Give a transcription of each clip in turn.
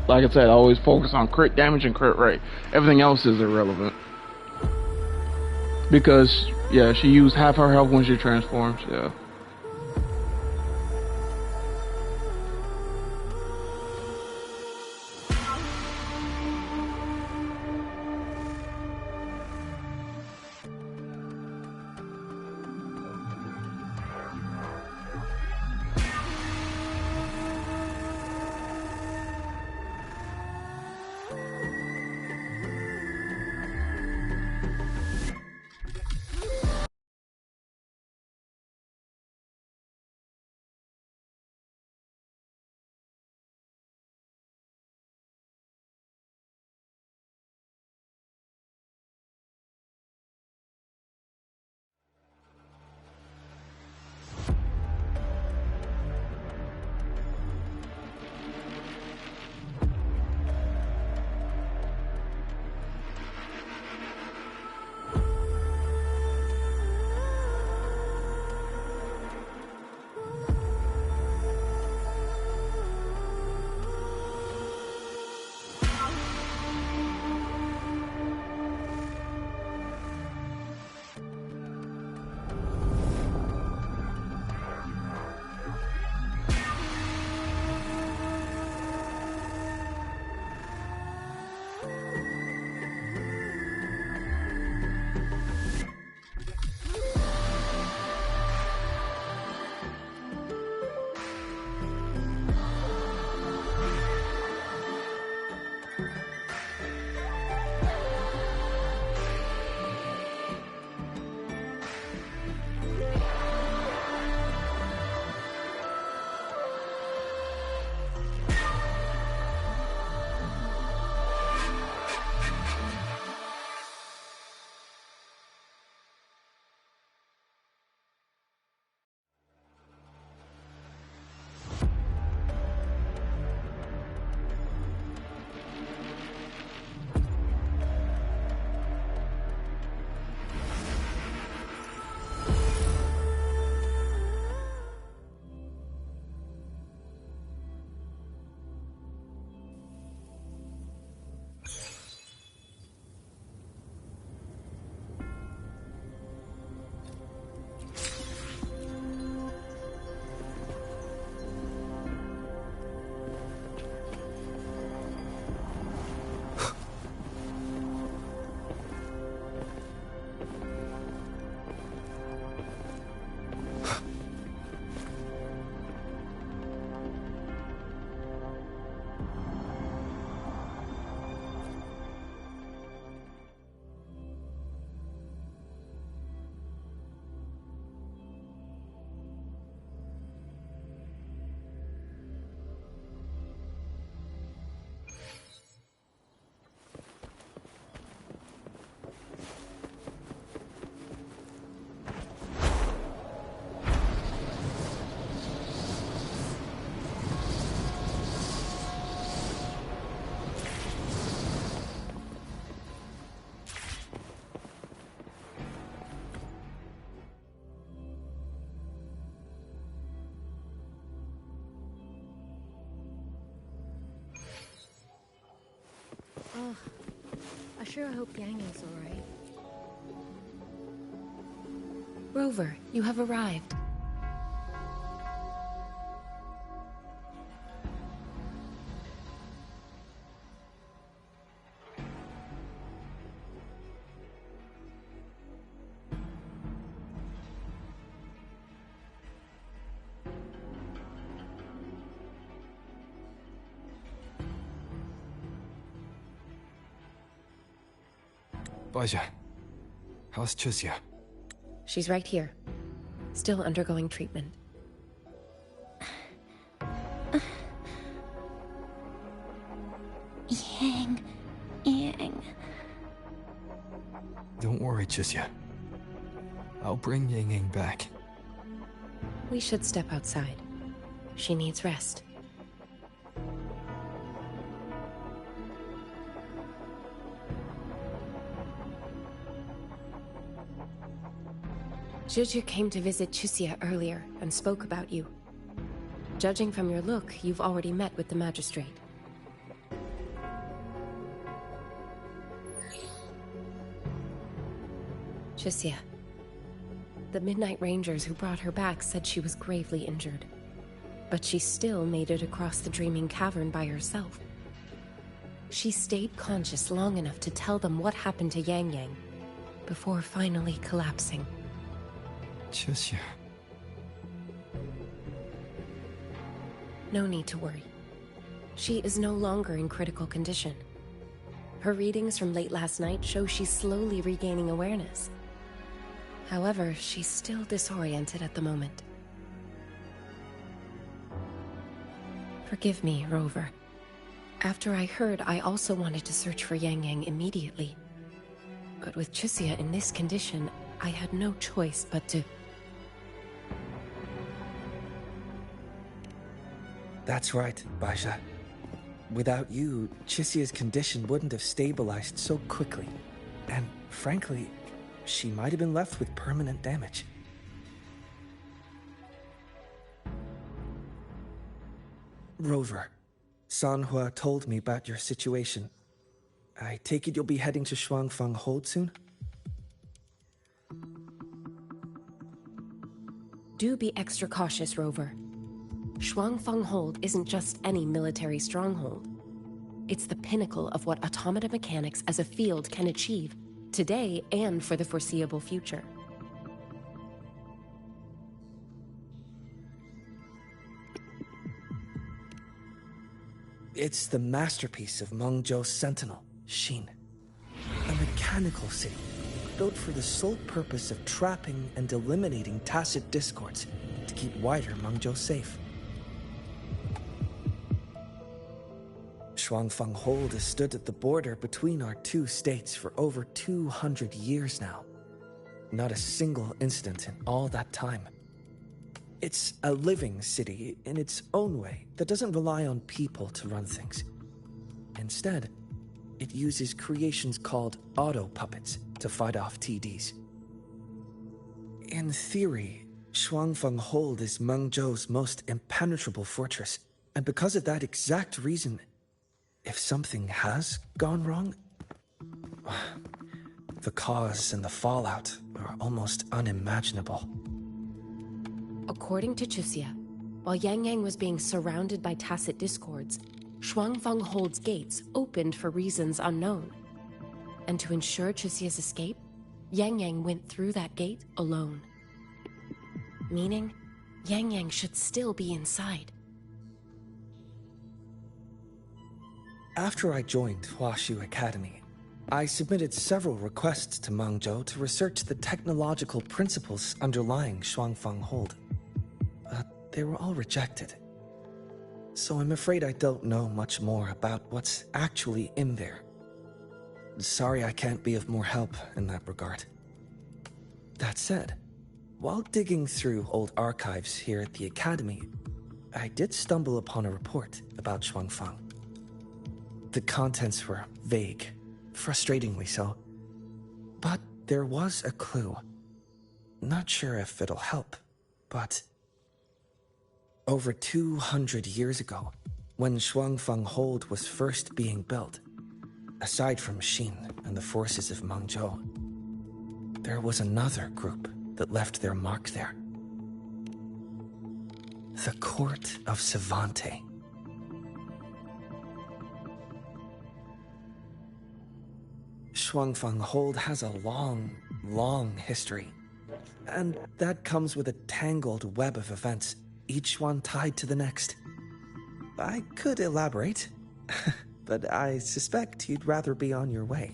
like I said, I always focus on crit damage and crit rate. Everything else is irrelevant. Because, yeah, she used half her health when she transforms, yeah. Oh, I sure hope Yang is alright. Rover, you have arrived. Baja, how's Chusia? She's right here. Still undergoing treatment. Yang. Don't worry, Chusia. I'll bring Yang Yang back. We should step outside. She needs rest. Juju came to visit Chusia earlier and spoke about you. Judging from your look, you've already met with the magistrate. Chisia. The Midnight Rangers who brought her back said she was gravely injured. But she still made it across the Dreaming Cavern by herself. She stayed conscious long enough to tell them what happened to Yang Yang, before finally collapsing. Chisia. No need to worry. She is no longer in critical condition. Her readings from late last night show she's slowly regaining awareness. However, she's still disoriented at the moment. Forgive me, Rover. After I heard, I also wanted to search for Yang Yang immediately. But with Chisia in this condition, I had no choice but to... That's right, Baja. Without you, Chisia's condition wouldn't have stabilized so quickly. And frankly, she might have been left with permanent damage. Rover, Sanhua told me about your situation. I take it you'll be heading to Shuangfang Hold soon? Do be extra cautious, Rover. Shuangfang Hold isn't just any military stronghold. It's the pinnacle of what automata mechanics as a field can achieve, today and for the foreseeable future. It's the masterpiece of Mengzhou's sentinel, Xin. A mechanical city, built for the sole purpose of trapping and eliminating tacit discords to keep wider Mengzhou safe. Shuangfang Hold has stood at the border between our two states for over 200 years now. Not a single incident in all that time. It's a living city in its own way that doesn't rely on people to run things. Instead, it uses creations called auto-puppets to fight off TDs. In theory, Shuangfang Hold is Mengzhou's most impenetrable fortress, and because of that exact reason, if something has gone wrong, the cause and the fallout are almost unimaginable. According to Chisia, while Yang Yang was being surrounded by tacit discords, Shuangfang Hold's gates opened for reasons unknown. And to ensure Chisia's escape, Yang Yang went through that gate alone. Meaning, Yang Yang should still be inside. After I joined Huashu Academy, I submitted several requests to Mengzhou to research the technological principles underlying Shuangfang Hold. They were all rejected. So I'm afraid I don't know much more about what's actually in there. Sorry I can't be of more help in that regard. That said, while digging through old archives here at the Academy, I did stumble upon a report about Shuangfang. The contents were vague, frustratingly so. But there was a clue. Not sure if it'll help, but... Over 200 years ago, when Shuangfang Hold was first being built, aside from Xin and the forces of Mengzhou, there was another group that left their mark there. The Court of Savante. Shuangfang Hold has a long history, and that comes with a tangled web of events, each one tied to the next. I could elaborate, but I suspect you'd rather be on your way.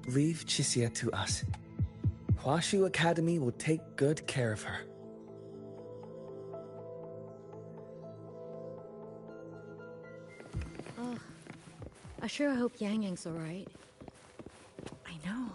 Leave Chisia to us. Huashu Academy will take good care of her. Oh, I sure hope Yang Yang's alright. I know.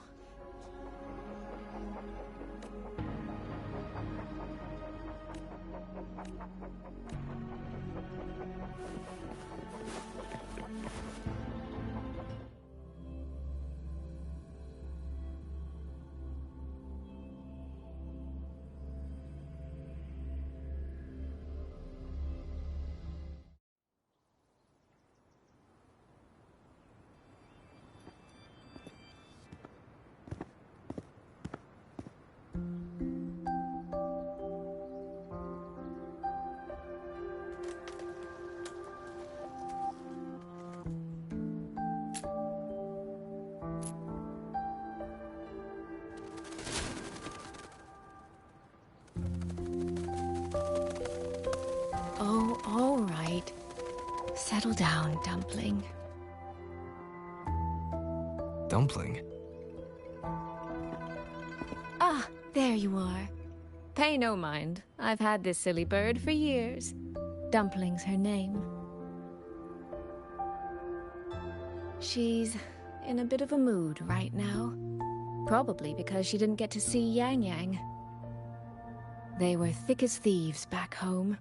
Settle down, Dumpling. Dumpling? Ah, there you are. Pay no mind. I've had this silly bird for years. Dumpling's her name. She's in a bit of a mood right now. Probably because she didn't get to see Yang Yang. They were thick as thieves back home.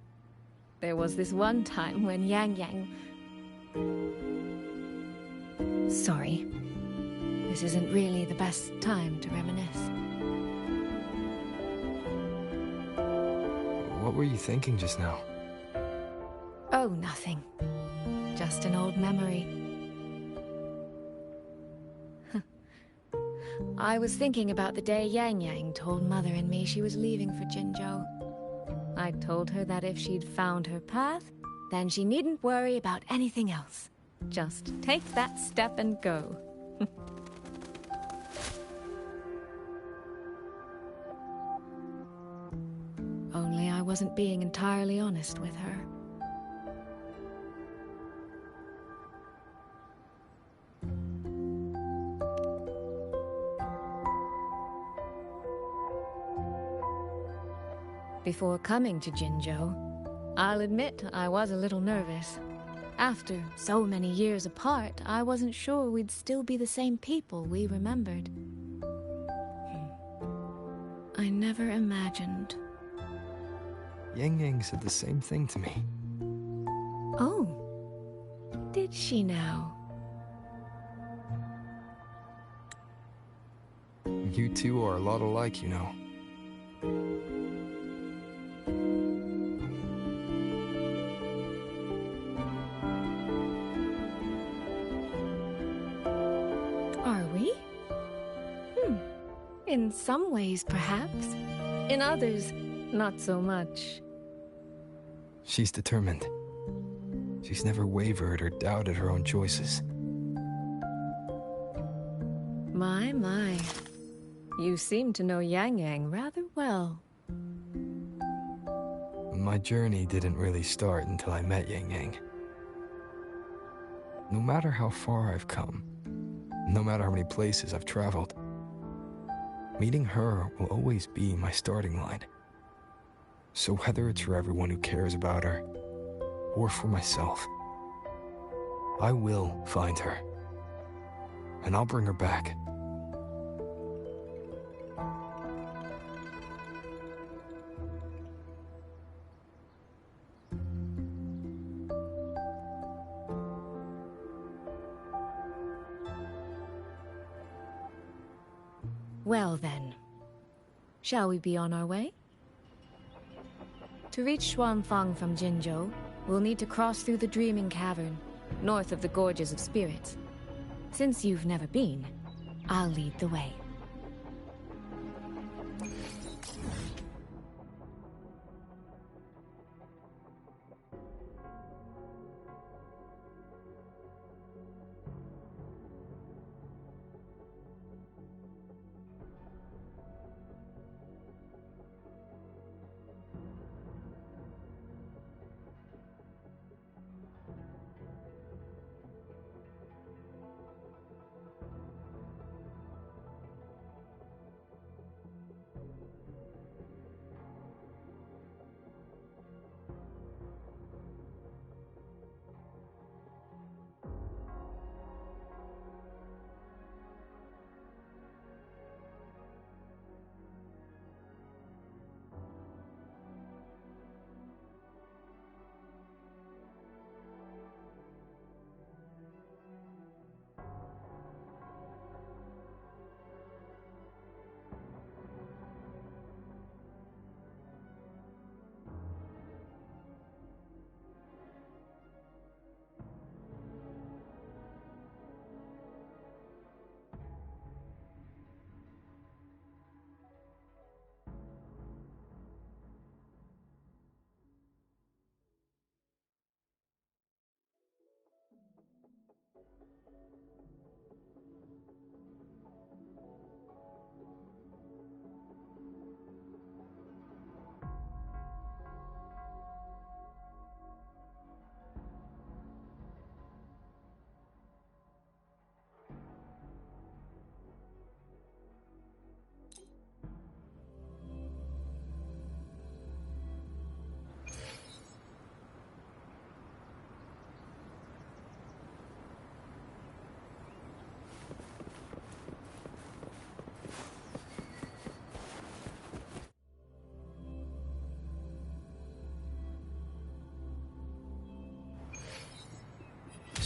There was this one time when Yang Yang... Sorry. This isn't really the best time to reminisce. What were you thinking just now? Oh, nothing. Just an old memory. I was thinking about the day Yang Yang told Mother and me she was leaving for Jinzhou. I told her that if she'd found her path, then she needn't worry about anything else. Just take that step and go. Only I wasn't being entirely honest with her. Before coming to Jinzhou, I'll admit I was a little nervous. After so many years apart, I wasn't sure we'd still be the same people we remembered. I never imagined. Yang Yang said the same thing to me. Oh, did she now? You two are a lot alike, you know. Are we? In some ways, perhaps. In others, not so much. She's determined. She's never wavered or doubted her own choices. My. You seem to know Yang Yang rather well. My journey didn't really start until I met Yang Yang. No matter how far I've come, no matter how many places I've traveled, meeting her will always be my starting line. So whether it's for everyone who cares about her, or for myself, I will find her. And I'll bring her back. Well then, shall we be on our way? To reach Xuanfang from Jinzhou, we'll need to cross through the Dreaming Cavern, north of the Gorges of Spirits. Since you've never been, I'll lead the way.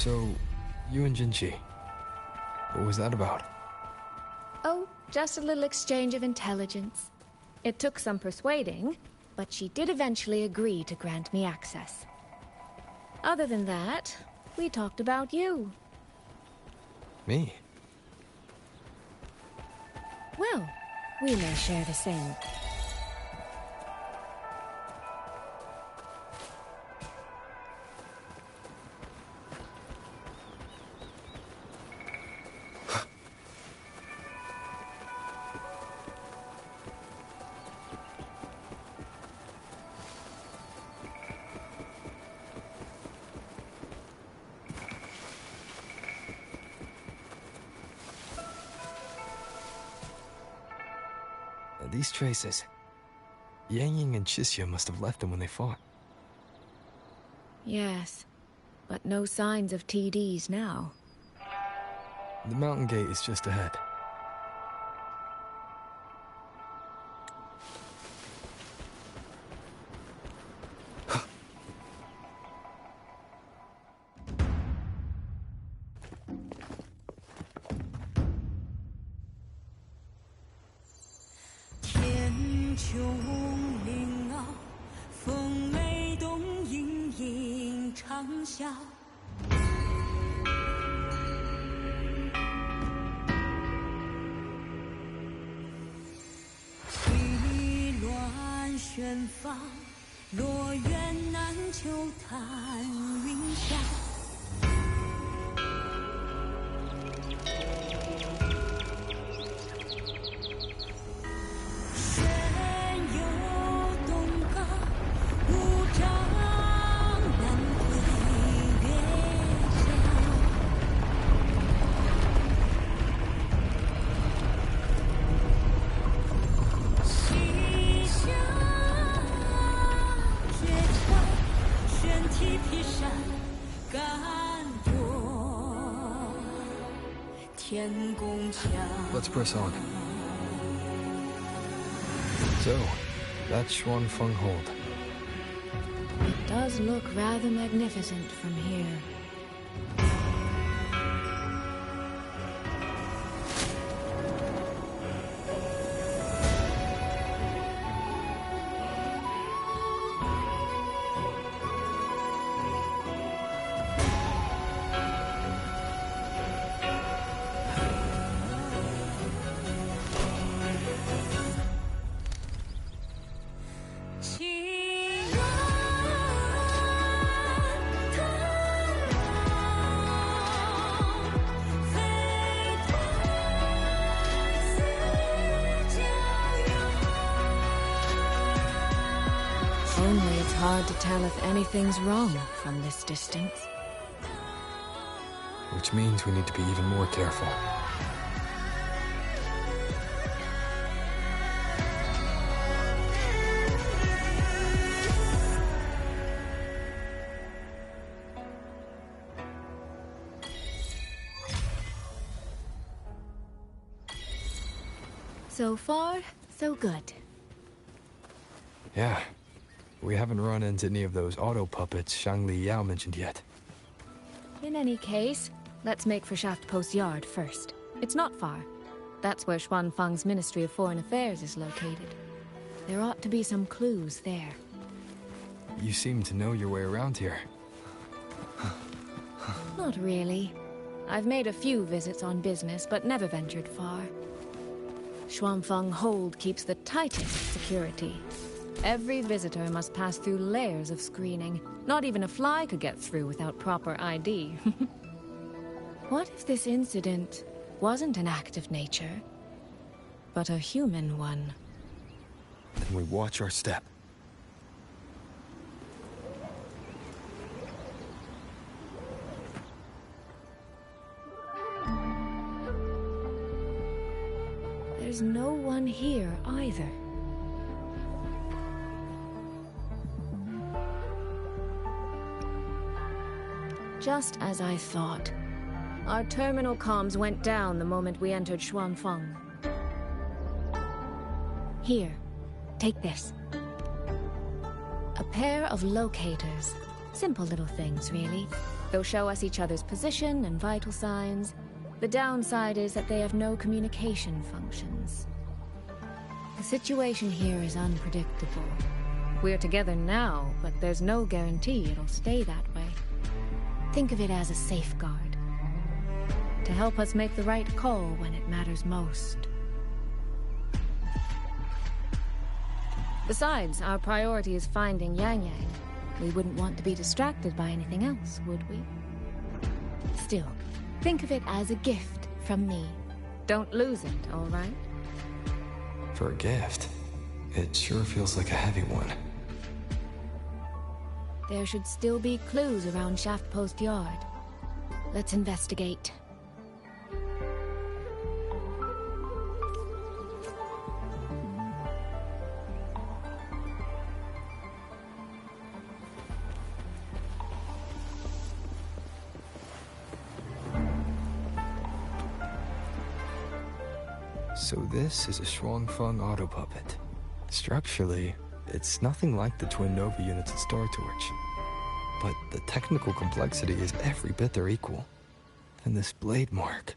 So, you and Jinchi, what was that about? Oh, just a little exchange of intelligence. It took some persuading, but she did eventually agree to grant me access. Other than that, we talked about you. Me? Well, we may share the same. These traces. Yang Ying and Chisya must have left them when they fought. Yes, but no signs of TDs now. The mountain gate is just ahead. Let's press on. So, that's Xuanfeng Hold. It does look rather magnificent from here. Only it's hard to tell if anything's wrong from this distance. Which means we need to be even more careful. So far, so good. Yeah. We haven't run into any of those auto puppets Shangli Yao mentioned yet. In any case, let's make for Shaft Post Yard first. It's not far. That's where Xuanfeng's Ministry of Foreign Affairs is located. There ought to be some clues there. You seem to know your way around here. Not really. I've made a few visits on business, but never ventured far. Xuanfeng Hold keeps the tightest security. Every visitor must pass through layers of screening. Not even a fly could get through without proper ID. What if this incident wasn't an act of nature, but a human one? Then we watch our step. There's no one here either. Just as I thought. Our terminal comms went down the moment we entered Xuanfeng. Here, take this. A pair of locators. Simple little things, really. They'll show us each other's position and vital signs. The downside is that they have no communication functions. The situation here is unpredictable. We're together now, but there's no guarantee it'll stay that way. Think of it as a safeguard, to help us make the right call when it matters most. Besides, our priority is finding Yang Yang. We wouldn't want to be distracted by anything else, would we? Still, think of it as a gift from me. Don't lose it, all right? For a gift, it sure feels like a heavy one. There should still be clues around Shaft Post Yard. Let's investigate. So this is a Shuangfeng auto puppet. Structurally, it's nothing like the twin Nova units in Star Torch. But the technical complexity is every bit their equal. And this blade mark.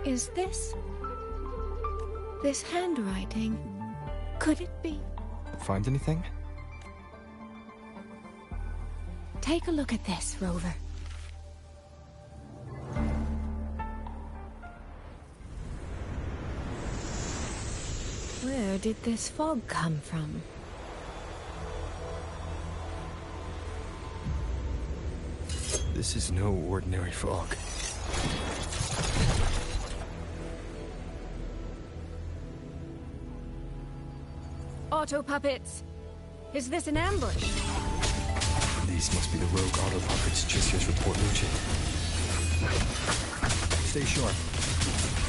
Is this handwriting? Could it be? Find anything? Take a look at this, Rover. Where did this fog come from? This is no ordinary fog. Auto puppets! Is this an ambush? These must be the rogue auto puppets Chisia's report mentioned. Stay sharp.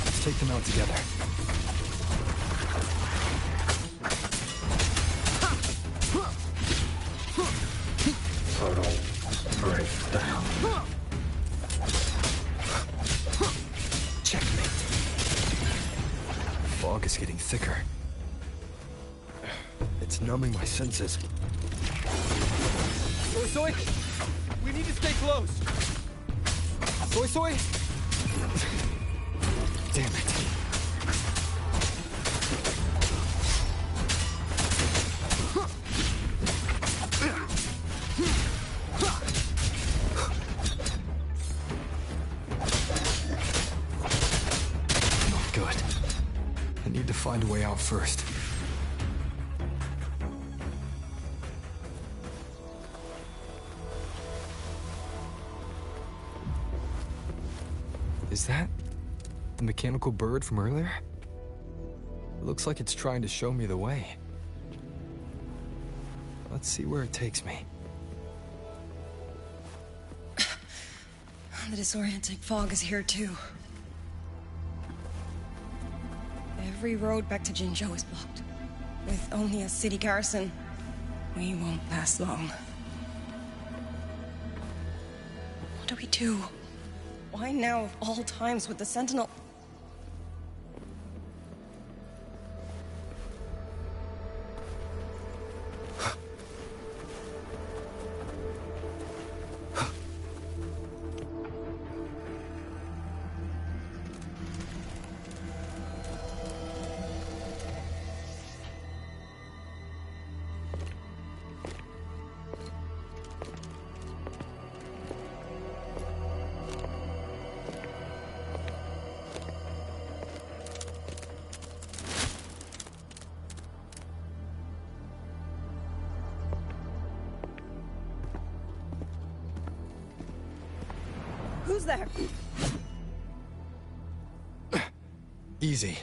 Let's take them out together. Total breakdown. Checkmate. Fog is getting thicker. It's numbing my senses. Soy Soy! We need to stay close! Soy Soy! Damn it. Not good. I need to find a way out first. Is that the mechanical bird from earlier? It looks like it's trying to show me the way. Let's see where it takes me. The disorienting fog is here too. Every road back to Jinzhou is blocked. With only a city garrison, we won't last long. What do we do? Why now of all times with the Sentinel? Who's there? Easy.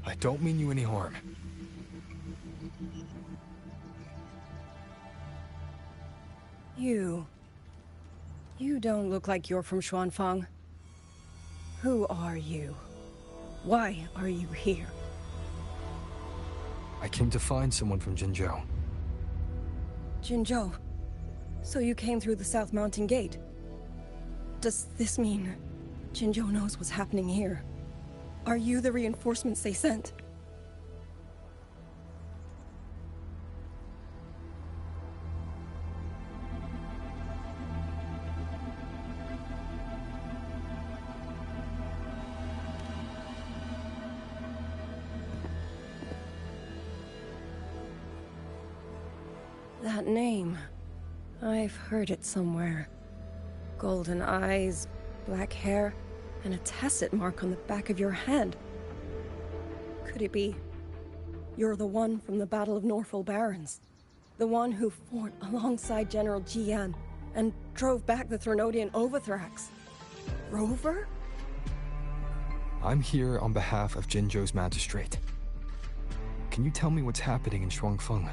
I don't mean you any harm. You don't look like you're from Xuanfang. Who are you? Why are you here? I came to find someone from Jinzhou. Jinzhou. So you came through the South Mountain Gate. Does this mean Jinzhou knows what's happening here? Are you the reinforcements they sent? That name. I've heard it somewhere. Golden eyes, black hair, and a tacit mark on the back of your hand. Could it be you're the one from the Battle of Norfolk Barrens? The one who fought alongside General Jian and drove back the Threnodian Overthrax? Rover? I'm here on behalf of Jinzhou's magistrate. Can you tell me what's happening in Shuangfeng?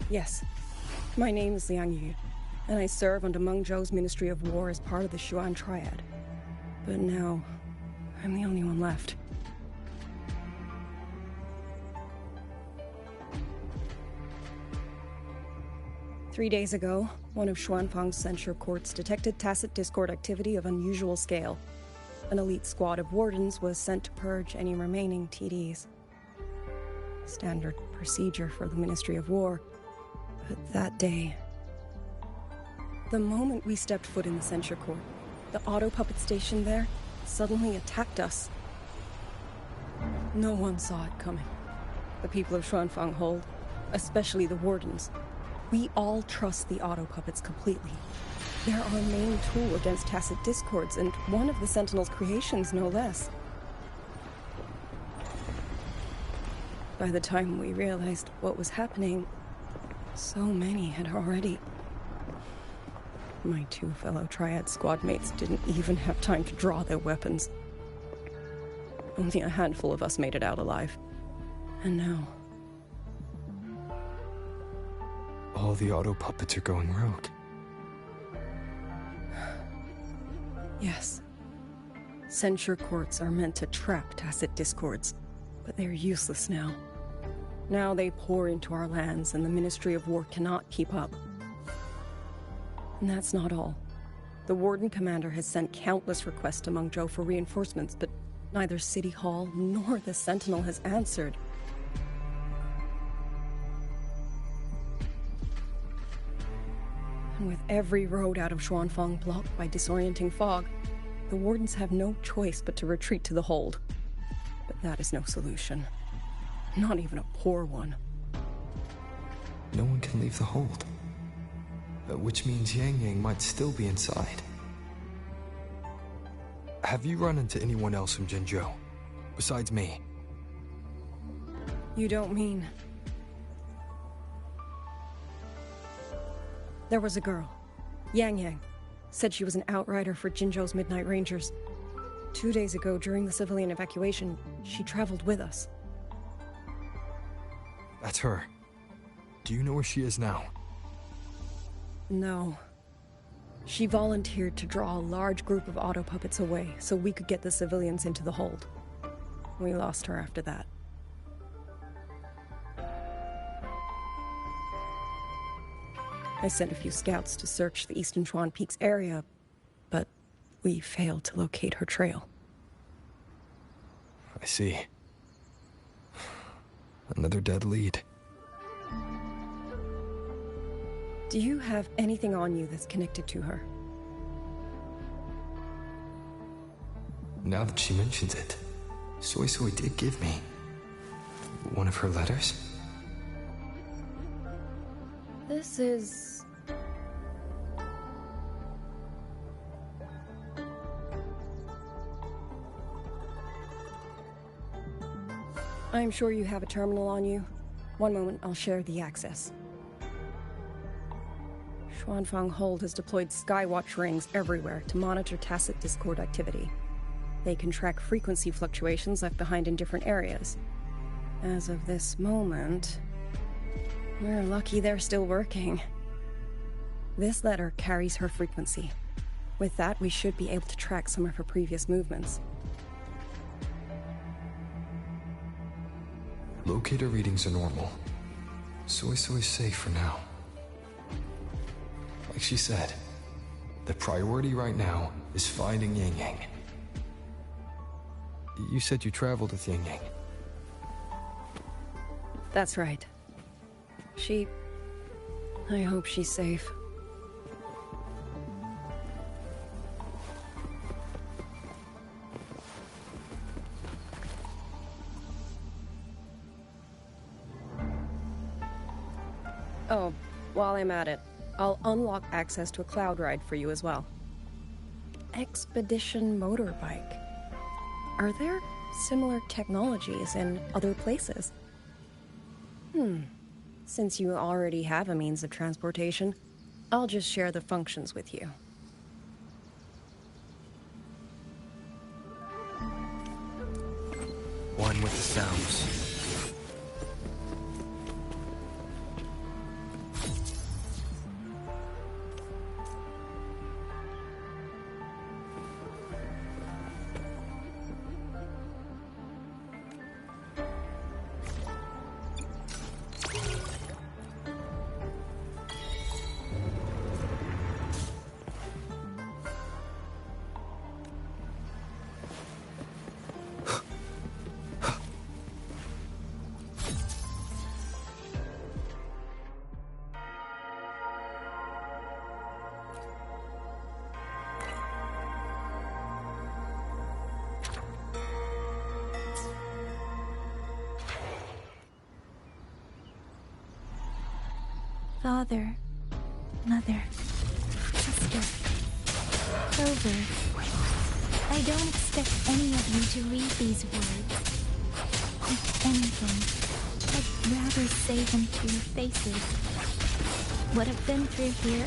Yes. My name is Liang Yu, and I serve under Meng Zhou's Ministry of War as part of the Xuan Triad. But now, I'm the only one left. Three days ago, one of Xuanfang's censure courts detected tacit discord activity of unusual scale. An elite squad of wardens was sent to purge any remaining TDs. Standard procedure for the Ministry of War. But that day, the moment we stepped foot in the censure court, the auto puppet station there suddenly attacked us. No one saw it coming. The people of Xuanfang Hold, especially the wardens. We all trust the auto puppets completely. They're our main tool against tacit discords, and one of the Sentinel's creations, no less. By the time we realized what was happening, so many had already... My two fellow Triad squad mates didn't even have time to draw their weapons. Only a handful of us made it out alive. And now... All the auto puppets are going rogue. Yes. Censure courts are meant to trap tacit discords, but they're useless now. Now they pour into our lands, and the Ministry of War cannot keep up. And that's not all. The Warden Commander has sent countless requests to Mengzhou for reinforcements, but neither City Hall nor the Sentinel has answered. And with every road out of Xuanfang blocked by disorienting fog, the Wardens have no choice but to retreat to the Hold. But that is no solution. Not even a poor one. No one can leave the Hold. Which means Yang Yang might still be inside. Have you run into anyone else from Jinzhou? Besides me? You don't mean... There was a girl, Yang Yang. Said she was an outrider for Jinzhou's Midnight Rangers. 2 days ago, during the civilian evacuation, she traveled with us. That's her. Do you know where she is now? No. She volunteered to draw a large group of auto puppets away so we could get the civilians into the Hold. We lost her after that. I sent a few scouts to search the Eastern Chuan Peaks area, but we failed to locate her trail. I see. Another dead lead. Do you have anything on you that's connected to her? Now that she mentions it, Soy Soy did give me one of her letters. This is... I'm sure you have a terminal on you. One moment, I'll share the access. Xuanfang Hold has deployed Skywatch rings everywhere to monitor Tacit Discord activity. They can track frequency fluctuations left behind in different areas. As of this moment, we're lucky they're still working. This letter carries her frequency. With that, we should be able to track some of her previous movements. Locator readings are normal. Soy is safe for now. Like she said, the priority right now is finding Yang Yang. You said you traveled with Yang Yang. That's right. I hope she's safe. Oh, while I'm at it, I'll unlock access to a cloud ride for you as well. Expedition motorbike. Are there similar technologies in other places? Since you already have a means of transportation, I'll just share the functions with you. One with the sounds. Father, Mother, Sister, Clover, I don't expect any of you to read these words. If anything, I'd rather say them to your faces. What I've been through here,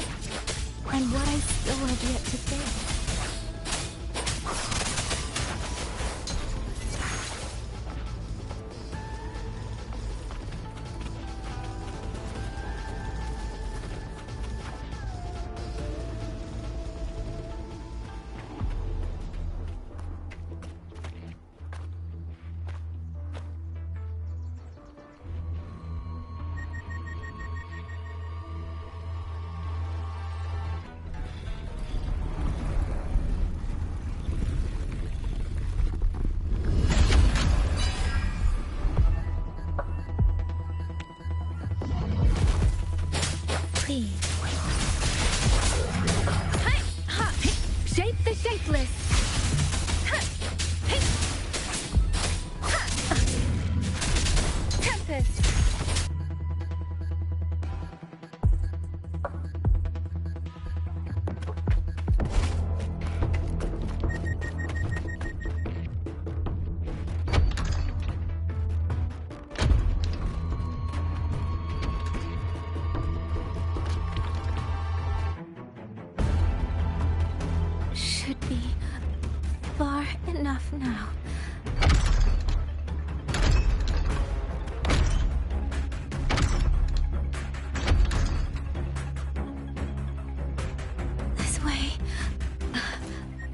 and what I still have yet to face. Shape the shapeless! Tempest! Should be far enough now. This way.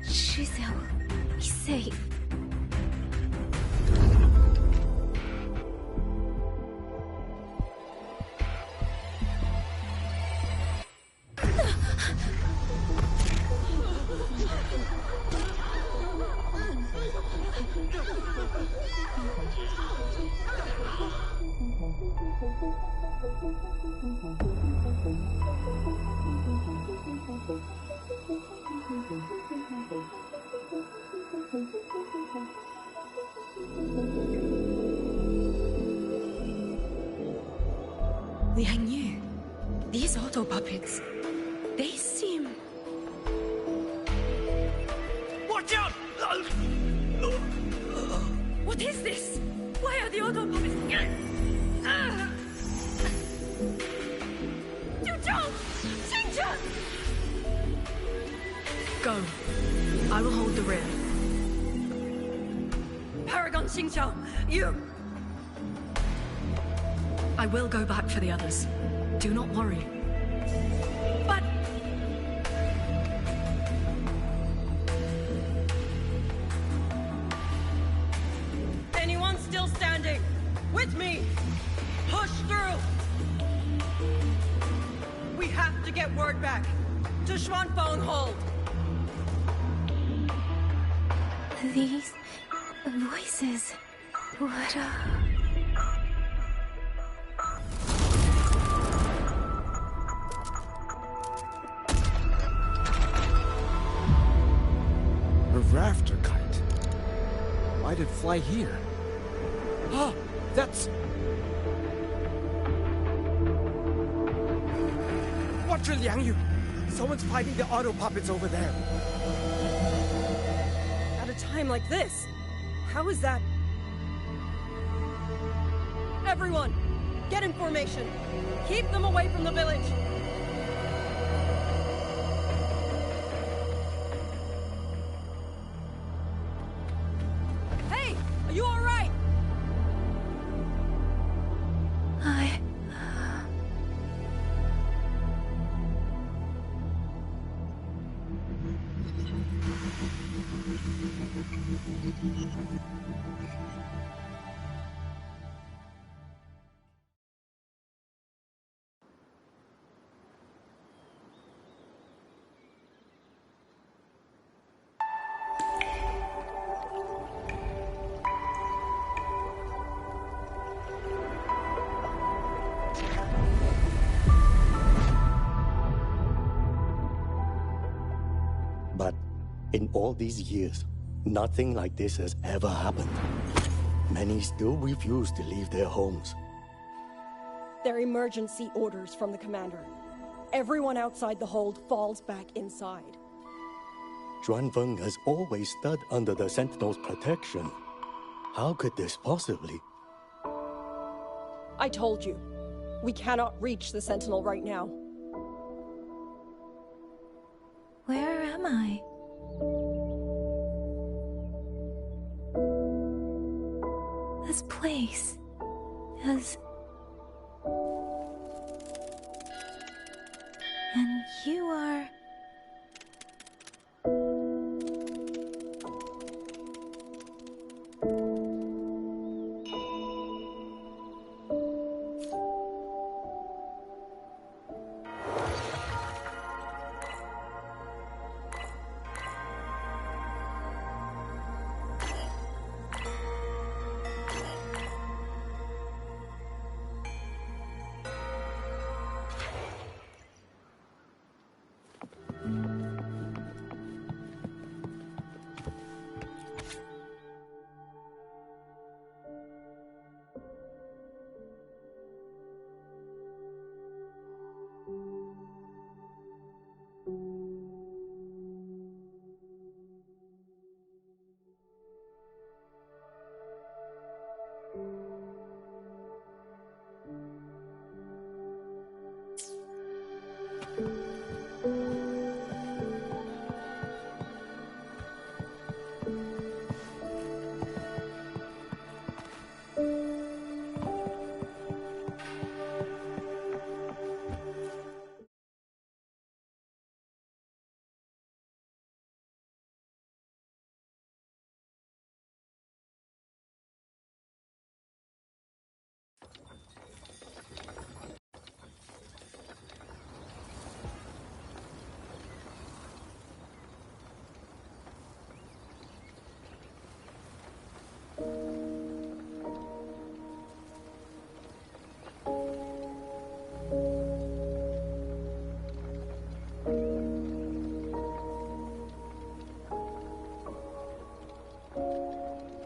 Shizel, be safe. Liang Yu, these auto puppets, they seem... Watch out! What is this? Why are the auto puppets... Yu Zhong! Xinjiang! Go. I will hold the rear. Paragon Xingqiao, you... I will go back for the others. Do not worry. But... Anyone still standing? With me! Push through! We have to get word back to Xuanfeng Hold! These voices... What A rafter kite. Why'd it fly here? Ah, that's... Watch your Liang Yu! Someone's fighting the auto puppets over there. At a time like this, how is that? Everyone, get in formation. Keep them away from the village. Hey, are you all right? But in all these years, nothing like this has ever happened. Many still refuse to leave their homes. They're emergency orders from the commander. Everyone outside the hold falls back inside. Xuanfeng has always stood under the Sentinel's protection. How could this possibly? I told you, we cannot reach the Sentinel right now. Where am I? This place is... And you are...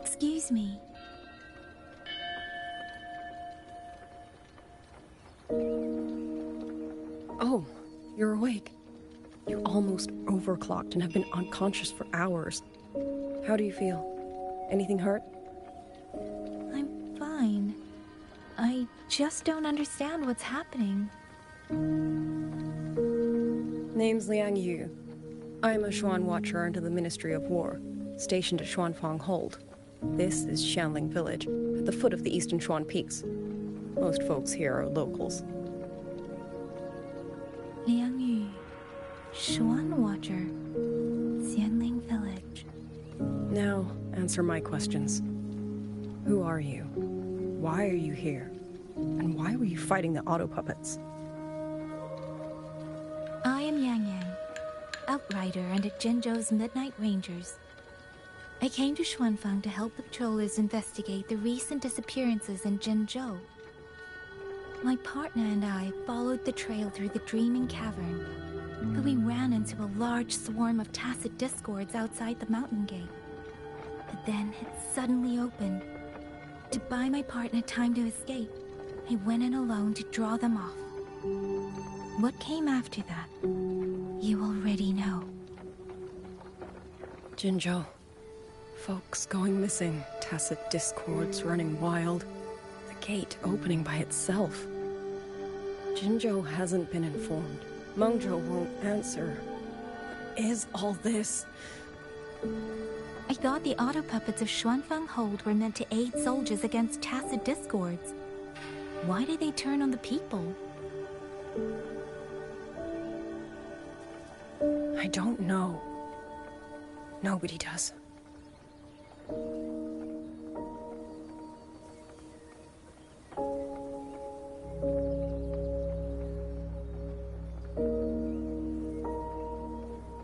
Excuse me. Oh, you're awake. You almost overclocked and have been unconscious for hours. How do you feel? Anything hurt? I'm fine. I just don't understand what's happening. Name's Liang Yu. I'm a Xuan Watcher under the Ministry of War, stationed at Xuanfang Hold. This is Xianling Village, at the foot of the Eastern Xuan Peaks. Most folks here are locals. Liang Yu, Xuan Watcher, Xianling Village. Now, answer my questions. Who are you? Why are you here? And why were you fighting the auto puppets? I am Yang Yang, outrider under Jinzhou's Midnight Rangers. I came to Xuanfang to help the patrollers investigate the recent disappearances in Jinzhou. My partner and I followed the trail through the Dreaming Cavern, but we ran into a large swarm of tacit discords outside the mountain gate. But then it suddenly opened. To buy my partner time to escape, I went in alone to draw them off. What came after that, you already know. Jinzhou. Folks going missing, tacit discords running wild, the gate opening by itself. Jinzhou hasn't been informed. Mengzhou won't answer. What is all this? I thought the auto puppets of Xuanfang Hold were meant to aid soldiers against tacit discords. Why did they turn on the people? I don't know. Nobody does.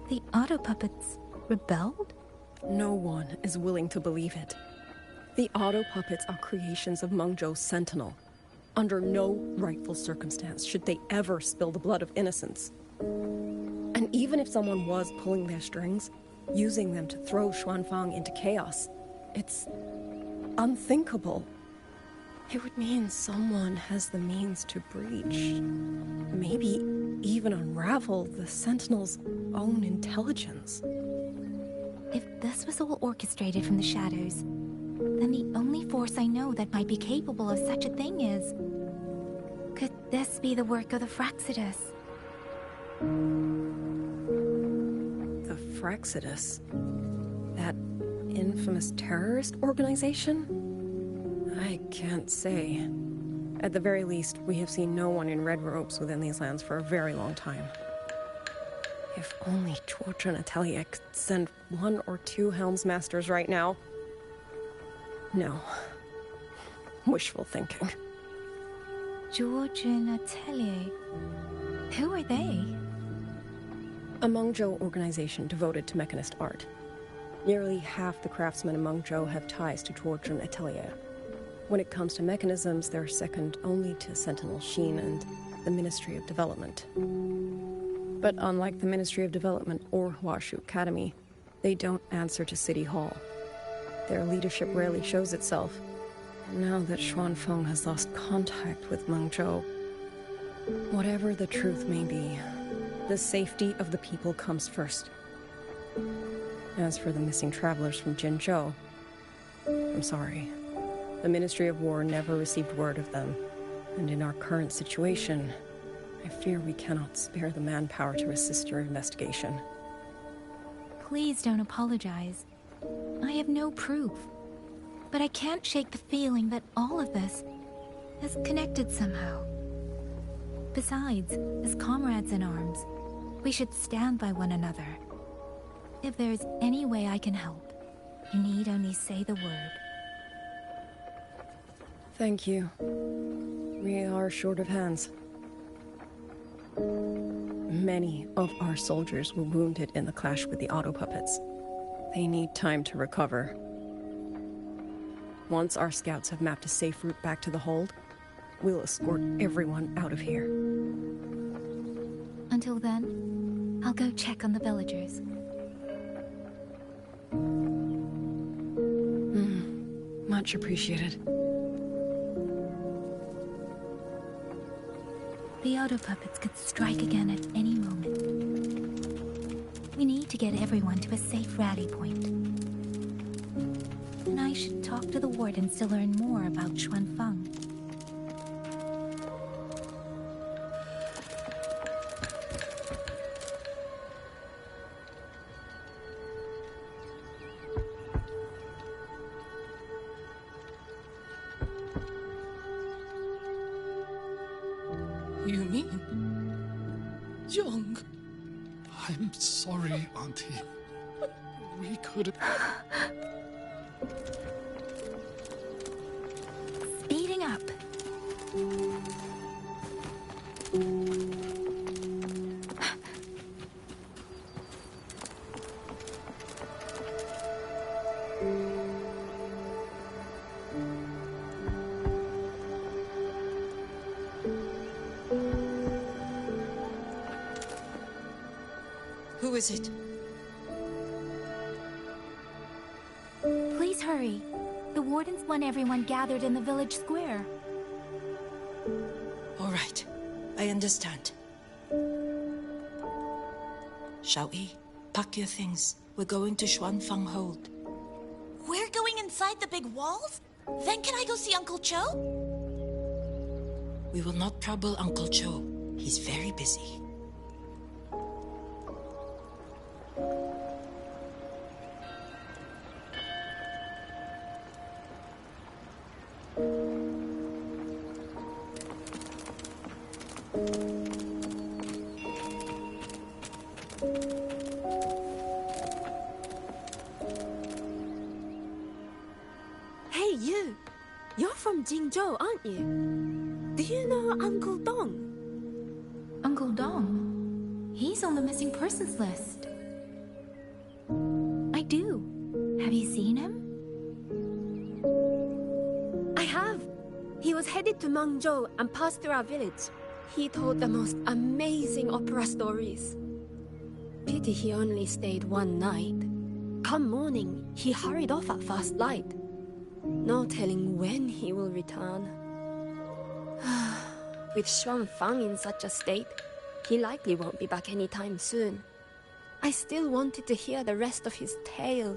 The auto puppets rebelled? No one is willing to believe it. The auto puppets are creations of Mengzhou's Sentinel. Under no rightful circumstance should they ever spill the blood of innocents. And even if someone was pulling their strings, using them to throw Xuanfang into chaos, it's unthinkable. It would mean someone has the means to breach, maybe even unravel the Sentinel's own intelligence. If this was all orchestrated from the shadows, then the only force I know that might be capable of such a thing is... Could this be the work of the Fraxidus? The Fraxidus? That infamous terrorist organization? I can't say. At the very least, we have seen no one in red robes within these lands for a very long time. If only Tuochen Atelier could send 1 or 2 Helmsmasters right now. No. Wishful thinking. Tuochen Atelier? Who are they? A Mengzhou organization devoted to mechanist art. Nearly half the craftsmen in Mengzhou have ties to Tuochen Atelier. When it comes to mechanisms, they're second only to Sentinel Sheen and the Ministry of Development. But unlike the Ministry of Development or Huashu Academy, they don't answer to City Hall. Their leadership rarely shows itself. And now that Xuanfeng has lost contact with Mengzhou, whatever the truth may be, the safety of the people comes first. As for the missing travelers from Jinzhou, I'm sorry. The Ministry of War never received word of them, and in our current situation, I fear we cannot spare the manpower to assist your investigation. Please don't apologize. I have no proof. But I can't shake the feeling that all of this is connected somehow. Besides, as comrades in arms, we should stand by one another. If there's any way I can help, you need only say the word. Thank you. We are short of hands. Many of our soldiers were wounded in the clash with the auto puppets. They need time to recover. Once our scouts have mapped a safe route back to the hold, we'll escort everyone out of here. Until then, I'll go check on the villagers. Much appreciated. The auto puppets could strike again at any moment. We need to get everyone to a safe rally point. And I should talk to the wardens to learn more about Xuanfang. You mean... Young? I'm sorry, Auntie. We could have... Speeding up. Who is it? Please hurry. The wardens want everyone gathered in the village square. All right. I understand. Xiaoyi, pack your things. We're going to Xuanfang Hold. We're going inside the big walls? Then can I go see Uncle Cho? We will not trouble Uncle Cho. He's very busy. Hey, you! You're from Jingzhou, aren't you? Do you know Uncle Dong? Uncle Dong? He's on the missing persons list. I do. Have you seen him? I have. He was headed to Mengzhou and passed through our village. He told the most amazing opera stories. Pity he only stayed one night. Come morning, he hurried off at first light. No telling when he will return. With Xuanfang in such a state, he likely won't be back anytime soon. I still wanted to hear the rest of his tale.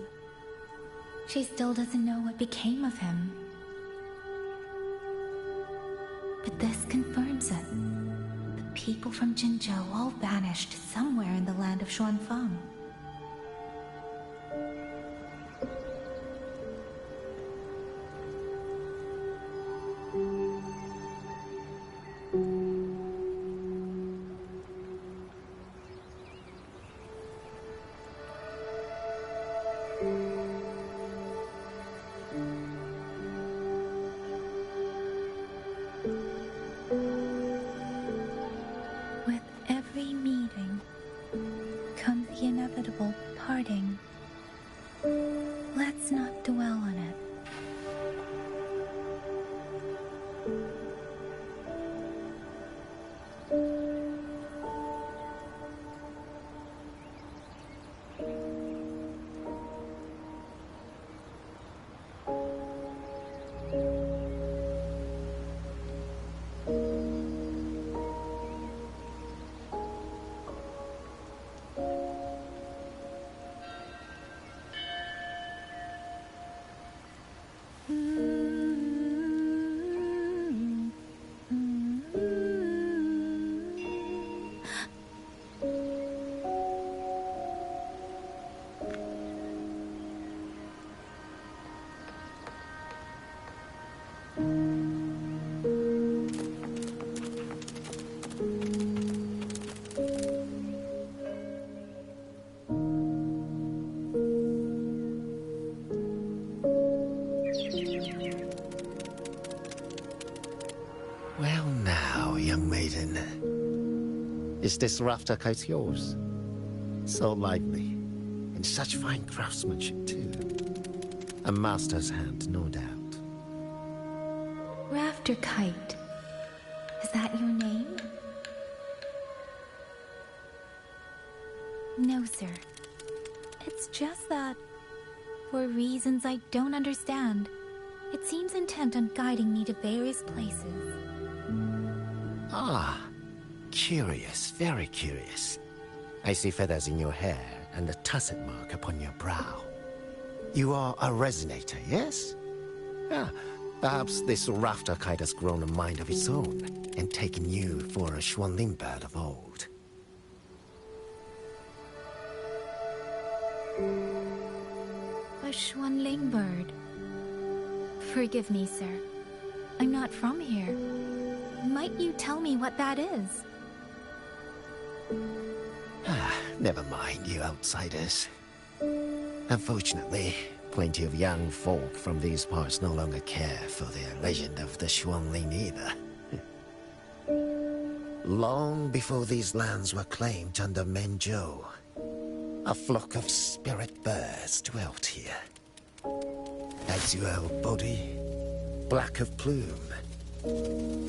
She still doesn't know what became of him. But this confirms it. The people from Jinzhou all vanished somewhere in the land of Xuanfang. With every meeting comes the inevitable parting. Let's not dwell on it. Well now, young maiden. Is this rafter kite yours? So lively, and such fine craftsmanship too. A master's hand, no doubt. Rafter Kite. Is that your name? No, sir. It's just that, for reasons I don't understand, it seems intent on guiding me to various places. Ah, curious, very curious. I see feathers in your hair and a tusset mark upon your brow. You are a resonator, yes? Ah, perhaps this rafter kite has grown a mind of its own and taken you for a Xuanling bird of old. A Xuanling bird. Forgive me, sir. I'm not from here. Might you tell me what that is? Never mind, you outsiders. Unfortunately, plenty of young folk from these parts no longer care for the legend of the Xuanling either. Long before these lands were claimed under Menzhou, a flock of spirit birds dwelt here. Azure body, black of plume.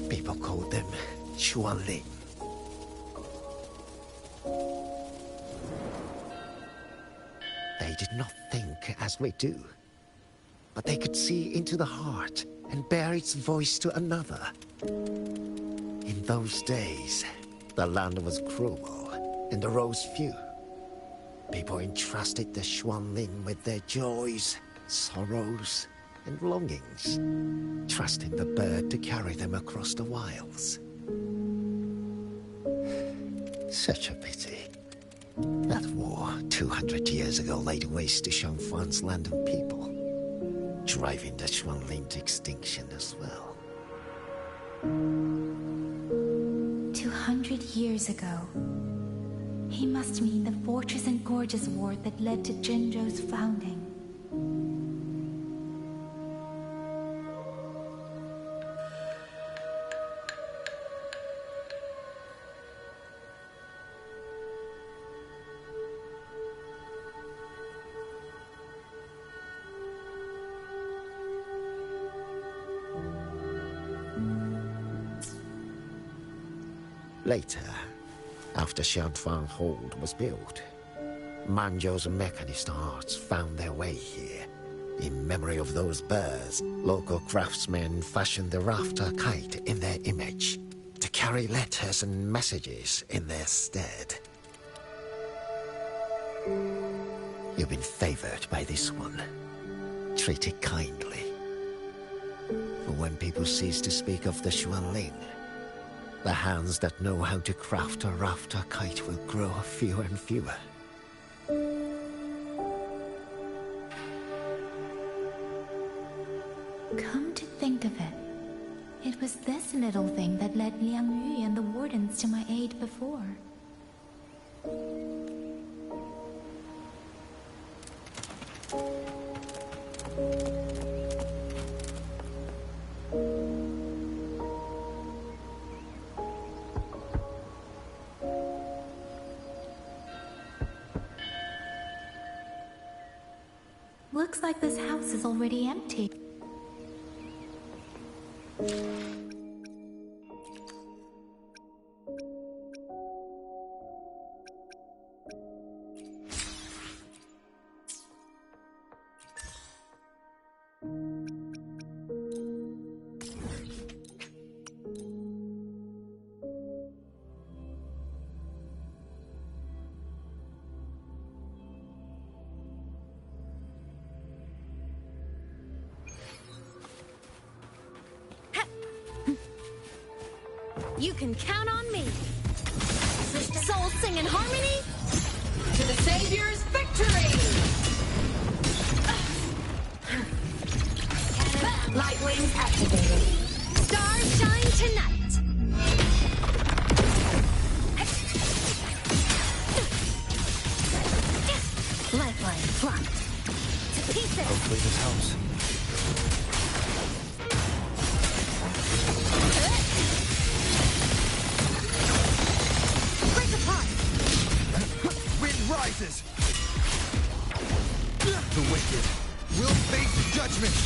People called them Xuanling. They did not think as we do, but they could see into the heart and bear its voice to another. In those days, the land was cruel and the roads few. People entrusted the Xuanling with their joys, sorrows, and longings, trusting the bird to carry them across the wilds. Such a pity. That war 200 years ago laid waste to Shangfan's land and people, driving the Xuanling to extinction as well. 200 years ago. He must mean the Fortress and Gorges War that led to Zhenzhou's founding. Later, after Xianfang Hold was built, Manzhou's mechanist arts found their way here. In memory of those birds, local craftsmen fashioned the rafter kite in their image to carry letters and messages in their stead. You've been favored by this one. Treat it kindly. For when people cease to speak of the Xuanling, the hands that know how to craft a rafter kite will grow fewer and fewer. Come to think of it, it was this little thing that led Liang Yu and the Wardens to my aid before. Looks like this house is already empty. You can count on me. Souls sing in harmony. To the Savior's victory! Light wings activated. Stars shine tonight. Lifeline dropped. To pieces. Hopefully this helps. Rises. The wicked will face judgment.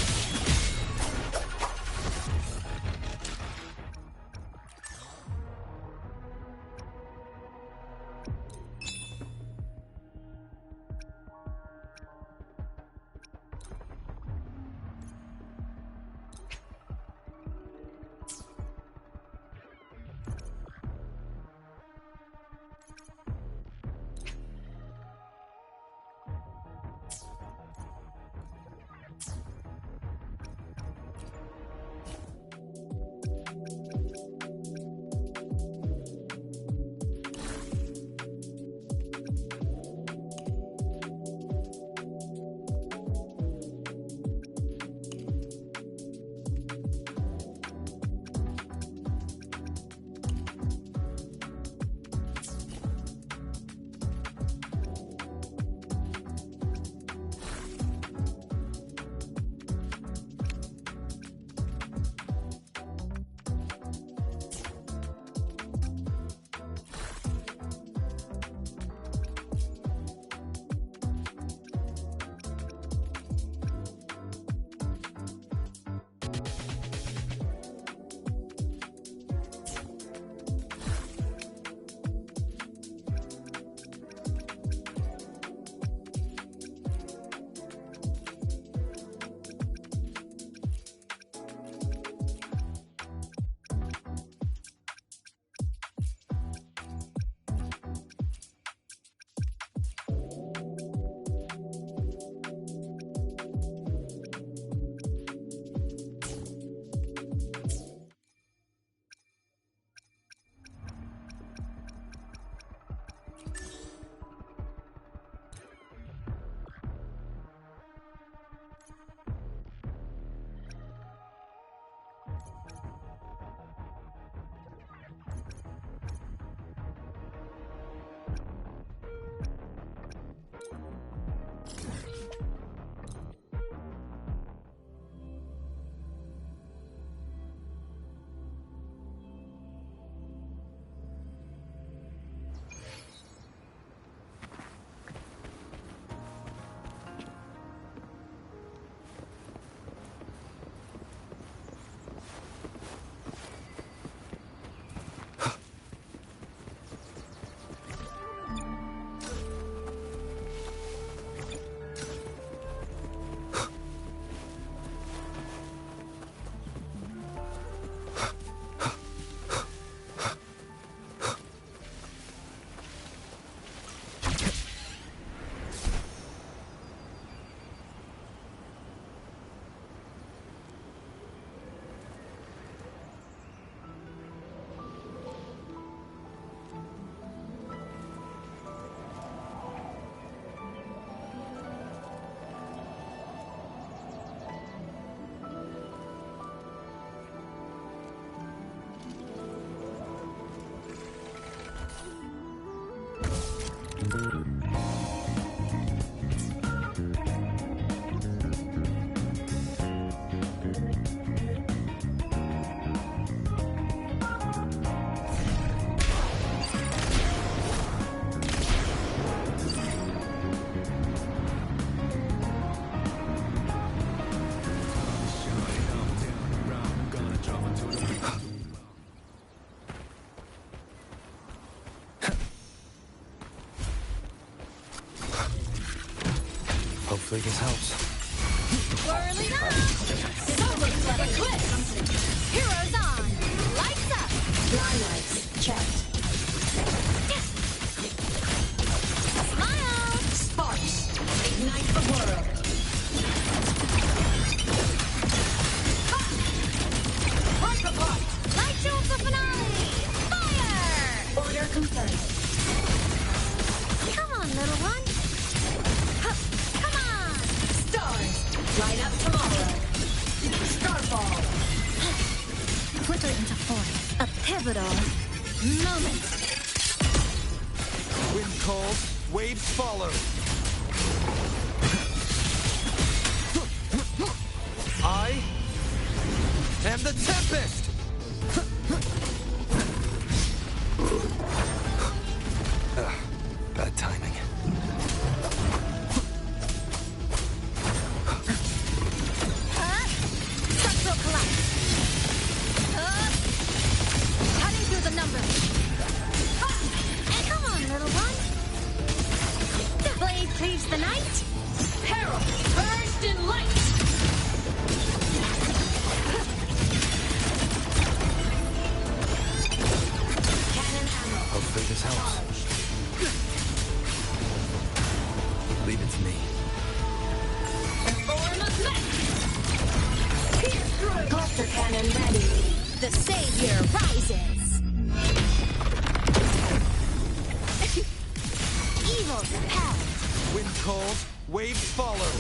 Hopefully this helps. Whirling up! Solar flood eclipse! Heroes on! Lights up! Blind lights checked. Smile! Sparks! Ignite the world! Break apart! Light show for finale! Fire! Order confirmed. Come on, little one! Come on! Stars! Light up tomorrow! Starfall! Flicker into form. A pivotal moment. Wind calls, waves follow. I am the Tempest! Bad timing. Structural collapse. Cutting through the numbers. Come on, little one. The blade cleaves the night. Peril! Burst in light! Cannon ammo. Hopefully this helps. Leave it to me. Form of mech! Pierce through! Cluster cannon ready. The savior rises. Evil repelled. Wind calls, waves follow.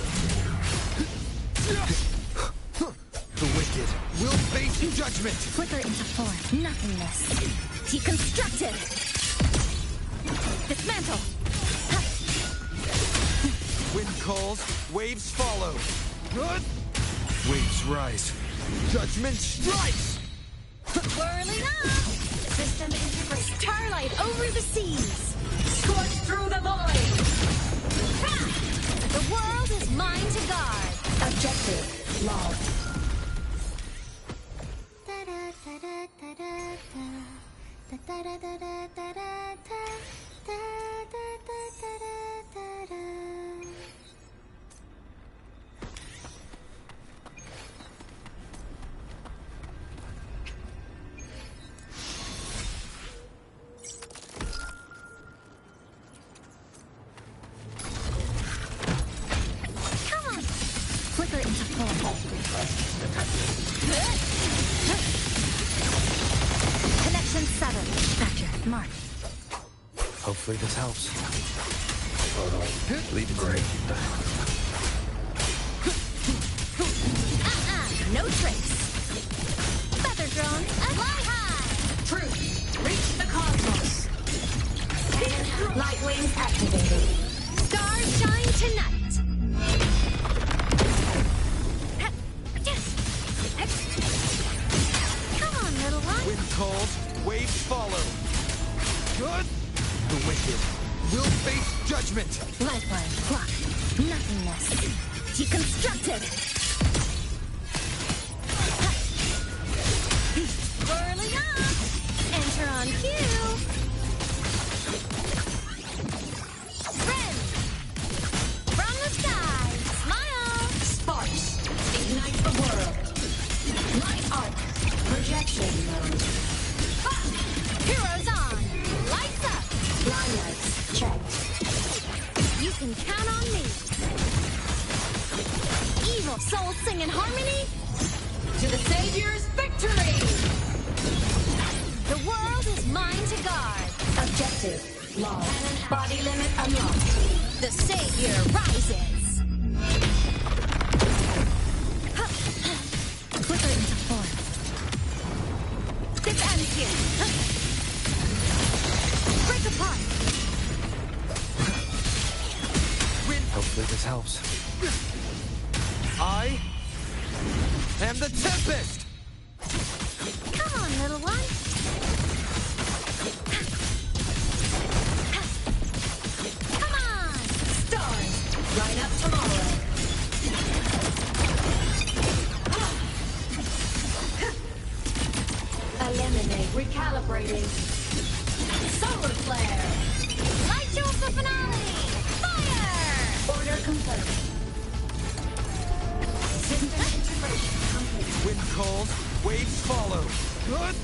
The wicked will face judgment. Flicker into form. Nothingness. Deconstructed. Dismantle. Wind calls, waves follow. Good. Waves rise. Judgment strikes. Whirling up. System integrate. Starlight over the seas. Scorch through the void! The world is mine to guard. Objective logged. Flicker into form. Connection severed. Vector mark. Hopefully this helps. Leave it to me. No trace. Feather drone, fly high. Truth, reach the cosmos. Light wings activated. Stars shine tonight. Come on, little one. Wind calls, waves follow. Good. The wicked will face judgment. Lifeline, block, nothingness. Deconstructed. Whirling up. Enter on cue. Red. From the sky. Smile. Sparks, ignite the world. Light arc, projection mode. Heroes on. Lights up. Blind lights checked. You can count on me. Evil souls sing in harmony. To the Savior's victory! The world is mine to guard. Objective lost. Body limit unlocked. The savior rises. Flicker into form. This ends here. Break apart. this helps. I am the Tempest! Come on, little one. Come on! Stars, line up tomorrow. Eliminate. Recalibrating. Solar flare. Light show for finale! Fire! Order complete. System integration complete. Wind calls, waves follow. Good.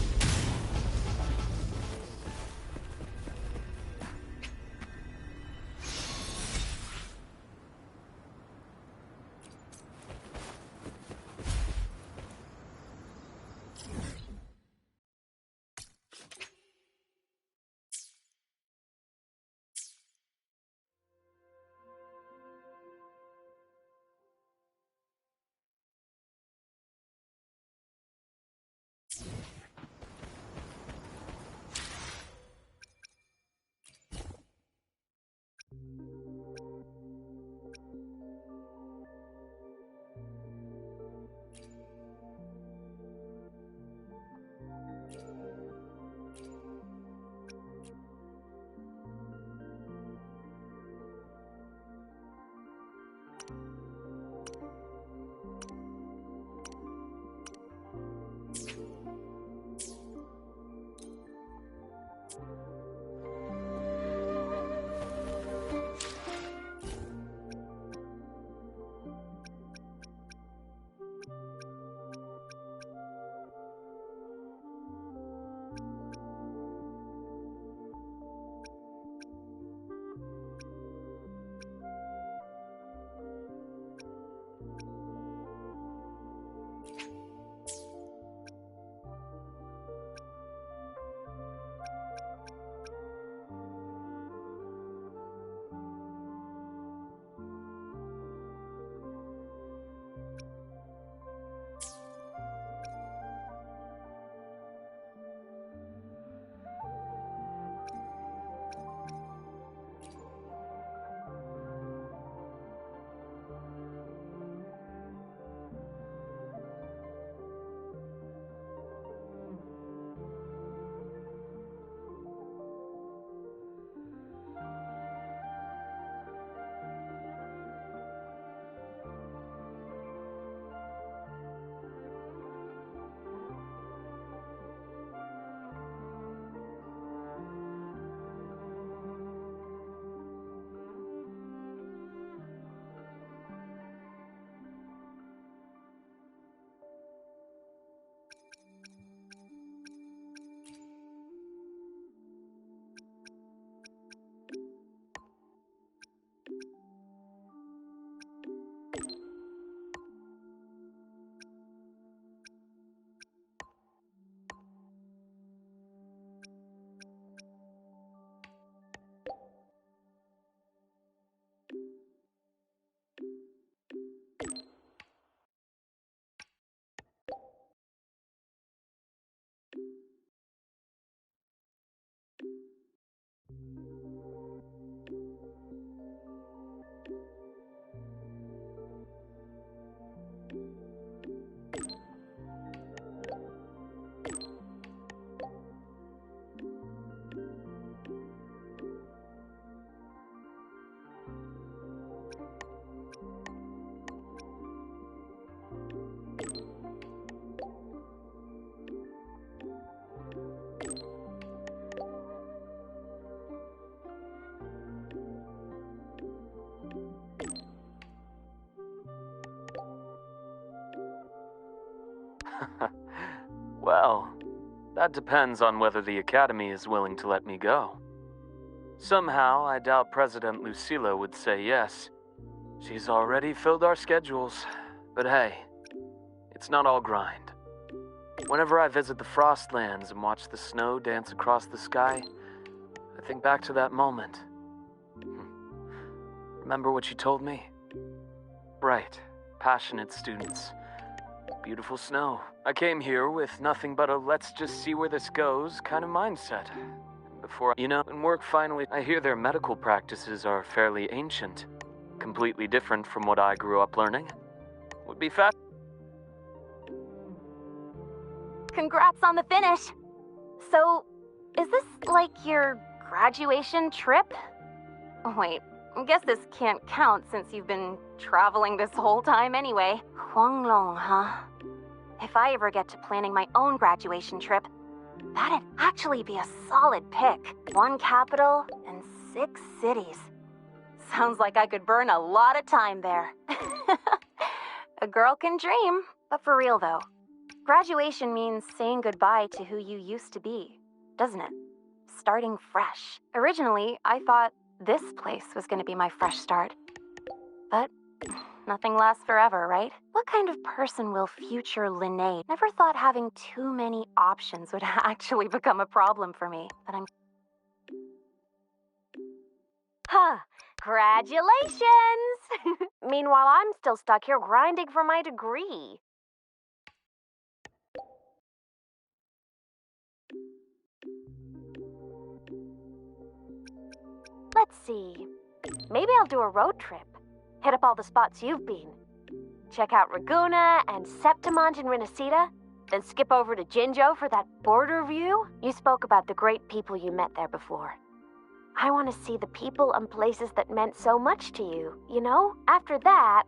Well, that depends on whether the Academy is willing to let me go. Somehow, I doubt President Lucilla would say yes. She's already filled our schedules. But hey, it's not all grind. Whenever I visit the Frostlands and watch the snow dance across the sky, I think back to that moment. Remember what you told me? Bright, passionate students. Beautiful snow. I came here with nothing but a let's just see where this goes kind of mindset. Before, when work finally, I hear their medical practices are fairly ancient. completely different from what I grew up learning. Would be fast. Congrats on the finish. So, is this like your graduation trip? Wait, I guess this can't count since you've been traveling this whole time anyway. Huanglong, huh? If I ever get to planning my own graduation trip, that'd actually be a solid pick. 1 capital and 6 cities. Sounds like I could burn a lot of time there. A girl can dream, but for real though. Graduation means saying goodbye to who you used to be, doesn't it? Starting fresh. Originally, I thought this place was going to be my fresh start. But nothing lasts forever, right? What kind of person will future Linnae? Never thought having too many options would actually become a problem for me. But I'm... Huh. Congratulations! Meanwhile, I'm still stuck here grinding for my degree. Let's see. Maybe I'll do a road trip. Hit up all the spots you've been. Check out Raguna and Septimont in Renacita, then skip over to Jinzhou for that border view. You spoke about the great people you met there before. I want to see the people and places that meant so much to you, you know? After that,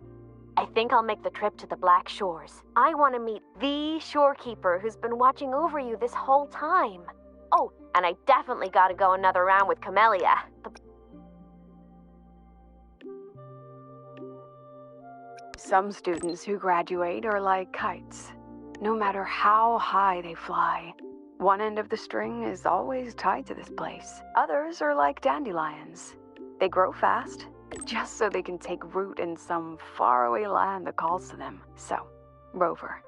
I think I'll make the trip to the Black Shores. I want to meet the shorekeeper who's been watching over you this whole time. Oh, and I definitely got to go another round with Camellia. Some students who graduate are like kites. No matter how high they fly, one end of the string is always tied to this place. Others are like dandelions. They grow fast, just so they can take root in some faraway land that calls to them. So, Rover,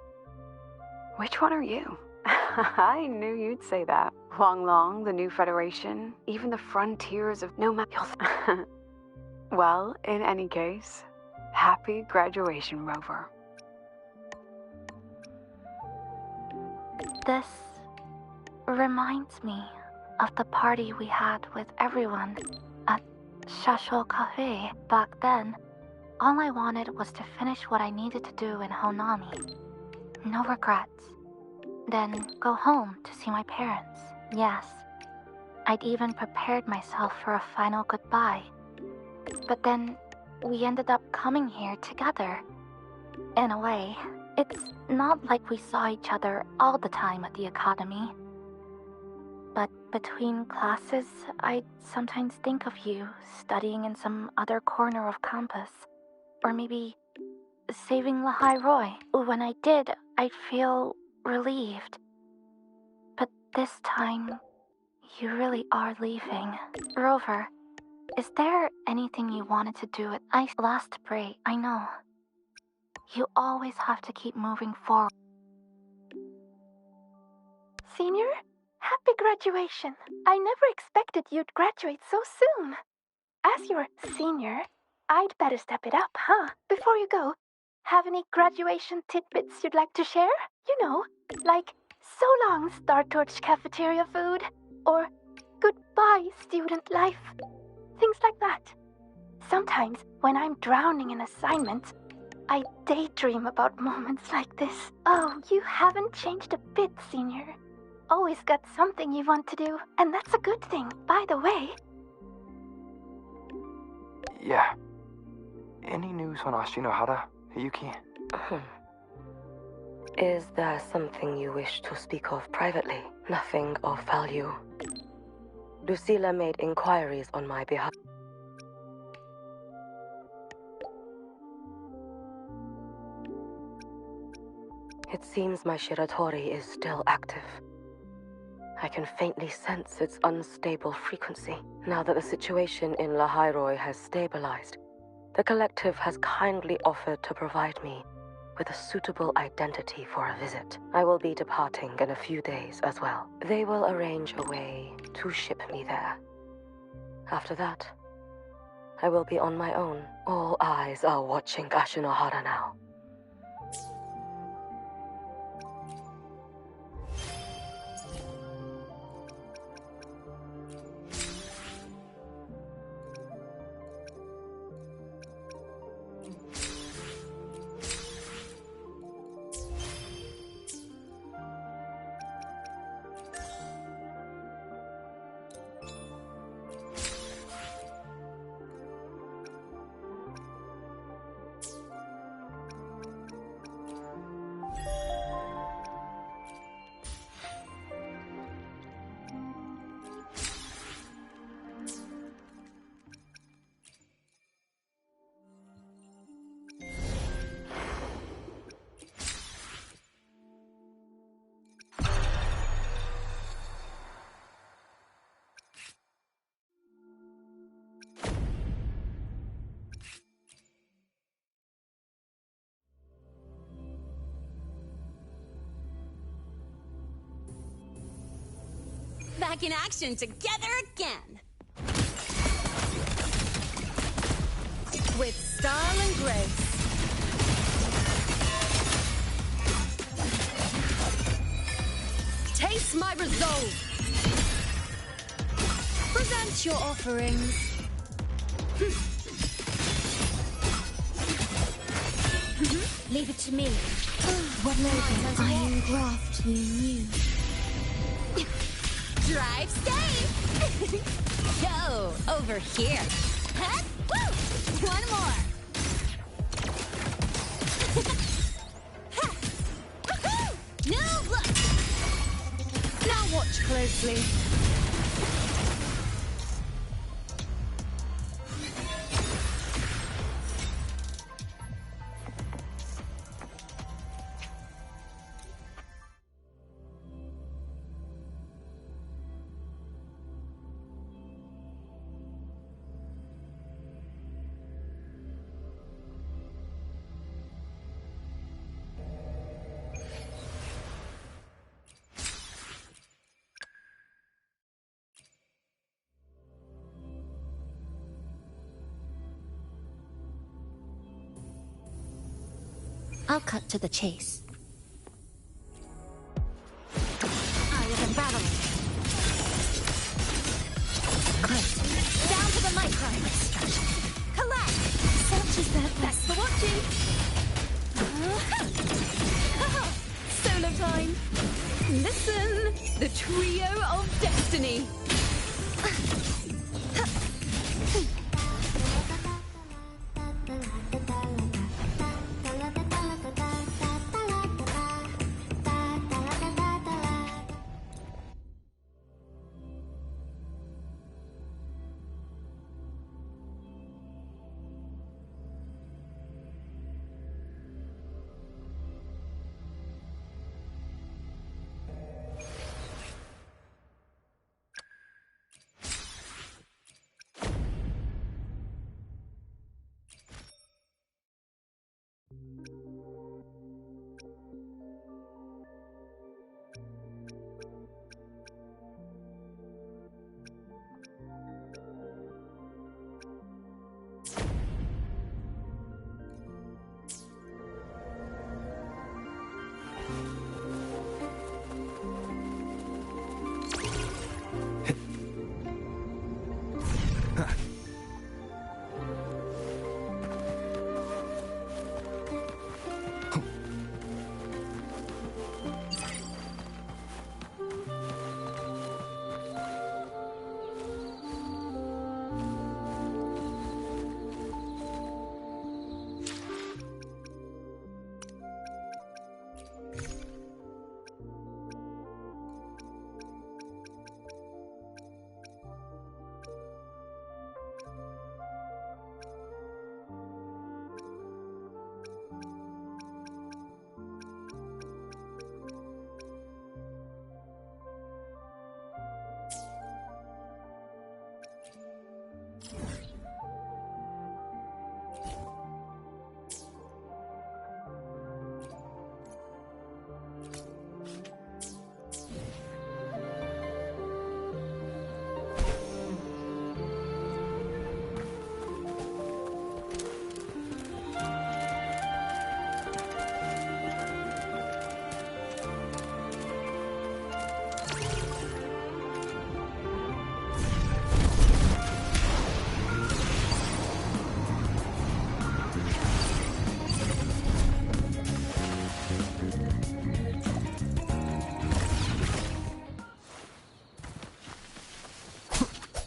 which one are you? I knew you'd say that. Huanglong, the new Federation, even the frontiers of Well, in any case, happy graduation, Rover. This reminds me of the party we had with everyone at Shasho Cafe. Back then, all I wanted was to finish what I needed to do in Honami. No regrets. Then go home to see my parents. Yes, I'd even prepared myself for a final goodbye. But then we ended up coming here together. In a way, it's not like we saw each other all the time at the academy. But between classes, I'd sometimes think of you studying in some other corner of campus. Or maybe saving Lahai Roy. When I did, I'd feel relieved. But this time, you really are leaving. Rover, is there anything you wanted to do at last break? I know. You always have to keep moving forward. Senior, happy graduation. I never expected you'd graduate so soon. As your senior, I'd better step it up, huh? Before you go, have any graduation tidbits you'd like to share? You know, like so long Star Torch cafeteria food, or goodbye student life. Things like that. Sometimes, when I'm drowning in assignments, I daydream about moments like this. Oh, you haven't changed a bit, Senior. Always got something you want to do, and that's a good thing, by the way. Yeah. Any news on Ashinohara, Yuki? Is there something you wish to speak of privately? Nothing of value. Lucilla made inquiries on my behalf. It seems my Shiratori is still active. I can faintly sense its unstable frequency. Now that the situation in Lahairoi has stabilized, the collective has kindly offered to provide me with a suitable identity for a visit. I will be departing in a few days as well. They will arrange a way to ship me there. After that, I will be on my own. All eyes are watching Ashinohara now. back in action together again. With style and grace. Taste my resolve. Present your offerings. Leave it to me. What labor I engraft you new. Drive safe! Go, over here. Huh? Woo! One more. New look! Now watch closely. I'll cut to the chase. I am battling. Close. Down to the micro. Collect. Such is that Thanks for watching. Solo time. Listen, the trio of destiny.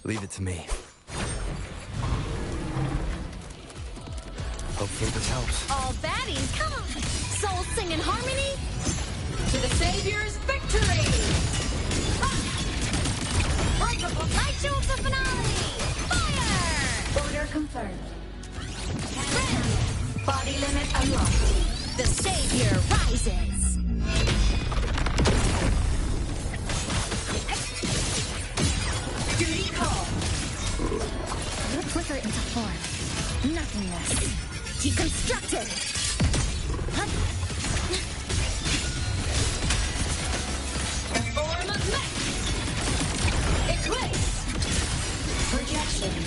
Leave it to me. Hopefully this helps. All baddies, come on! Souls sing in harmony! To the Savior's victory! Ritual to finale! Fire! Order confirmed. Red! Body limit unlocked. The Savior rises! Duty call. Flicker into form. Nothingness. Deconstructed! The form of mech. destruction.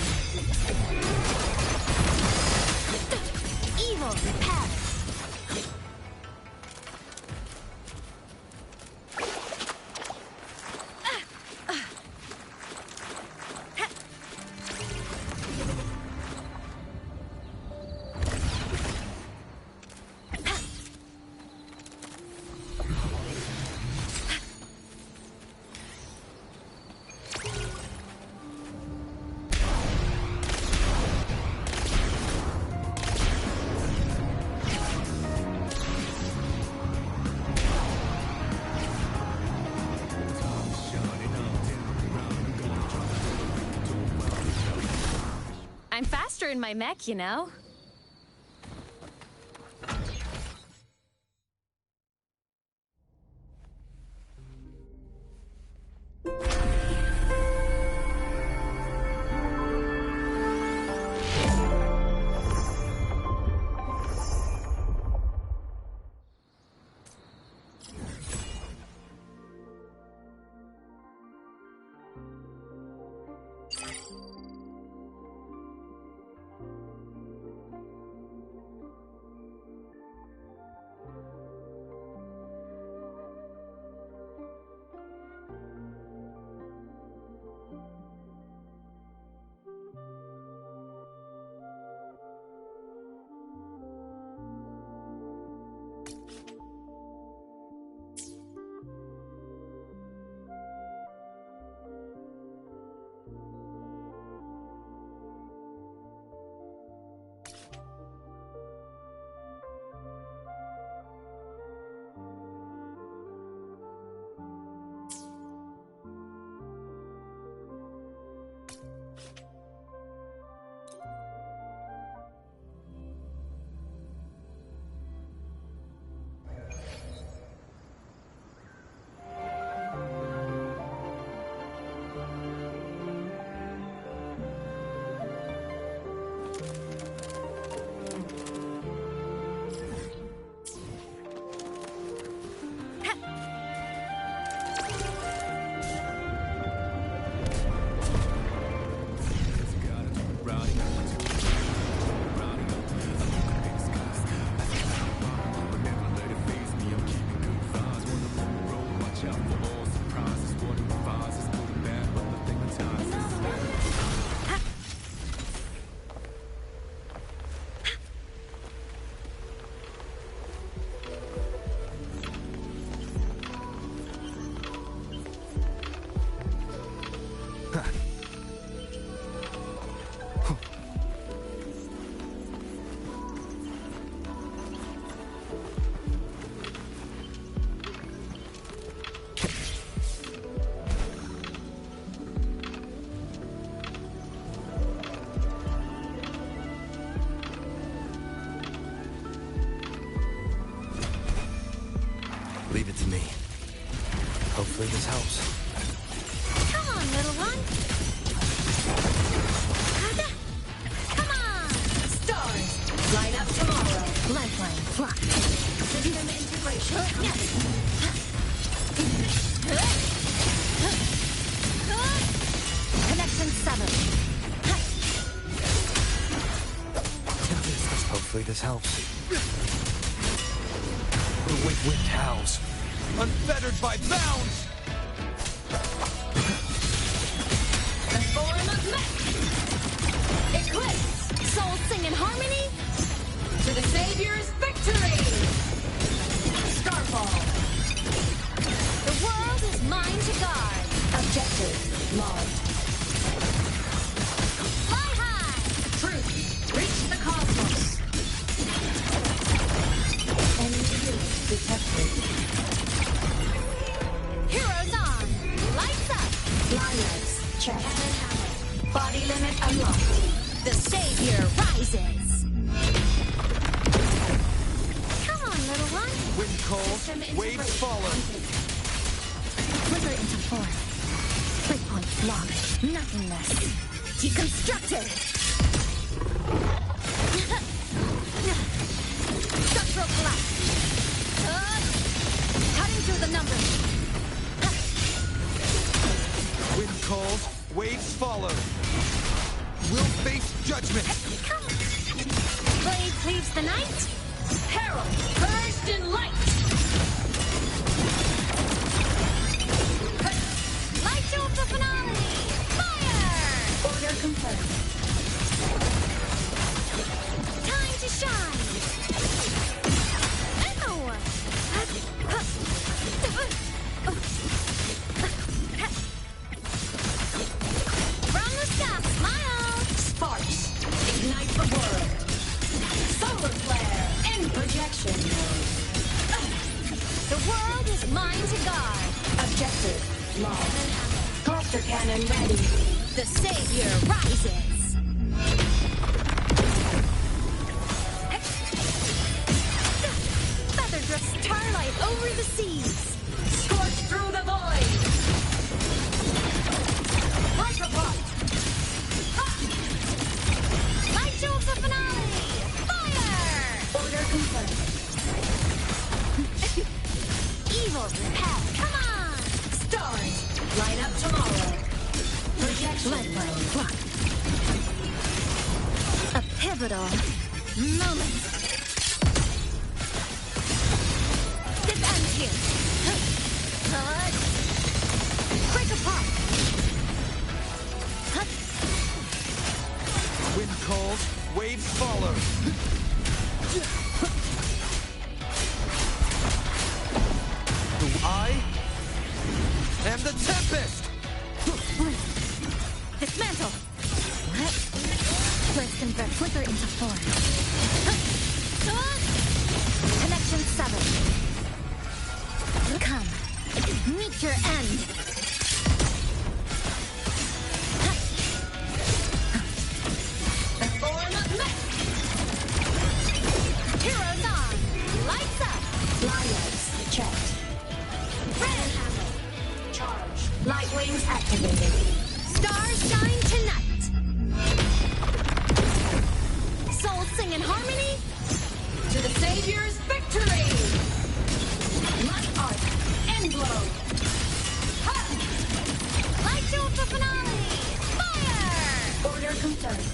Evil repelled. I'm faster in my mech, you know? Leave it to me. Hopefully this helps. Come on, little one. Come on! Stars, light up tomorrow. Lifeline, fly. System integration. Connection 7. Hopefully this helps. The wind howls. Unfettered by bounds! The form of mech! Eclipse! Souls sing in harmony? To the Savior's victory! Starfall! The world is mine to guard. Objective logged. Fly high! Truth, reach the cosmos. Enemy unit detected. Heroes on! Lights up! Fly legs, check. Body limit unlocked. The Savior rises! Come on, little one. Wind calls, waves follow. Flicker into form. Breakpoint locked. Nothingness. Deconstructed! Structural collapse. Cutting through the numbers. Wind calls, waves follow. will face judgment. Blade cleaves the night. Herald, purged in light. Light to the finale. Fire! Order confirmed. Time to shine. Echo. From the sky, smile. Sparks, ignite the world. Solar flare, end projection. The world is mine to guard. Objective, lost. Cluster cannon ready. The savior rises. Feather drift starlight over the seas. Scorch through the void. Micropod. Light to the finale. Fire! Order confirmed. Evil repel. Come on! Stars, light up tomorrow. Projection. Bloodline block. A pivotal moment. This ends here. Break apart. Wind calls, waves follow. I am the Tempest! Dismantle. Burst and flicker into form. Connection 7. Come. Meet your end. The form of mech. Heroes on. Lights up. Flyers checked. Red hammer. Charge. Light wings activated. Stars shine tonight. Souls sing in harmony. To the Savior's victory. Light arc. End blow. Ha! Light to the finale. Fire! Order confirmed.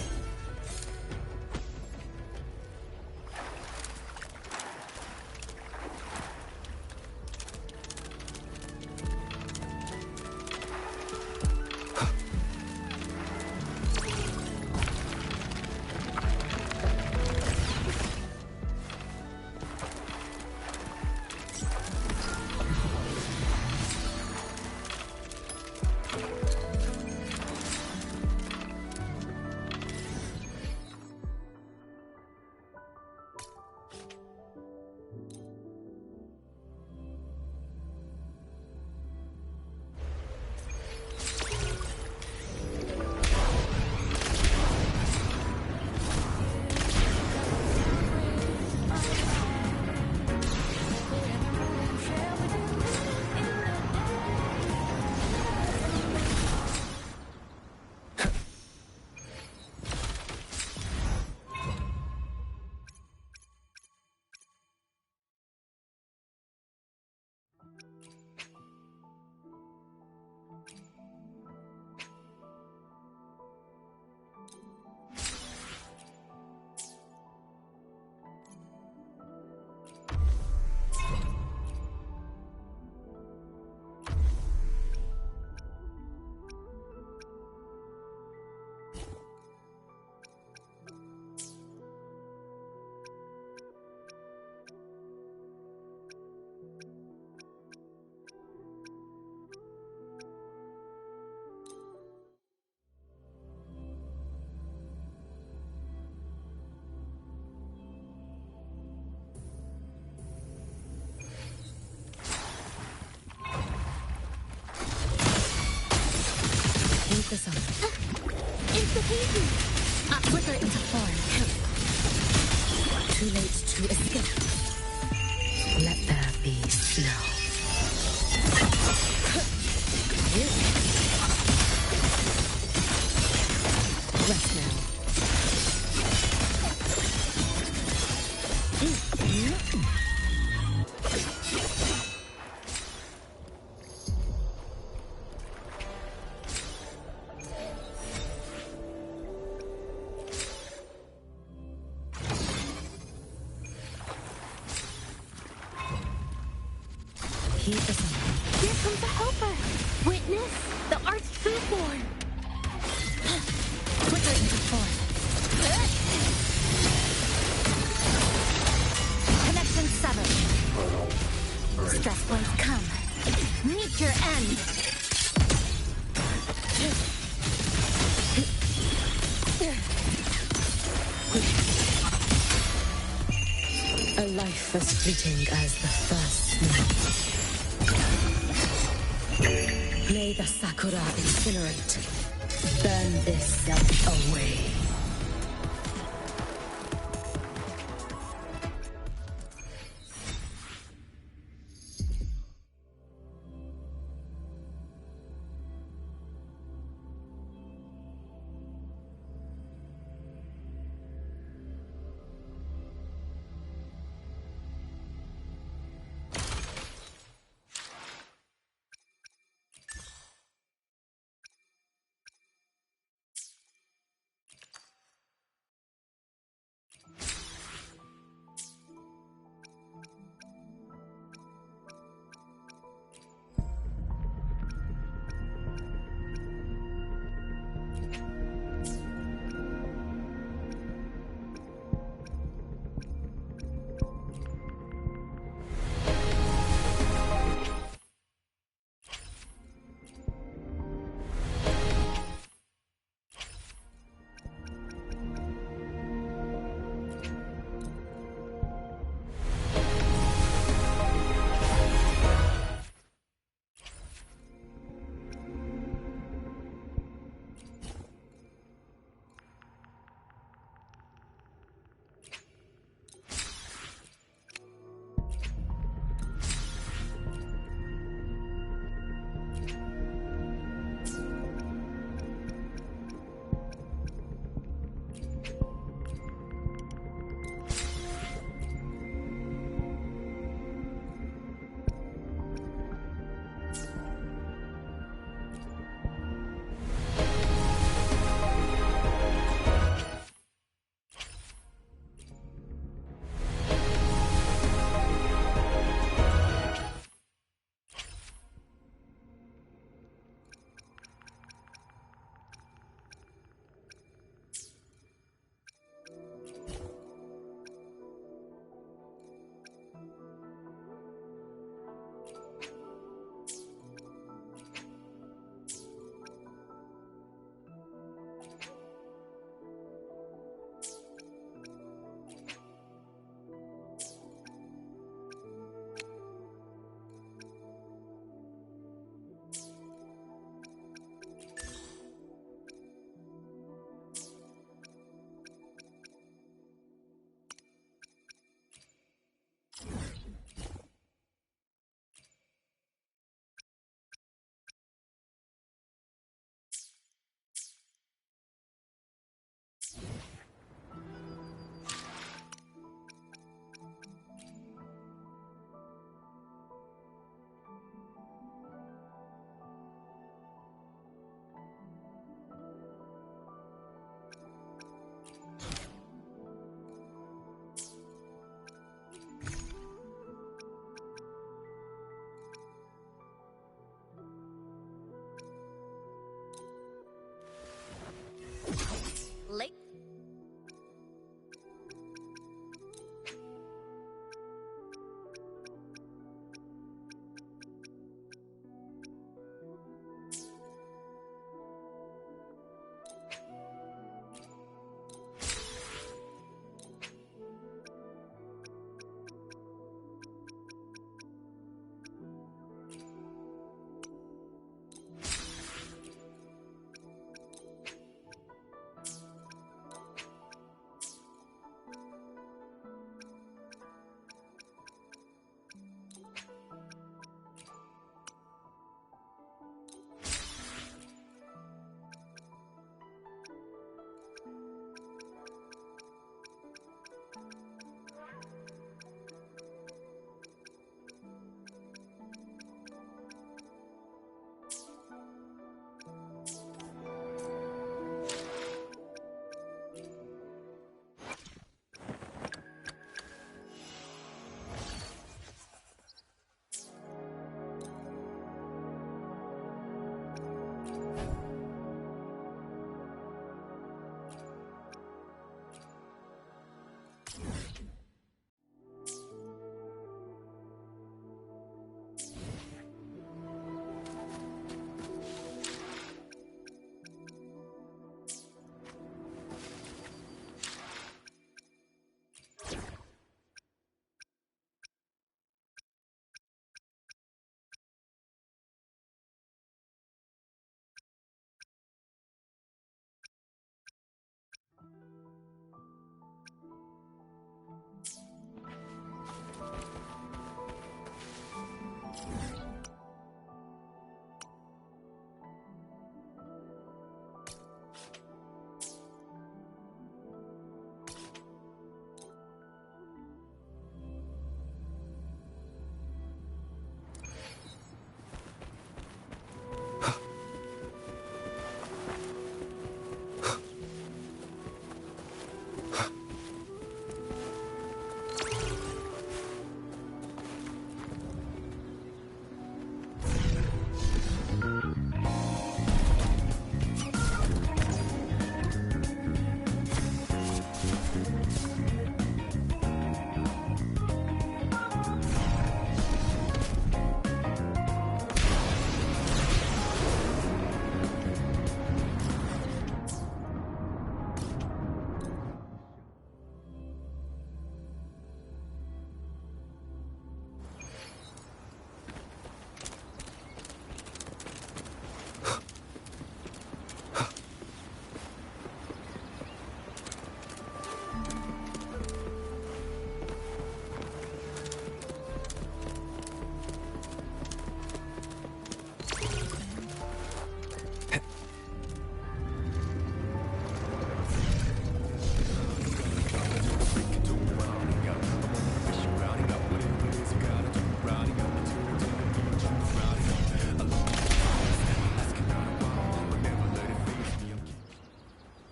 The sun. It's the painting. I flicker into form. Too late to escape. Let there be snow. Rest now. forth. Connection severed. Stress points come. Meet your end. A life as fleeting as the first snow. May the Sakura incinerate. Burn this away.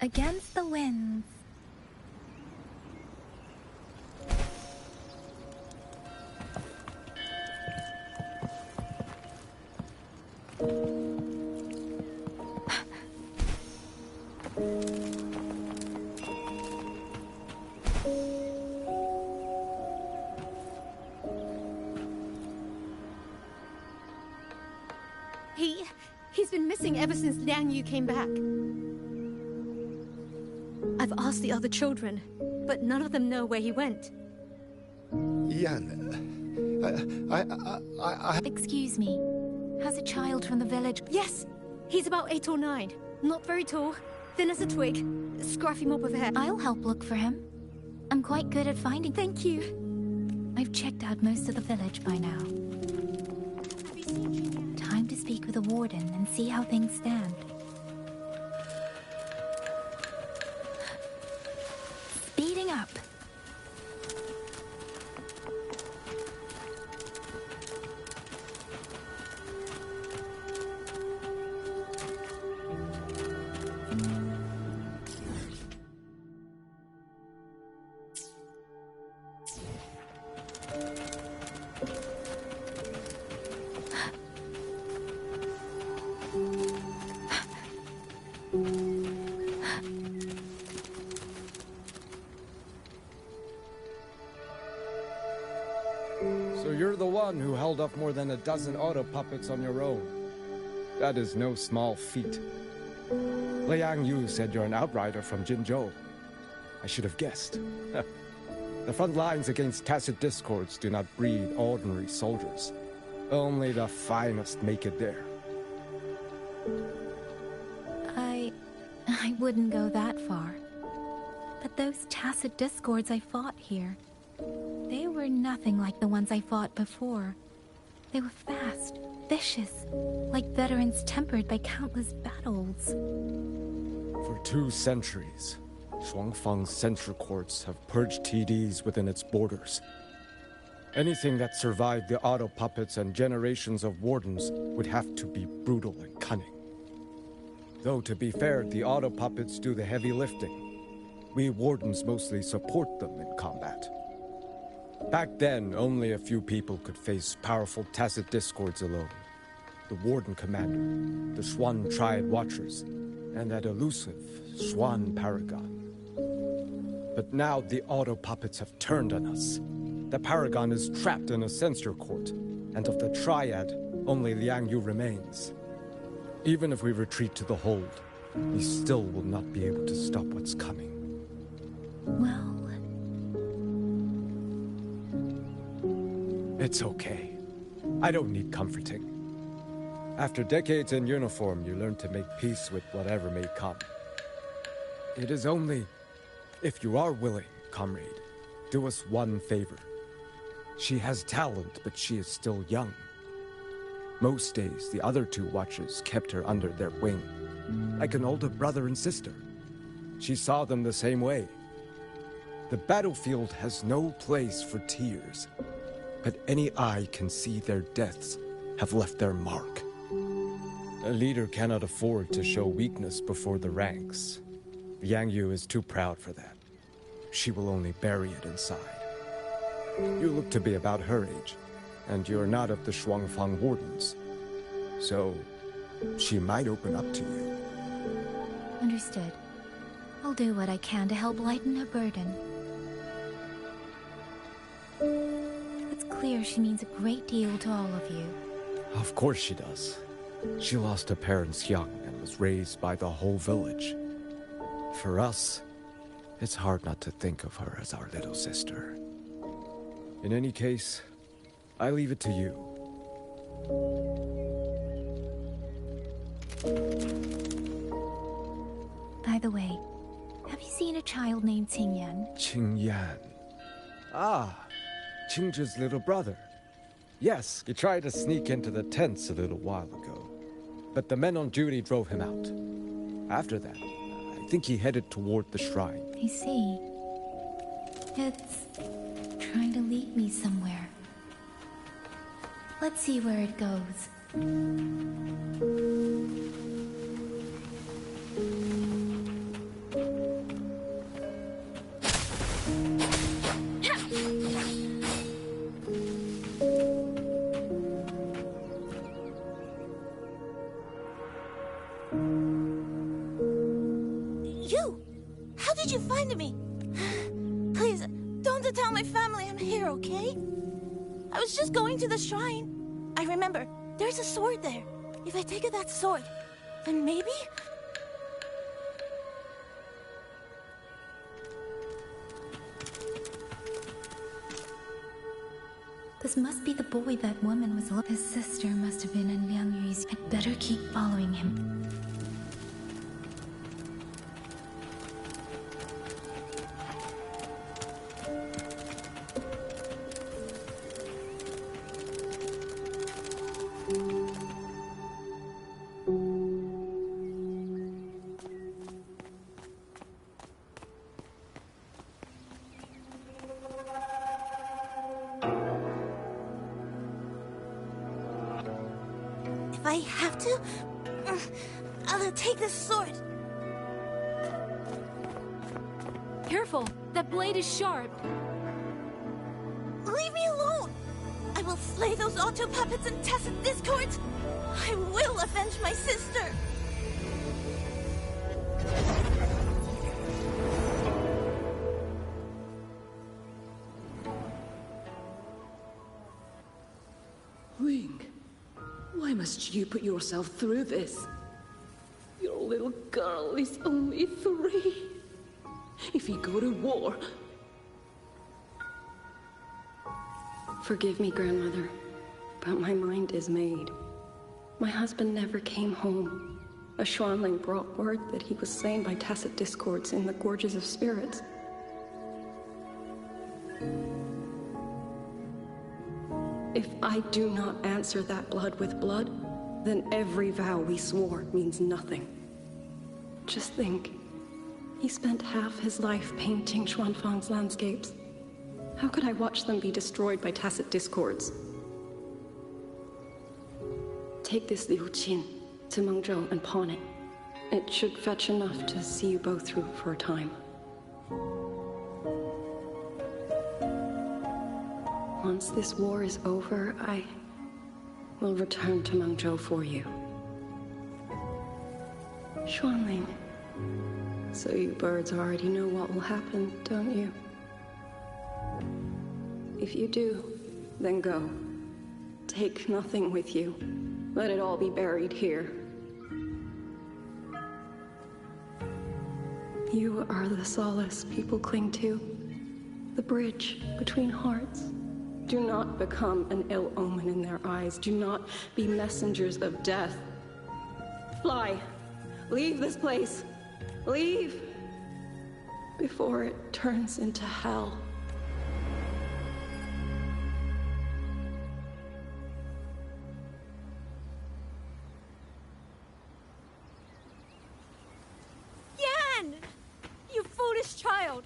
Against the winds. He's been missing ever since Liang Yu came back. I've asked the other children, but none of them know where he went. Yan, Excuse me. Has a child from the village... Yes! He's about 8 or 9. Not very tall, thin as a twig, scruffy mop of hair. I'll help look for him. I'm quite good at finding... Thank you. I've checked out most of the village by now. Time to speak with the warden and see how things stand. Speeding up. So you're the one who held off more than a dozen auto puppets on your own. That is no small feat. Liang Yu said you're an outrider from Jinzhou. I should have guessed. The front lines against tacit discords do not breed ordinary soldiers. Only the finest make it there. I wouldn't go that far. But those tacit discords I fought here, they were nothing like the ones I fought before. They were fast, vicious, like veterans tempered by countless battles. For 2 centuries, Shuangfang's censure courts have purged TDs within its borders. Anything that survived the auto puppets and generations of wardens would have to be brutal and cunning. Though, to be fair, the auto puppets do the heavy lifting. We wardens mostly support them in combat. Back then, only a few people could face powerful tacit discords alone. The Warden Commander, the Xuan Triad Watchers, and that elusive Xuan Paragon. But now the auto puppets have turned on us. The Paragon is trapped in a censure court, and of the Triad, only Liang Yu remains. Even if we retreat to the hold, we still will not be able to stop what's coming. Well... It's okay. I don't need comforting. After decades in uniform, you learn to make peace with whatever may come. It is only... if you are willing, comrade, do us one favor. She has talent, but she is still young. Most days, the other 2 watchers kept her under their wing, like an older brother and sister. She saw them the same way. The battlefield has no place for tears, but any eye can see their deaths have left their mark. A leader cannot afford to show weakness before the ranks. Liang Yu is too proud for that. She will only bury it inside. You look to be about her age, and you're not of the Shuangfang Wardens. So, she might open up to you. Understood. I'll do what I can to help lighten her burden. It's clear she means a great deal to all of you. Of course she does. She lost her parents young and was raised by the whole village. For us, it's hard not to think of her as our little sister. In any case, I leave it to you. By the way, have you seen a child named Qingyan? Qingyan. Ah, Qingzhi's little brother. Yes, he tried to sneak into the tents a little while ago, but the men on duty drove him out. After that, I think he headed toward the shrine. I see. It's trying to lead me somewhere. Let's see where it goes. You! How did you find me? Please, don't tell my family I'm here, okay? I was just going to the shrine. I remember, there's a sword there. If I take that sword, then maybe... This must be the boy that woman was. His sister must have been in Liang Yu's. I'd better keep following him. If I have to, I'll take this sword. Careful! That blade is sharp! Leave me alone! I will slay those auto puppets and tacit discords! I will avenge my sister! Ling, why must you put yourself through this? Your little girl is only 3. If you go to war... Forgive me, grandmother, but my mind is made. My husband never came home. A Xuanling brought word that he was slain by tacit discords in the Gorges of Spirits. If I do not answer that blood with blood, then every vow we swore means nothing. Just think, he spent half his life painting Xuanfang's landscapes. How could I watch them be destroyed by tacit discords? Take this Liu Qin to Mengzhou and pawn it. It should fetch enough to see you both through for a time. Once this war is over, I will return to Mengzhou for you. Xuanling, so you birds already know what will happen, don't you? If you do, then go. Take nothing with you. Let it all be buried here. You are the solace people cling to, the bridge between hearts. Do not become an ill omen in their eyes. Do not be messengers of death. Fly. Leave this place. Leave. Before it turns into hell. Yan! You foolish child!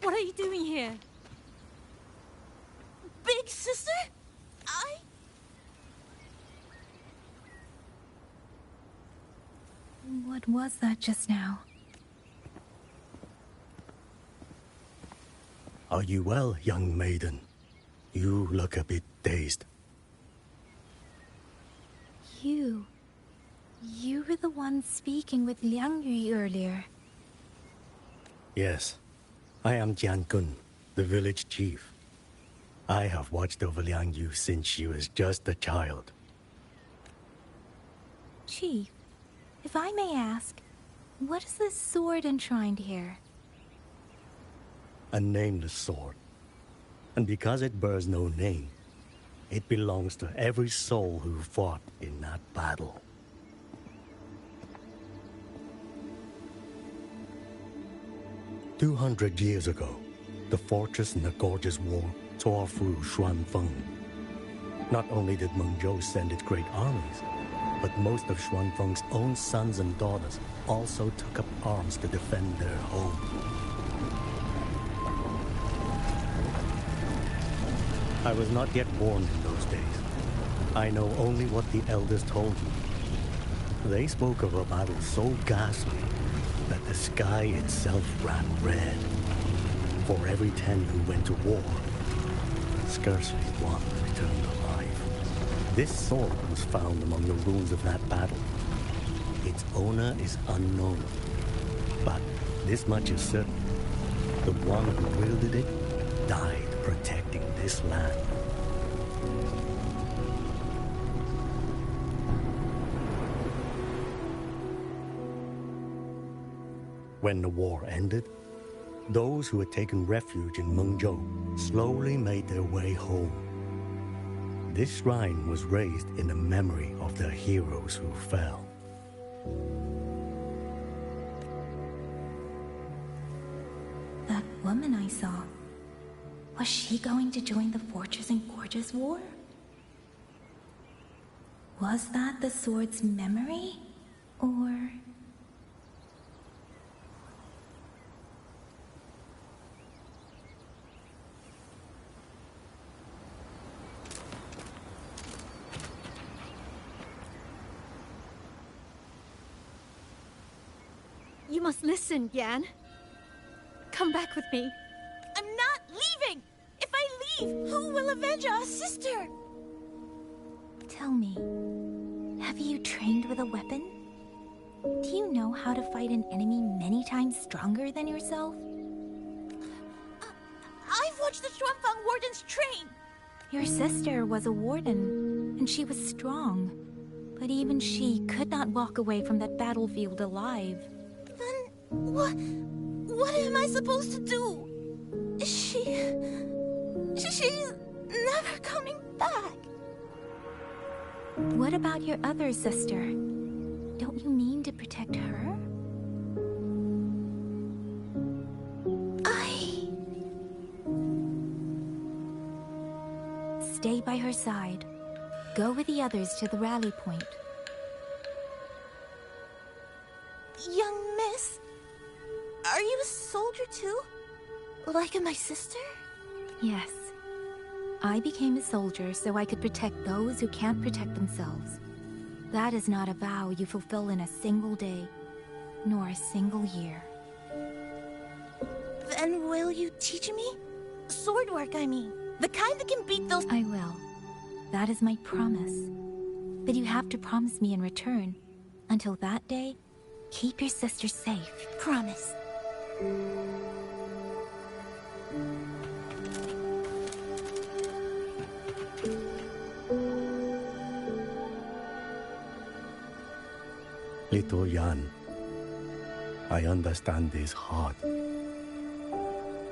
What are you doing here? Big sister? What was that just now? Are you well, young maiden? You look a bit dazed. You were the one speaking with Liang Yu earlier. Yes, I am Jian Kun, the village chief. I have watched over Liang Yu since she was just a child. Chief, if I may ask, what is this sword enshrined here? A nameless sword. And because it bears no name, it belongs to every soul who fought in that battle. "200 years ago, the fortress in the Gorges War tore through Xuanfeng. Not only did Mengzhou send its great armies, but most of Xuanfeng's own sons and daughters also took up arms to defend their home. I was not yet born in those days. I know only what the elders told me. They spoke of a battle so ghastly that the sky itself ran red. For every 10 who went to war, scarcely one returned alive. This sword was found among the ruins of that battle. Its owner is unknown, but This much is certain. The one who wielded it died protecting this land. When the war ended, those who had taken refuge in Mengzhou slowly made their way home. This shrine was raised in the memory of the heroes who fell. That woman I saw, was she going to join the Fortress and Gorges War? Was that the sword's memory? Or... You must listen, Yan. Come back with me. I'm not leaving! If I leave, who will avenge our sister? Tell me, have you trained with a weapon? Do you know how to fight an enemy many times stronger than yourself? I've watched the Xuanfang wardens train! Your sister was a warden, and she was strong. But even she could not walk away from that battlefield alive. What am I supposed to do? She's never coming back. What about your other sister? Don't you mean to protect her? Stay by her side. Go with the others to the rally point. Young miss, are you a soldier too? Like my sister? Yes. I became a soldier so I could protect those who can't protect themselves. That is not a vow you fulfill in a single day, nor a single year. Then will you teach me? Sword work, I mean. The kind that can beat those— I will. That is my promise. But you have to promise me in return. Until that day, keep your sister safe. Promise. Little Yan, I understand his heart.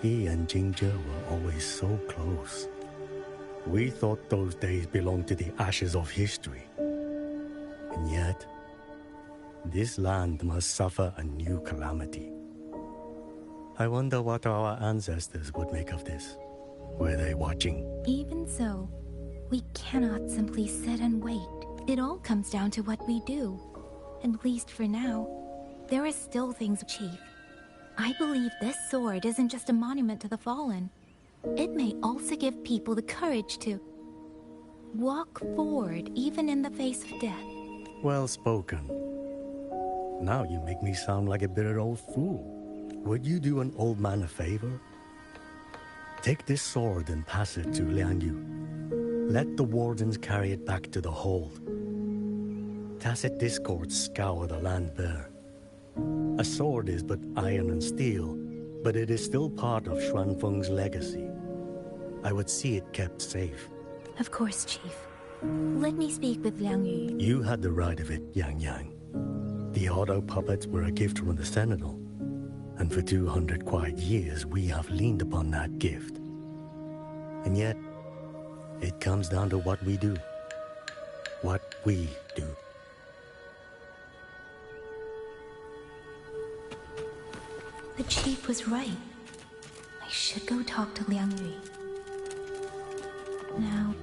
He and Jingzhe were always so close. We thought those days belonged to the ashes of history. And yet, this land must suffer a new calamity. I wonder what our ancestors would make of this. Were they watching? Even so, we cannot simply sit and wait. It all comes down to what we do. At least for now, there are still things, Chief. I believe this sword isn't just a monument to the fallen. It may also give people the courage to walk forward even in the face of death. Well spoken. Now you make me sound like a bitter old fool. Would you do an old man a favor? Take this sword and pass it to Liang Yu. Let the wardens carry it back to the hold. Tacit discords scour the land bare. A sword is but iron and steel, but it is still part of Xuanfeng's legacy. I would see it kept safe. Of course, Chief. Let me speak with Liang Yu. You had the right of it, Yang Yang. The auto puppets were a gift from the Sentinel, and for 200 quiet years we have leaned upon that gift. And yet, it comes down to what we do. What we do. The Chief was right. I should go talk to Liang Yu. Now...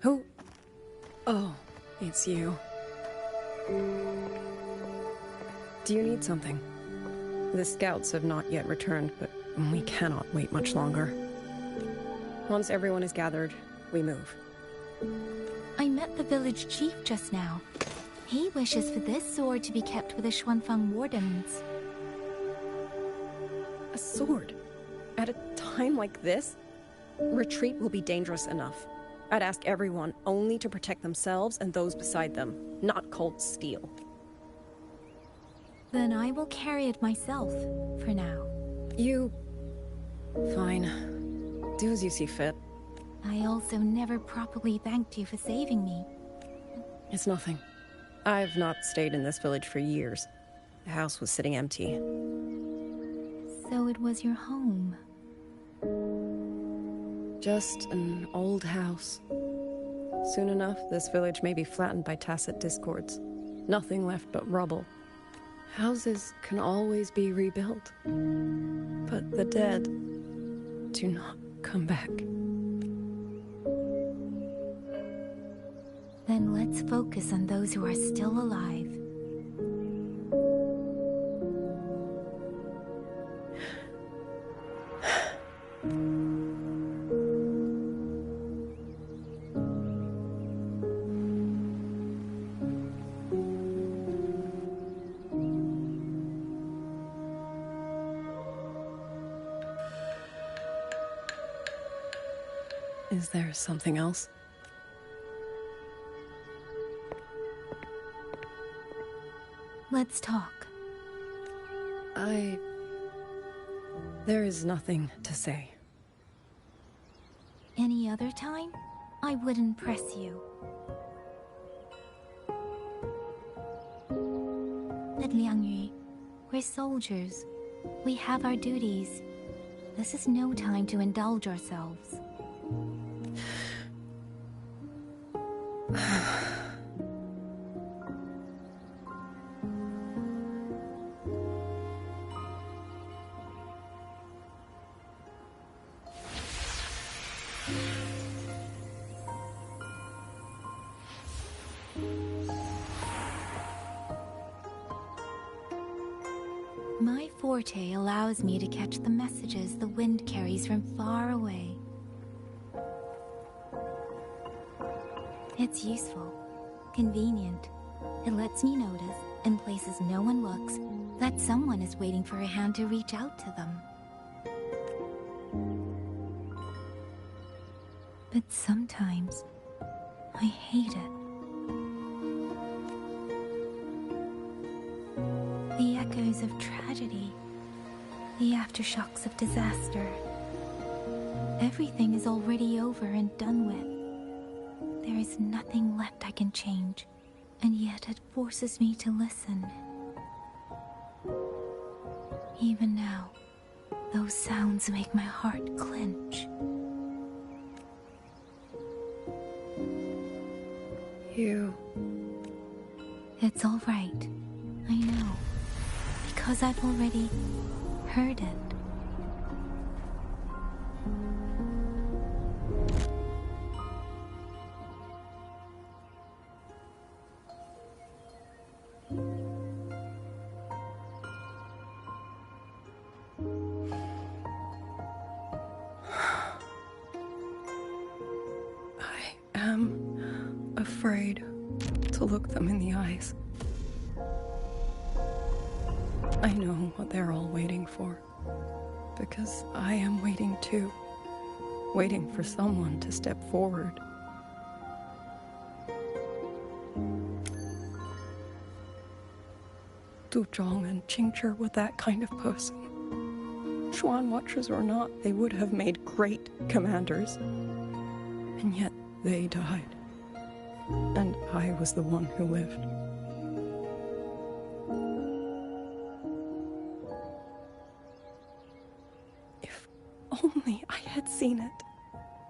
Who? Oh, it's you. Do you need something? The scouts have not yet returned, but we cannot wait much longer. Once everyone is gathered, we move. I met the village chief just now. He wishes for this sword to be kept with the Xuanfang wardens. A sword? At a time like this? Retreat will be dangerous enough. I'd ask everyone only to protect themselves and those beside them, not cold steel. Then I will carry it myself, for now. You... Fine. Do as you see fit. I also never properly thanked you for saving me. It's nothing. I've not stayed in this village for years. The house was sitting empty. So it was your home. Just an old house. Soon enough, this village may be flattened by tacit discords. Nothing left but rubble. Houses can always be rebuilt. But the dead do not come back. Then let's focus on those who are still alive. Is there something else? Let's talk. There is nothing to say. Any other time, I wouldn't press you. But Liangyu, we're soldiers. We have our duties. This is no time to indulge ourselves. My forte allows me to catch the messages the wind carries from far away. It's useful, convenient. It lets me notice, in places no one looks, that someone is waiting for a hand to reach out to them. But sometimes, I hate it. The echoes of tragedy, the aftershocks of disaster. Everything is already over and done with. There is nothing left I can change, and yet it forces me to listen. Even now, those sounds make my heart clench. It's all right. I know. Because I've already heard it. I am afraid to look them in the eyes. I know what they're all waiting for, because I am waiting too. Waiting for someone to step forward. Du Zhong and Qingzhi were that kind of person. Xuan Watchers or not, they would have made great commanders. And yet they died. And I was the one who lived. If only I had seen it.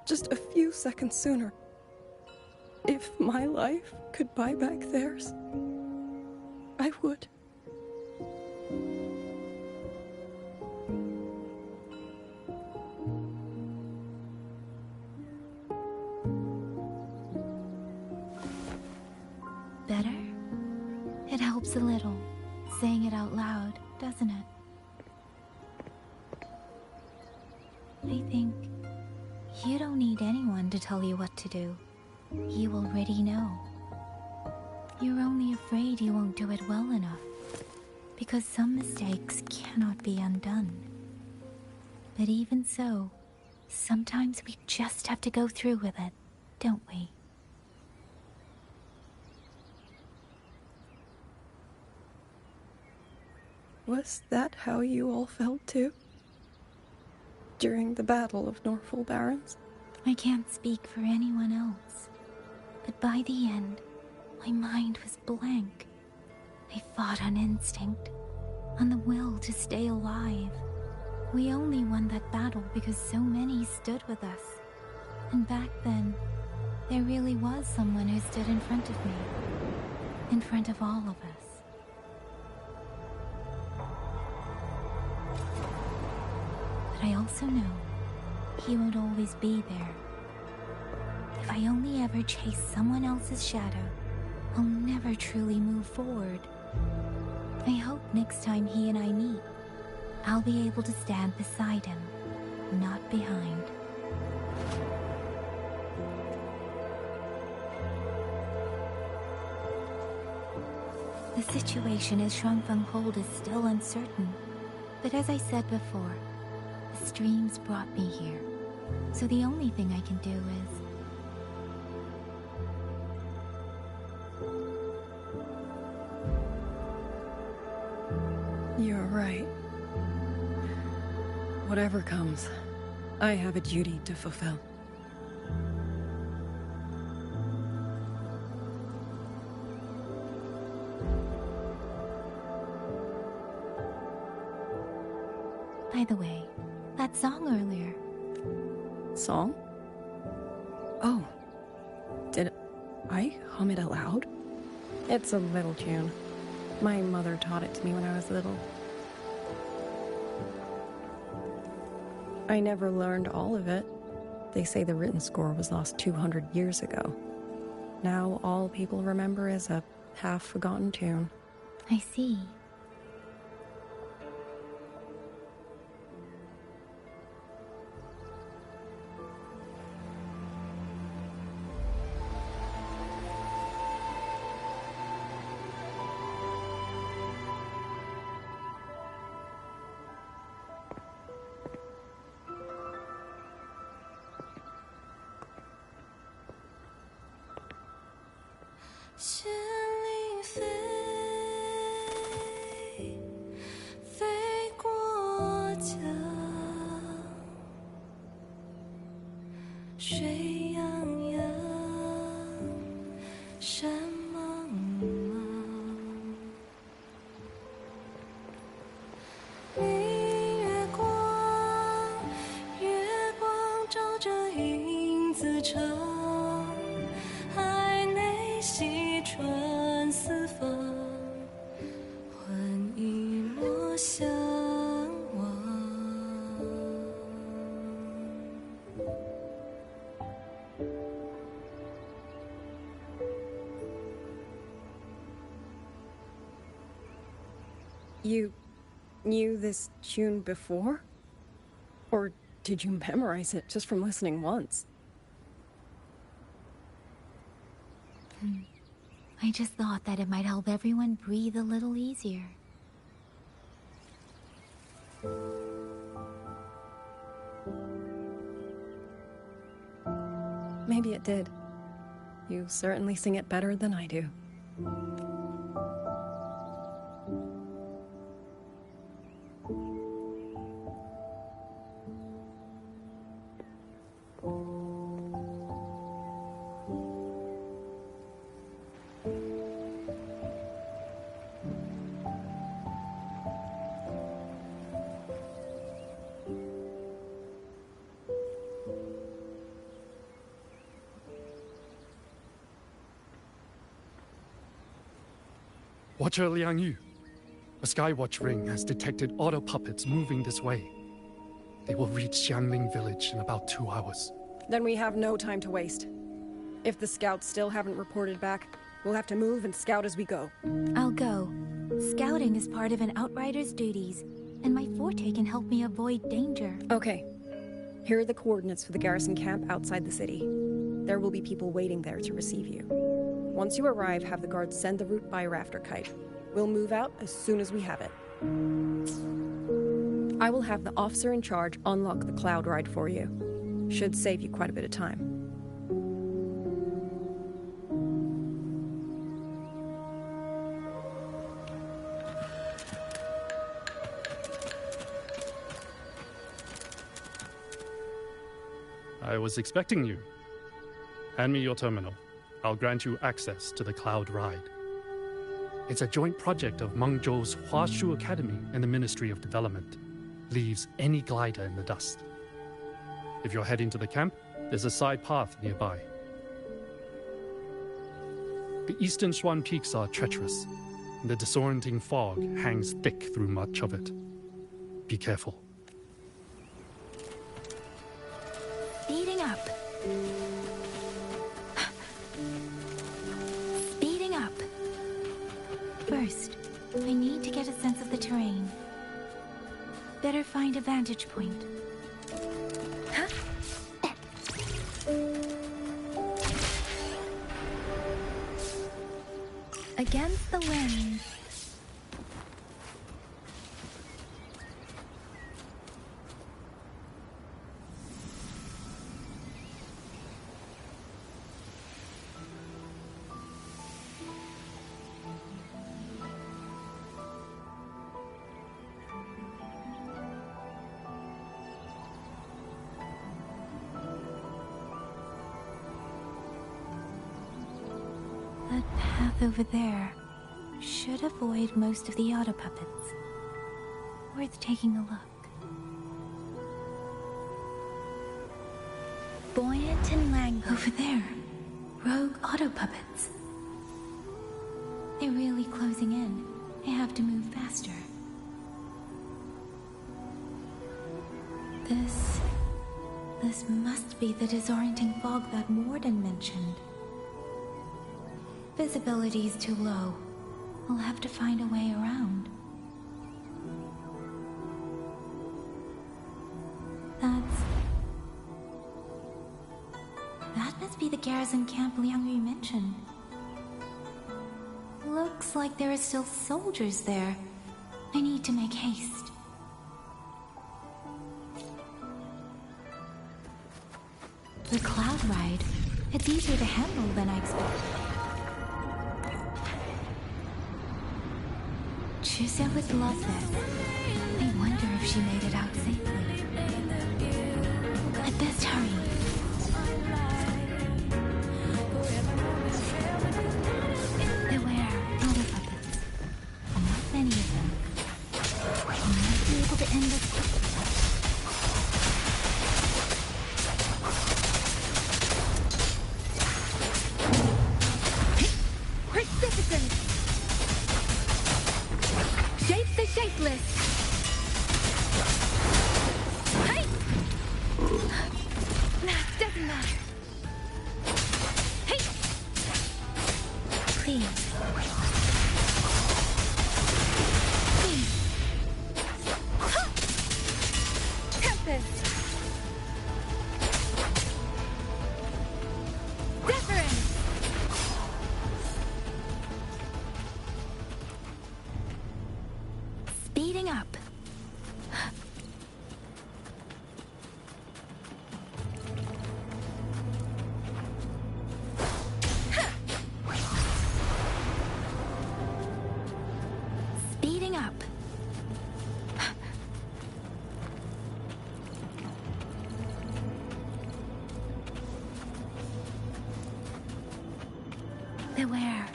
Just a few seconds sooner. If my life could buy back theirs, I would. Better? It helps a little, saying it out loud, doesn't it? I think you don't need anyone to tell you what to do. You already know. You're only afraid you won't do it well enough, because some mistakes cannot be undone. But even so, sometimes we just have to go through with it, don't we? Was that how you all felt too? During the Battle of Norfolk Barrens? I can't speak for anyone else, but by the end, my mind was blank. I fought on instinct, on the will to stay alive. We only won that battle because so many stood with us. And back then, there really was someone who stood in front of me. In front of all of us. But I also know he won't always be there. If I only ever chase someone else's shadow, I'll never truly move forward. I hope next time he and I meet, I'll be able to stand beside him, not behind. The situation at Shuangfeng Hold is still uncertain, but as I said before, the streams brought me here, so the only thing I can do is... You're right. Whatever comes, I have a duty to fulfill. By the way, that song earlier. Song? Oh. Did I hum it aloud? It's a little tune. My mother taught it to me when I was little. I never learned all of it. They say the written score was lost 200 years ago. Now all people remember is a half-forgotten tune. I see. You knew this tune before? Or did you memorize it just from listening once? I just thought that it might help everyone breathe a little easier. Maybe it did. You certainly sing it better than I do. Watcher Liang Yu, a Skywatch ring has detected auto puppets moving this way. They will reach Xiangling village in about 2 hours. Then we have no time to waste. If the scouts still haven't reported back, we'll have to move and scout as we go. I'll go. Scouting is part of an outrider's duties, and my forte can help me avoid danger. Okay. Here are the coordinates for the garrison camp outside the city. There will be people waiting there to receive you. Once you arrive, have the guards send the route by rafter kite. We'll move out as soon as we have it. I will have the officer in charge unlock the cloud ride for you. Should save you quite a bit of time. I was expecting you. Hand me your terminal. I'll grant you access to the Cloud Ride. It's a joint project of Mengzhou's Huashu Academy and the Ministry of Development. Leaves any glider in the dust. If you're heading to the camp, there's a side path nearby. The eastern Shuan peaks are treacherous, and the disorienting fog hangs thick through much of it. Be careful. Speeding up. Speeding up. First, I need to get a sense of the terrain. Better find a vantage point. Huh? Against the wind. That path over there should avoid most of the auto puppets. Worth taking a look. Buoyant and languid. Over there, rogue auto puppets. They're really closing in. I have to move faster. This must be the disorienting fog that Morden mentioned. Visibility's too low. I'll have to find a way around. That must be the garrison camp Liang Yu mentioned. Looks like there are still soldiers there. I need to make haste. The cloud ride. It's easier to handle than I expected. Chusha would love this. I wonder if she made it out safely. I'd best hurry. Beware, auto puppets. Not many of them. I might be able to end this quickly. Persistence! Shape the shapeless! Hey! Doesn't matter. Hey! Please. Ha! Tempest! Deference! Speeding up. Speeding up. Beware.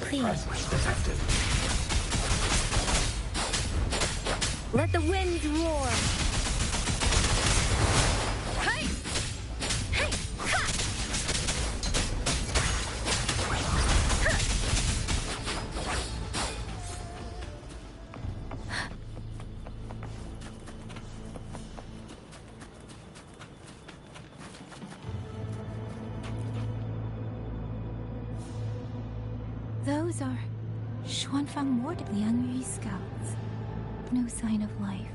Please. Detected. Let the winds roar. Hey! Hey! Ha! Those are Xuanfang Mort of Liang Yu's scouts. No sign of life.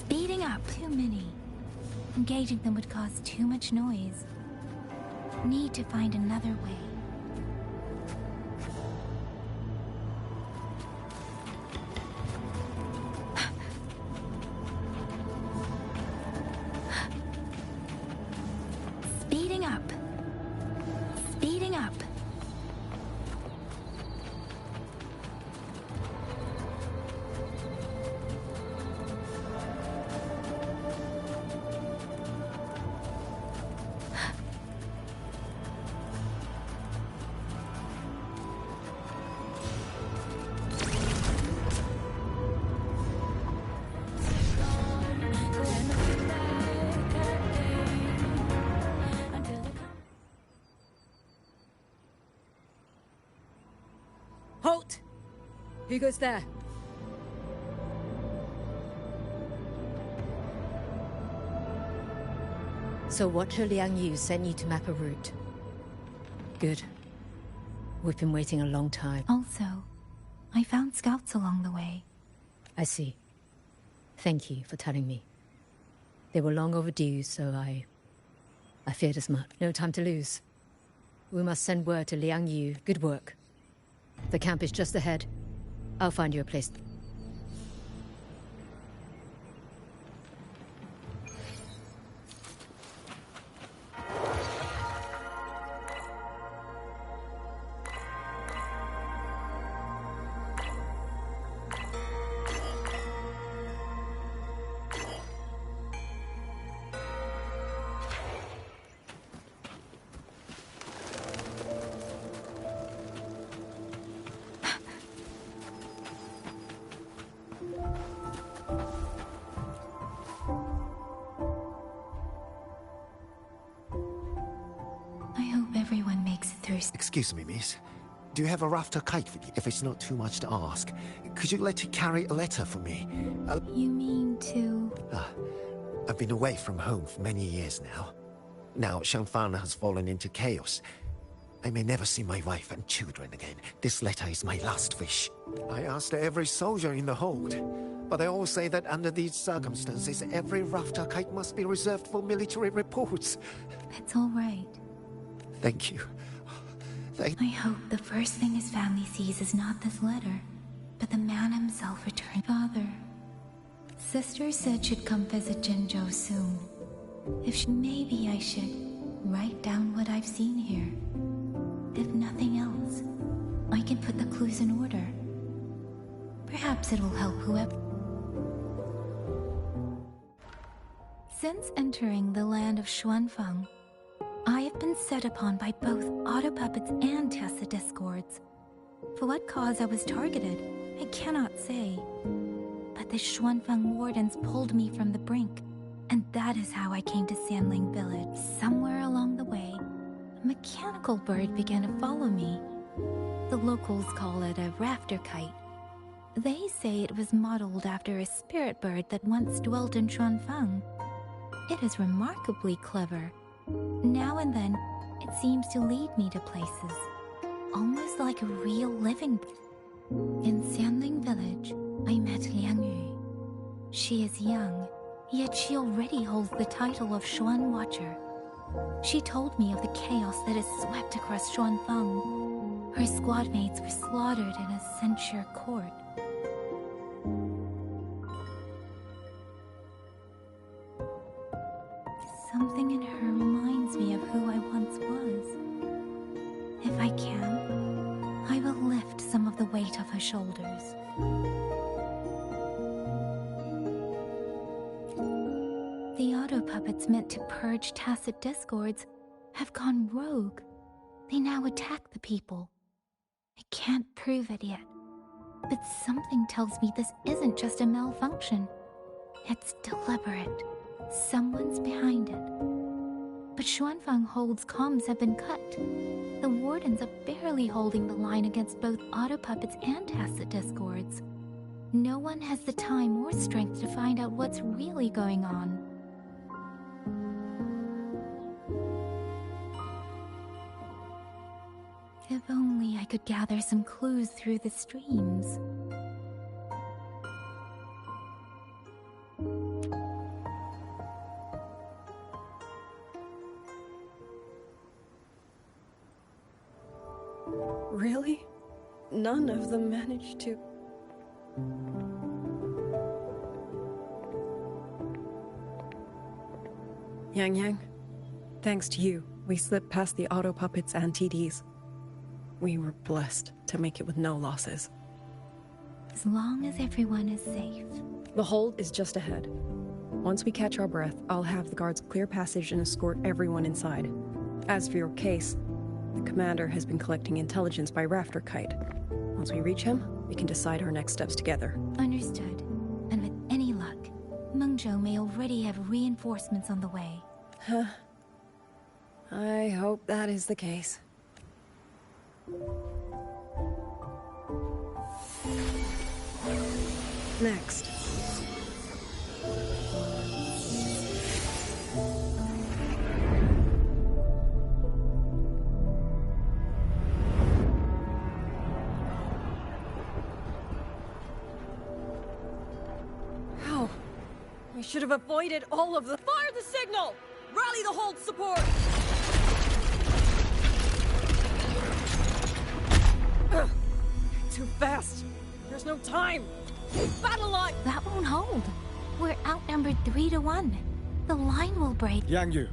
Speeding up. Too many. Engaging them would cause too much noise. Need to find another way. Speeding up. Speeding up. Halt! Who goes there? So Watcher Liang Yu sent you to map a route. Good. We've been waiting a long time. Also, I found scouts along the way. I see. Thank you for telling me. They were long overdue, so I feared as much. No time to lose. We must send word to Liang Yu. Good work. The camp is just ahead. I'll find you a place. I hope everyone makes it through. Excuse me, miss. Do you have a rafter kite with you? If it's not too much to ask, could you let it carry a letter for me? You mean to... I've been away from home for many years now. Now Shangfang has fallen into chaos. I may never see my wife and children again. This letter is my last wish. I asked every soldier in the hold, but they all say that under these circumstances, every rafter kite must be reserved for military reports. It's all right. Thank you. I hope the first thing his family sees is not this letter, but the man himself returned. Father, Sister said she'd come visit Jinzhou soon. Maybe I should write down what I've seen here. If nothing else, I can put the clues in order. Perhaps it will help whoever... Since entering the land of Xuanfang, I have been set upon by both auto puppets and Tessa discords. For what cause I was targeted, I cannot say. But the Xuanfang wardens pulled me from the brink, and that is how I came to Sanling Village. Somewhere along the way, a mechanical bird began to follow me. The locals call it a rafter kite. They say it was modeled after a spirit bird that once dwelt in Xuanfang. It is remarkably clever. Now and then, it seems to lead me to places, almost like a real living. In Sanling Village, I met Liang Yu. She is young, yet she already holds the title of Xuan Watcher. She told me of the chaos that has swept across Xuanfang. Her squad mates were slaughtered in a censure court. Something in her reminds me of who I once was. If I can, I will lift some of the weight off her shoulders. The auto puppets meant to purge tacit discords have gone rogue. They now attack the people. I can't prove it yet, but something tells me this isn't just a malfunction. It's deliberate. Someone's behind it. But Xuanfang Hold's comms have been cut. The wardens are barely holding the line against both auto puppets and tacit discords. No one has the time or strength to find out what's really going on. If only I could gather some clues through the streams. Really? None of them managed to... Yang Yang, thanks to you, we slipped past the auto puppets and TDs. We were blessed to make it with no losses. As long as everyone is safe. The hold is just ahead. Once we catch our breath, I'll have the guards clear passage and escort everyone inside. As for your case, the commander has been collecting intelligence by Rafter Kite. Once we reach him, we can decide our next steps together. Understood. And with any luck, Mengzhou may already have reinforcements on the way. Huh. I hope that is the case. Next. How? We should have avoided all of the— Fire the signal! Rally the hold support! Ugh. Too fast! There's no time! Battle line! That won't hold. We're outnumbered 3 to 1. The line will break. Yang Yu,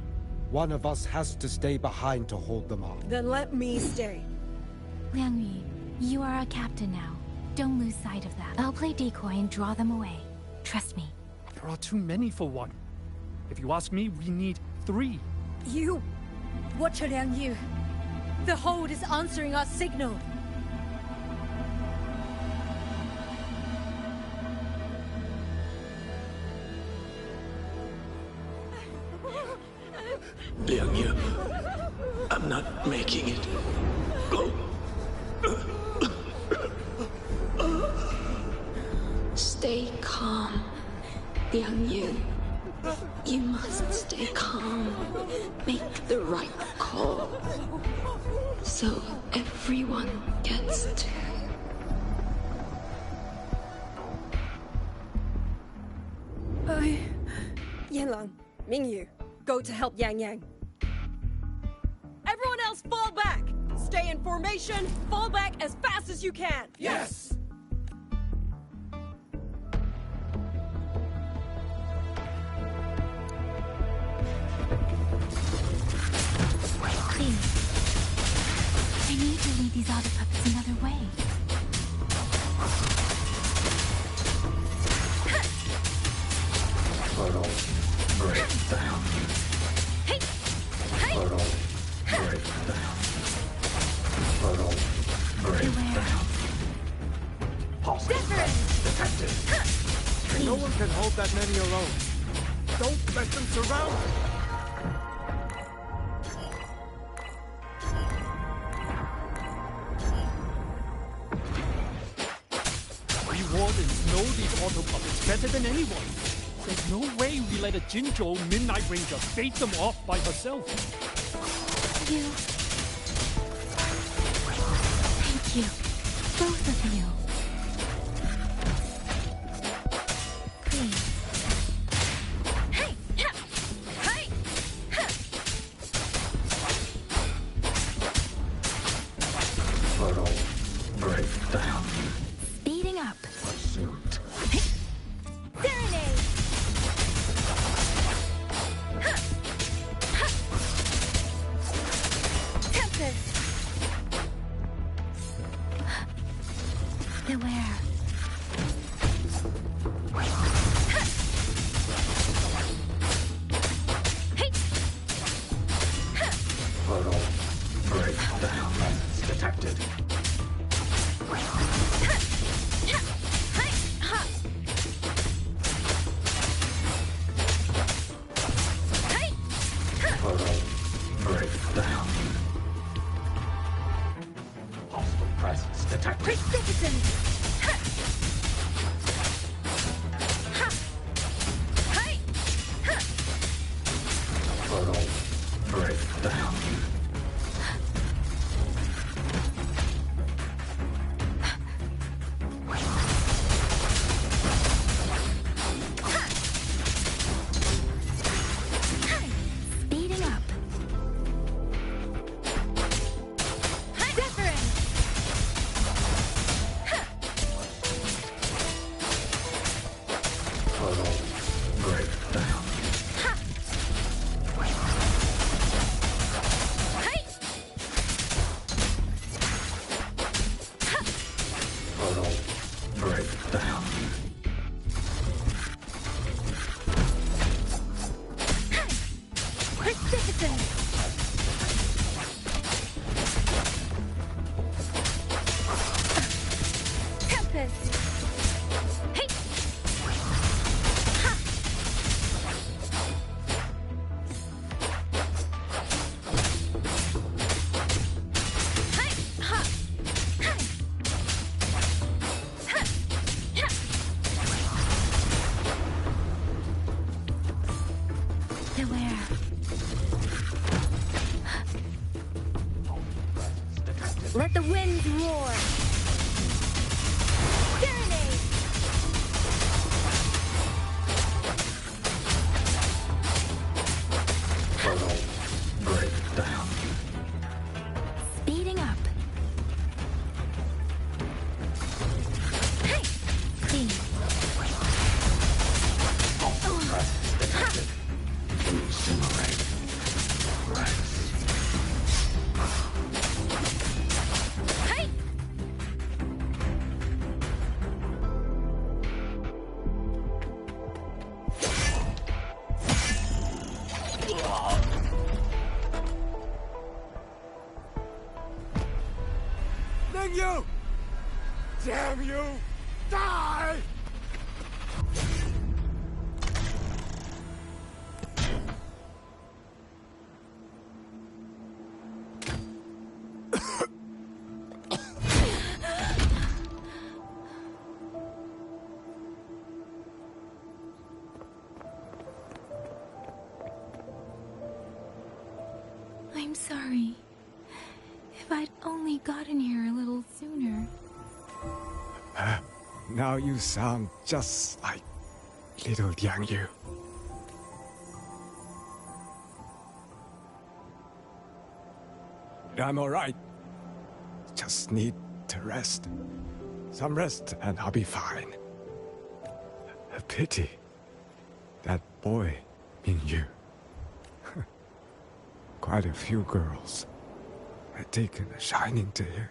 one of us has to stay behind to hold them off. Then let me stay. Liang Yu, you are our captain now. Don't lose sight of that. I'll play decoy and draw them away. Trust me. There are too many for one. If you ask me, we need 3. You! Watch Liang Yu. The hold is answering our signal. Liang Yu, I'm not making it. Stay calm, Liang Yu. You must stay calm. Make the right call. So everyone gets to... Yanlang, Mingyu, go to help Yang Yang. Everyone else fall back! Stay in formation, fall back as fast as you can! Yes! Please. I need to lead these auto puppets another way. Portal breakdown. Hey! Hey! Portal breakdown. Portal breakdown. Hostile presence detected. No one can hold that many alone. Don't let them surround it. We wardens know these auto puppets better than anyone. There's no way we let a Jinzhou Midnight Ranger bait them off by herself. You. Thank you. Both of you. Please. Hey! Ha! Hey! Ha! Portal breakdown. Speeding up. Pursuit. Serenade! Ha! Ha! Tempest! Beware. Ha! Hey! Ha! Portal breakdown. Presence detected. Portal breakdown. Hostile presence detected. Precipitant! Portal breakdown. Speeding up. Deference! Portal breakdown. Precipitous! Tempest! Hey! Ha! Hey! Ha! Hey! Ha! Ha! Beware. Let the winds roar. Serenade. Portal breakdown. Speeding up. Hey! Clean. Rest detected. Incinerate. Rest. Hey! Ningyu! Damn you! Die! I'm sorry. If I'd only gotten here a little sooner. Now you sound just like little Liang Yu. I'm alright. Just need to rest. Some rest and I'll be fine. A pity. That boy, Mingyu. Quite a few girls had taken a shining to him.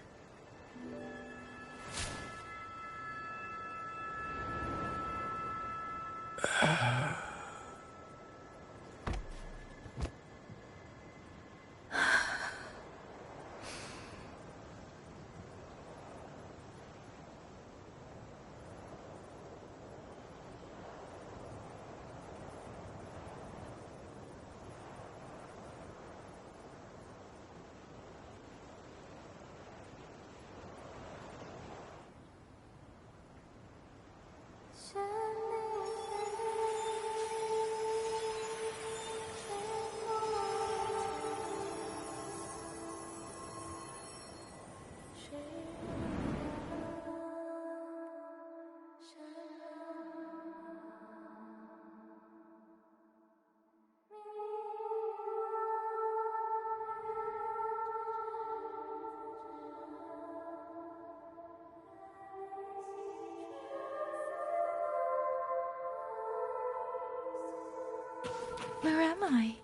Where am I?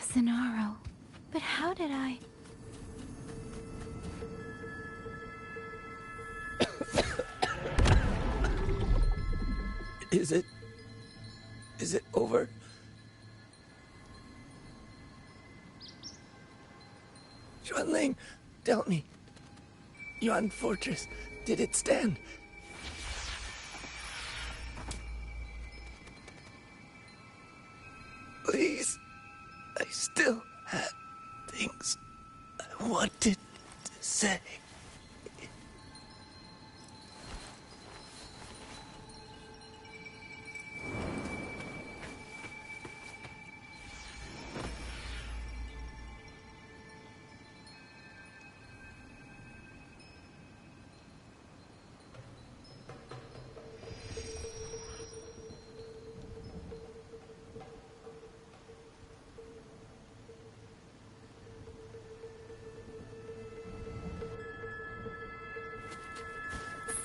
Zenaro. But how did I... Is it over? Xuanling, tell me. Yuan Fortress, did it stand? Please, I still had things I wanted to say.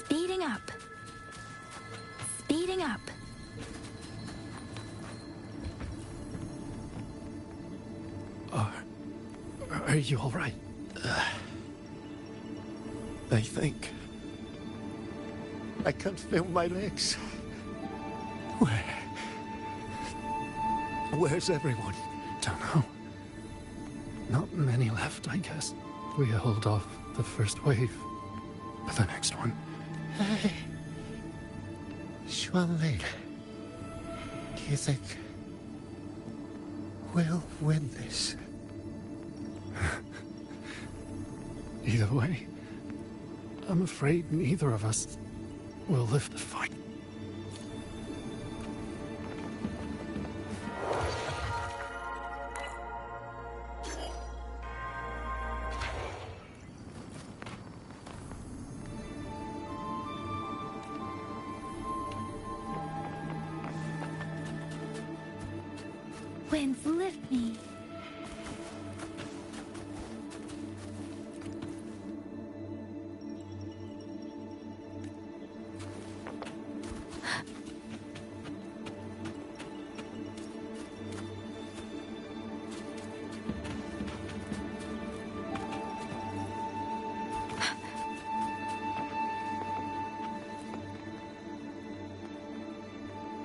Speeding up. Speeding up. Are you all right? I think I can't feel my legs. Where's everyone? Don't know. Not many left, I guess. We held off the first wave, but the next one. Hey, Xuanling, do you think we'll win this? Either way, I'm afraid neither of us will live to fight. Winds lift me.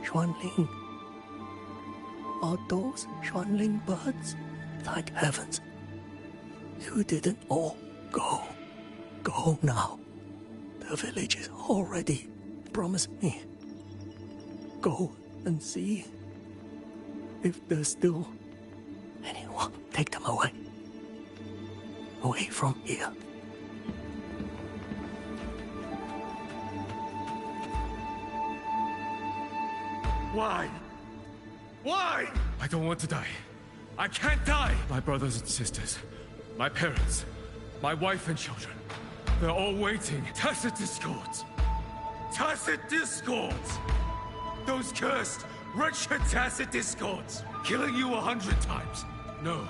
Xuanling. Are those Xuanling birds? Thank heavens. You didn't all go. Go now. The village is already promised me. Go and see if there's still anyone. Take them away. Away from here. Why? Why? I don't want to die. I can't die! My brothers and sisters, my parents, my wife and children, they're all waiting. Tacit discords! Tacit discords! Those cursed, wretched tacit discords! Killing you 100 times, no,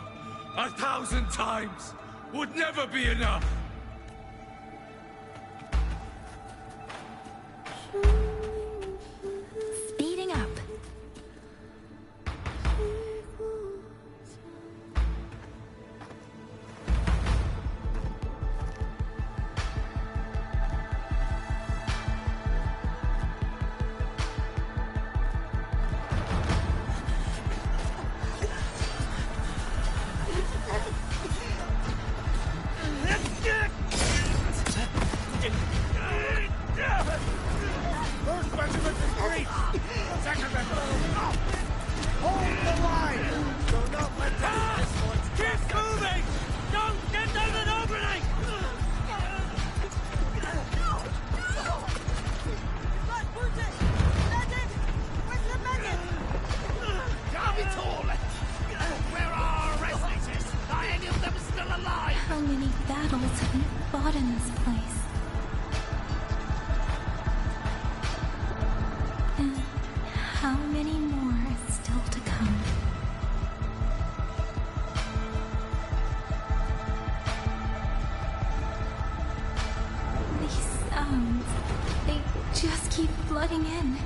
1,000 times, would never be enough! Speeding up. First regiment is great! Second regiment! Hold the line! Do not let them keep moving! Don't get them an opening! Where are our resonators? Are any of them still alive? How many battles have we fought in this place? And how many more are still to come? These sounds, they just keep flooding in.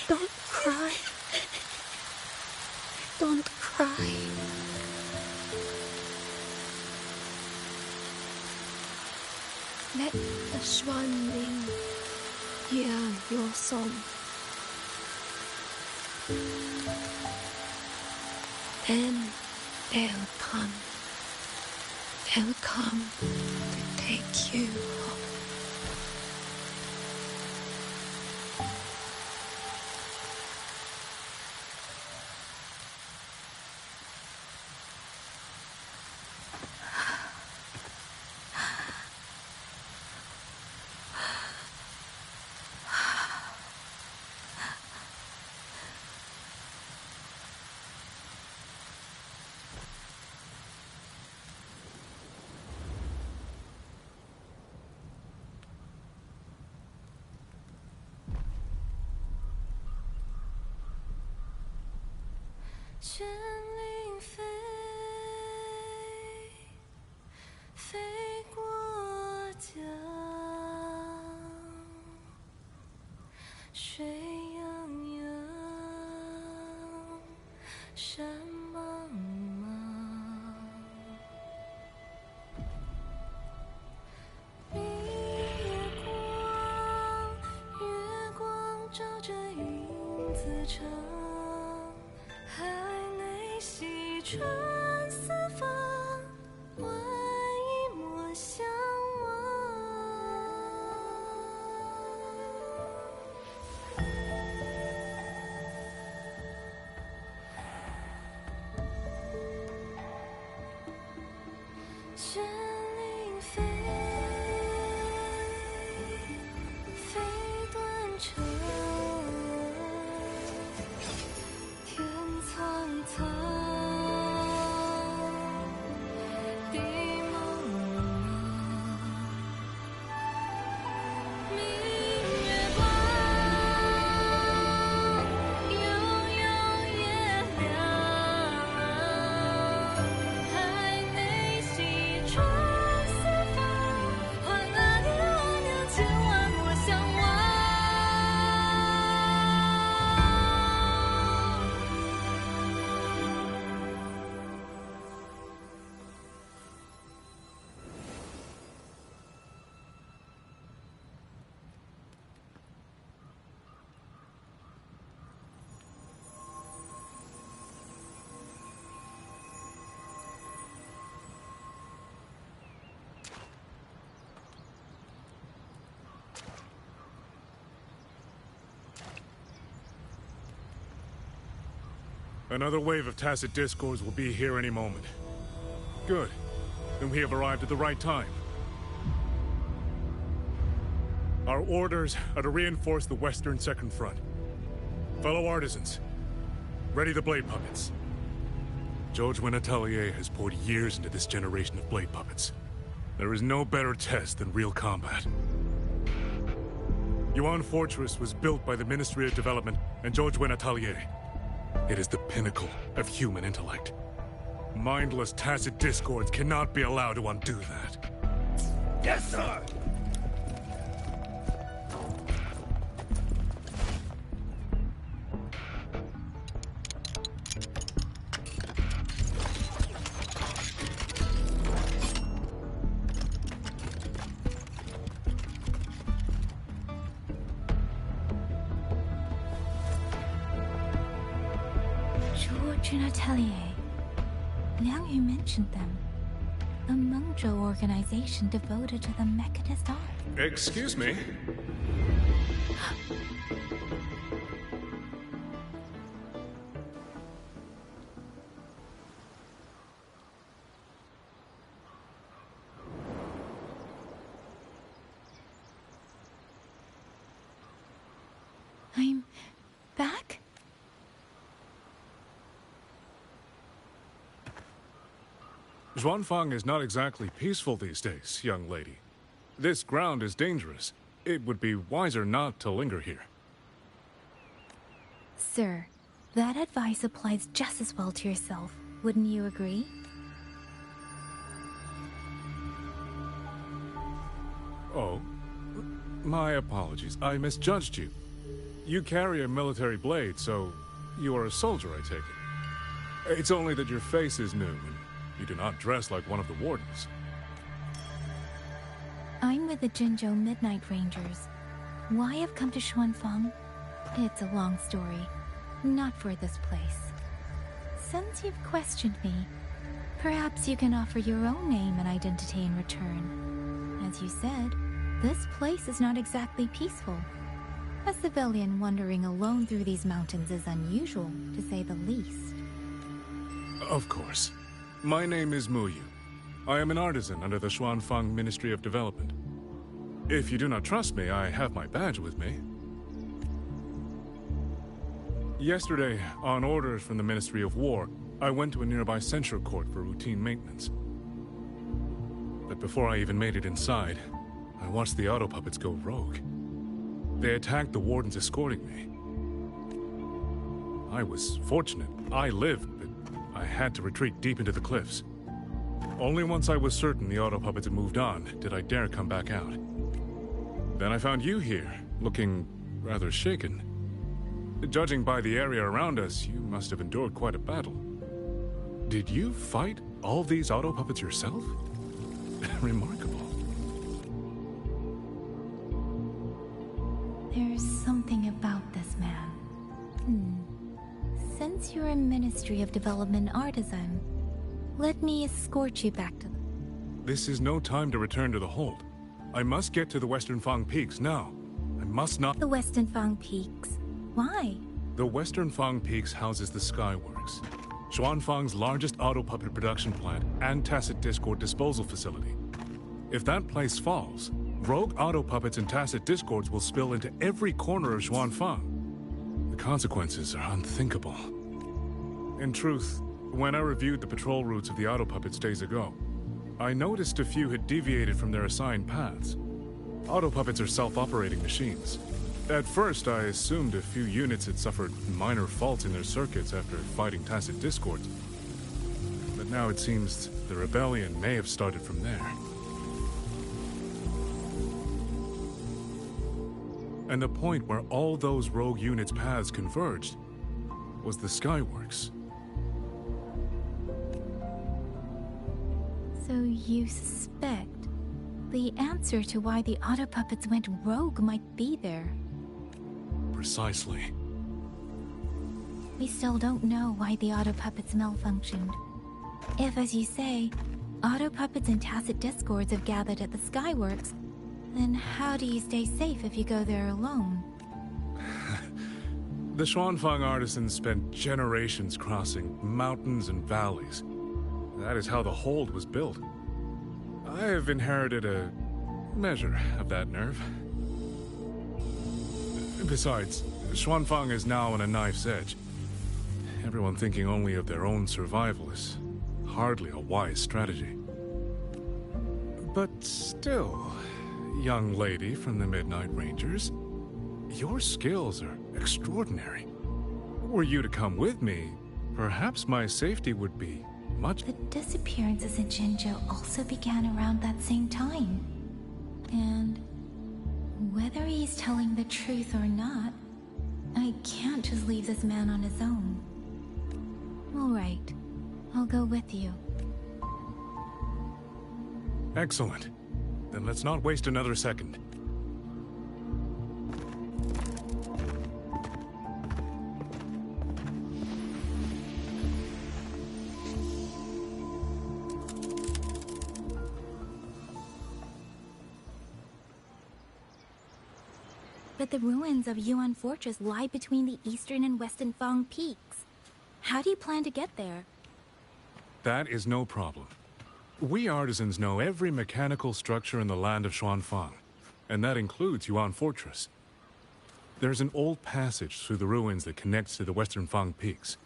Don't cry. Don't cry. song. Then they'll come. They'll come to take you home.绚丽飞，飞过江，水泱泱，山茫茫。明月光，月光照着影子长。海内西川四方，万一莫相绚丽飞，飞断肠。天苍苍，地茫茫，明月光，悠悠夜凉，海内西川四方，换阿爹我娘千万莫相忘。Another wave of tacit discords will be here any moment. Good. Then we have arrived at the right time. Our orders are to reinforce the western second front. Fellow artisans, ready the blade puppets. George Atelier has poured years into this generation of blade puppets. There is no better test than real combat. Yuan Fortress was built by the Ministry of Development and George Atelier. It is the pinnacle of human intellect. Mindless tacit discords cannot be allowed to undo that. Yes, sir! George Atelier. Liang Yu mentioned them. A Mengzhou organization devoted to the mechanist art. Excuse me? I'm back? Zhuanfang is not exactly peaceful these days, young lady. This ground is dangerous. It would be wiser not to linger here. Sir, that advice applies just as well to yourself. Wouldn't you agree? Oh, my apologies. I misjudged you. You carry a military blade, so you are a soldier, I take it. It's only that your face is new, and you do not dress like one of the wardens. I'm with the Jinzhou Midnight Rangers. Why I've come to Xuanfang? It's a long story. Not for this place. Since you've questioned me, perhaps you can offer your own name and identity in return. As you said, this place is not exactly peaceful. A civilian wandering alone through these mountains is unusual, to say the least. Of course. My name is Muyu. I am an artisan under the Xuanfang Ministry of Development. If you do not trust me, I have my badge with me. Yesterday, on orders from the Ministry of War, I went to a nearby censure court for routine maintenance. But before I even made it inside, I watched the auto puppets go rogue. They attacked the wardens escorting me. I was fortunate. I lived, but I had to retreat deep into the cliffs. Only once I was certain the auto puppets had moved on did I dare come back out. Then I found you here, looking rather shaken. Judging by the area around us, you must have endured quite a battle. Did you fight all these auto puppets yourself? Remarkable. There's something about this man. Since you're a Ministry of Development artisan, let me escort you back to the... This is no time to return to the hold. I must get to the Western Fang Peaks now. I must not... The Western Fang Peaks? Why? The Western Fang Peaks houses the Skyworks, Xuanfang's largest auto puppet production plant and tacit discord disposal facility. If that place falls, rogue auto puppets and tacit discords will spill into every corner of Xuanfang. The consequences are unthinkable. In truth, when I reviewed the patrol routes of the auto puppets days ago, I noticed a few had deviated from their assigned paths. Auto puppets are self-operating machines. At first, I assumed a few units had suffered minor faults in their circuits after fighting tacit discords. But now it seems the rebellion may have started from there. And the point where all those rogue units' paths converged was the Skyworks. So you suspect the answer to why the auto puppets went rogue might be there? Precisely. We still don't know why the auto puppets malfunctioned. If, as you say, auto puppets and tacit discords have gathered at the Skyworks, then how do you stay safe if you go there alone? The Xuanfang artisans spent generations crossing mountains and valleys. That is how the hold was built. I have inherited a measure of that nerve. Besides, Xuanfang is now on a knife's edge. Everyone thinking only of their own survival is hardly a wise strategy. But still, young lady from the Midnight Rangers, your skills are extraordinary. Were you to come with me, perhaps my safety would be much... The disappearances in Jinzhou also began around that same time. And whether he's telling the truth or not, I can't just leave this man on his own. All right, I'll go with you. Excellent. Then let's not waste another second. But the ruins of Yuan Fortress lie between the eastern and western Fang peaks. How do you plan to get there? That is no problem. We artisans know every mechanical structure in the land of Xuanfang, and that includes Yuan Fortress. There's an old passage through the ruins that connects to the Western Fang Peaks.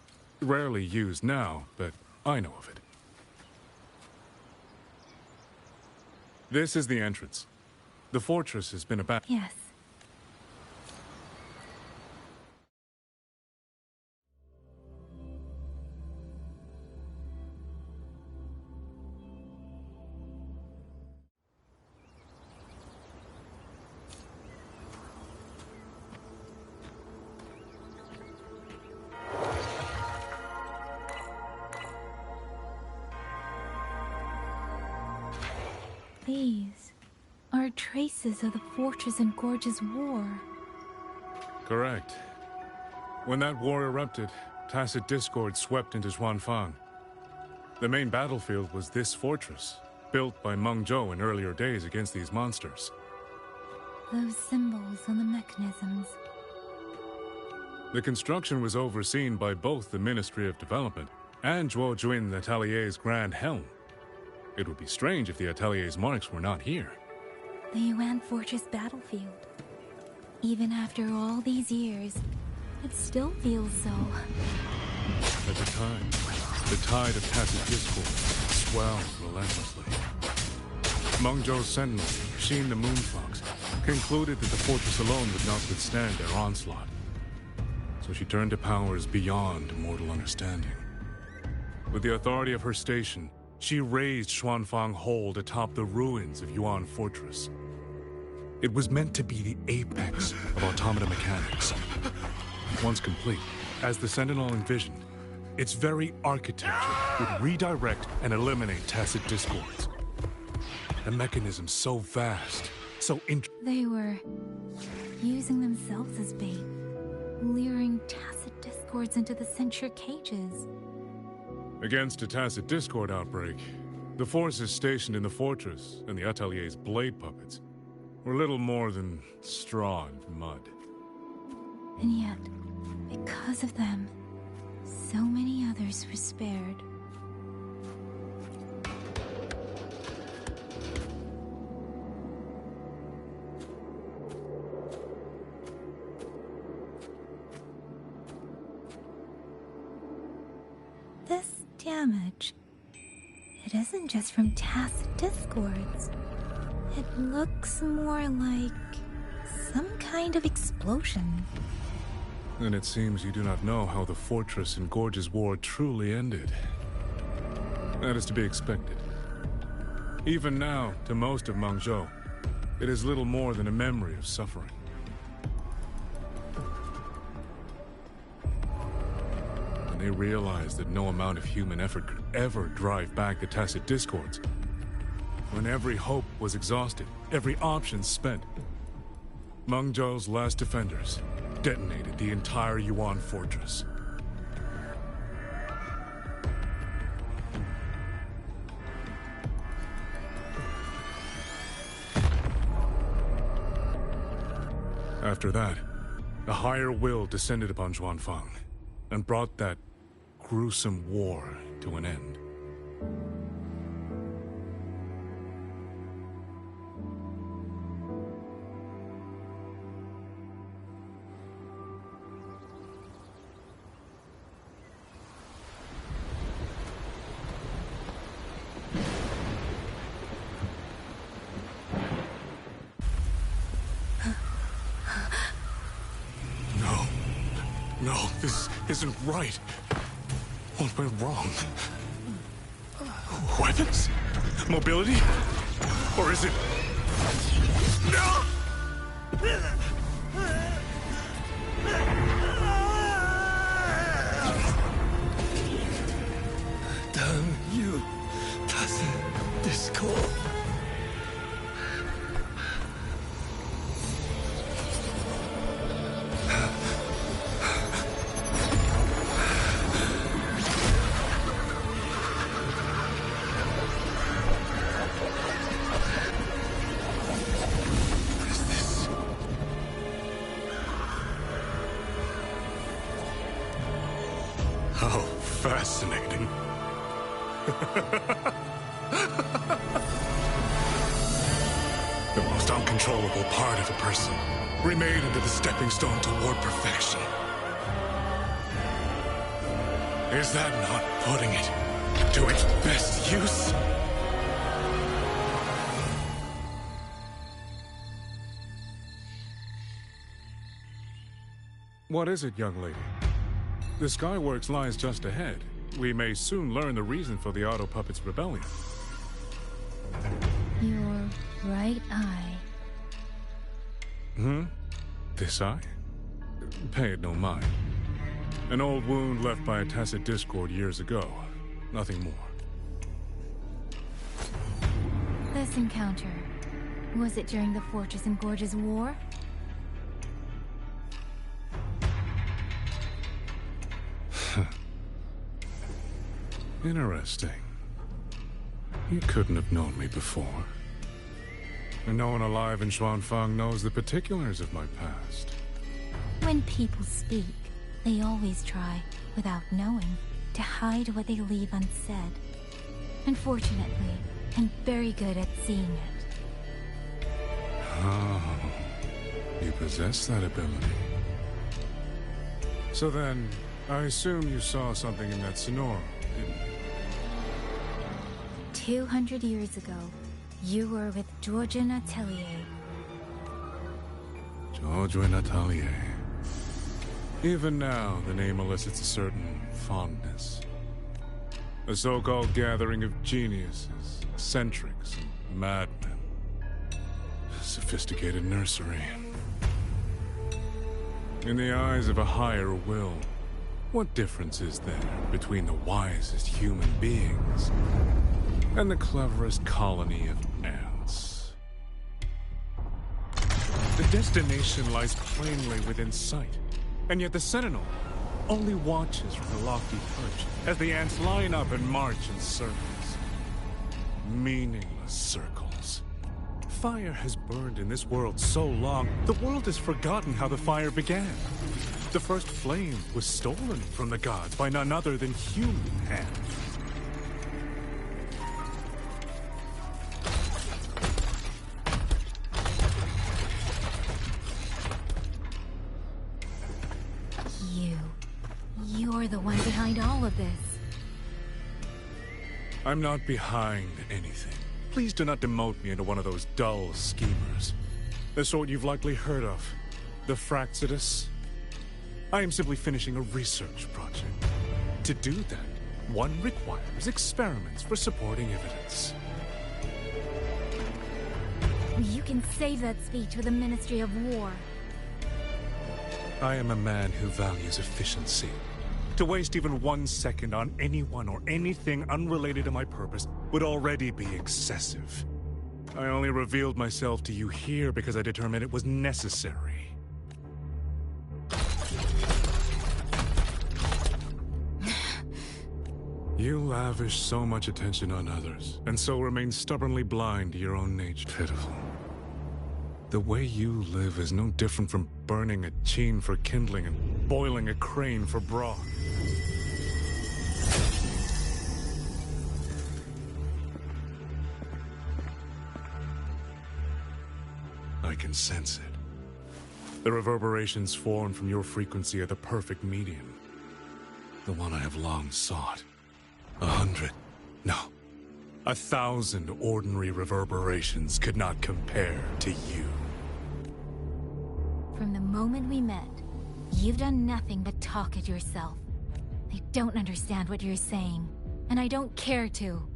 Rarely used now, but I know of it. This is the entrance. The fortress has been abandoned. Yes. These are traces of the Fortress and Gorge's war. Correct. When that war erupted, Tacit Discord swept into Xuanfang. The main battlefield was this fortress, built by Meng Zhou in earlier days against these monsters. Those symbols on the mechanisms. The construction was overseen by both the Ministry of Development and Zhuo Jun Atelier's Grand Helm. It would be strange if the Atelier's marks were not here. The Yuan Fortress battlefield. Even after all these years, it still feels so. At the time, the tide of Tacit Discord swelled relentlessly. Meng Zhou's sentinel, Xin the Moonfox, concluded that the fortress alone would not withstand their onslaught. So she turned to powers beyond mortal understanding. With the authority of her station, she raised Xuanfang Hold atop the ruins of Yuan Fortress. It was meant to be the apex of automata mechanics. Once complete, as the Sentinel envisioned, its very architecture would redirect and eliminate Tacit Discords. A mechanism so vast, so They were using themselves as bait, luring Tacit Discords into the censure cages. Against a Tacit Discord outbreak, the forces stationed in the fortress and the Atelier's blade puppets were little more than straw and mud. And yet, because of them, so many others were spared. This damage, it isn't just from Tacit Discords. It looks more like some kind of explosion. Then it seems you do not know how the Fortress and Gorge's war truly ended. That is to be expected. Even now, to most of Meng Zhou, it is little more than a memory of suffering. And they realized that no amount of human effort could ever drive back the Tacit Discords. When every hope was exhausted, every option spent, Meng Zhou's last defenders detonated the entire Yuan Fortress. After that, a higher will descended upon Xuanfang and brought that gruesome war to an end. No, this isn't right. What went wrong? Weapons? Mobility? Or is it... No! Damn you, Tacit Discord. How fascinating. The most uncontrollable part of a person, remade into the stepping stone toward perfection. Is that not putting it to its best use? What is it, young lady? The Skyworks lies just ahead. We may soon learn the reason for the Auto Puppet's rebellion. Your right eye. This eye? Pay it no mind. An old wound left by a Tacit Discord years ago. Nothing more. This encounter, Was it during the Fortress and Gorges War? Interesting. You couldn't have known me before. And no one alive in Xuanfang knows the particulars of my past. When people speak, they always try, without knowing, to hide what they leave unsaid. Unfortunately, I'm very good at seeing it. Oh, you possess that ability. So then, I assume you saw something in that Sonora, didn't you? 200 years ago, you were with Georgian Atelier. Georgian Atelier. Even now, the name elicits a certain fondness. A so-called gathering of geniuses, eccentrics, and madmen. A sophisticated nursery. In the eyes of a higher will, what difference is there between the wisest human beings and the cleverest colony of ants? The destination lies plainly within sight, and yet the Sentinel only watches from the lofty perch as the ants line up and march in circles. Meaningless circles. Fire has burned in this world so long, the world has forgotten how the fire began. The first flame was stolen from the gods by none other than human hands. You're the one behind all of this. I'm not behind anything. Please do not demote me into one of those dull schemers. The sort you've likely heard of. The Fraxidus. I am simply finishing a research project. To do that, one requires experiments for supporting evidence. You can save that speech for the Ministry of War. I am a man who values efficiency. To waste even 1 second on anyone or anything unrelated to my purpose would already be excessive. I only revealed myself to you here because I determined it was necessary. You lavish so much attention on others, and so remain stubbornly blind to your own nature. Pitiful. The way you live is no different from burning a cheen for kindling and boiling a crane for broth. I can sense it. The reverberations formed from your frequency are the perfect medium. The one I have long sought. 100, no, 1,000 ordinary reverberations could not compare to you. From the moment we met, you've done nothing but talk at yourself. I don't understand what you're saying, and I don't care to.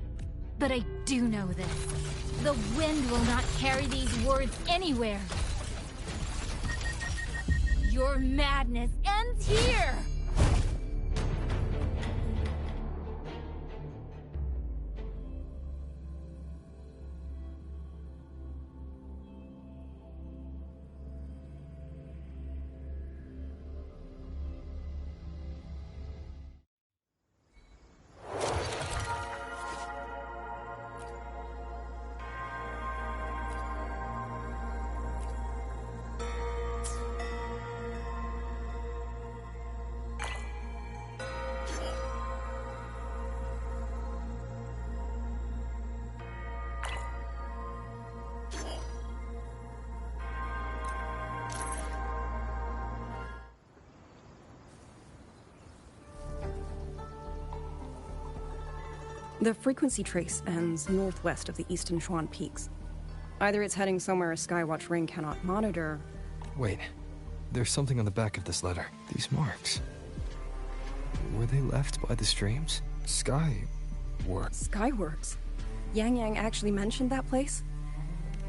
But I do know this. The wind will not carry these words anywhere. Your madness ends here! The frequency trace ends northwest of the Eastern Xuan Peaks. Either it's heading somewhere a Skywatch ring cannot monitor... Wait, there's something on the back of this letter. These marks. Were they left by the streams? Skyworks. Skyworks? Yang Yang actually mentioned that place?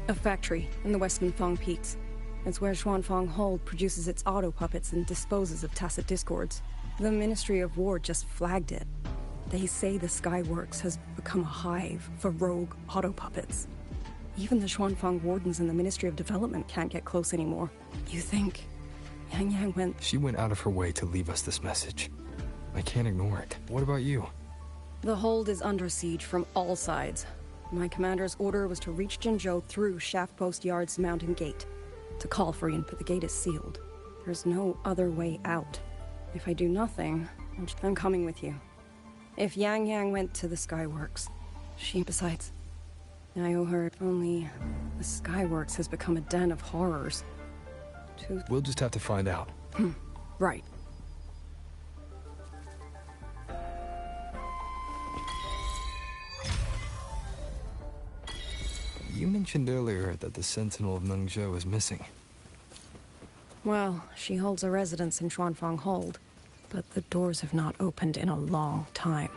A factory in the Western Fang Peaks. It's where Xuanfang Hold produces its auto puppets and disposes of tacit discords. The Ministry of War just flagged it. They say the Skyworks has become a hive for rogue auto puppets. Even the Xuanfang wardens in the Ministry of Development can't get close anymore. You think Yang Yang went... She went out of her way to leave us this message. I can't ignore it. What about you? The hold is under siege from all sides. My commander's order was to reach Jinzhou through Shaft Post Yard's mountain gate. To call for in, but the gate is sealed. There's no other way out. If I do nothing, I'm coming with you. If Yang Yang went to the Skyworks, besides, I owe her. Only the Skyworks has become a den of horrors. We'll just have to find out. Right. You mentioned earlier that the Sentinel of Mengzhou is missing. Well, she holds a residence in Xuanfang Hold, but the doors have not opened in a long time.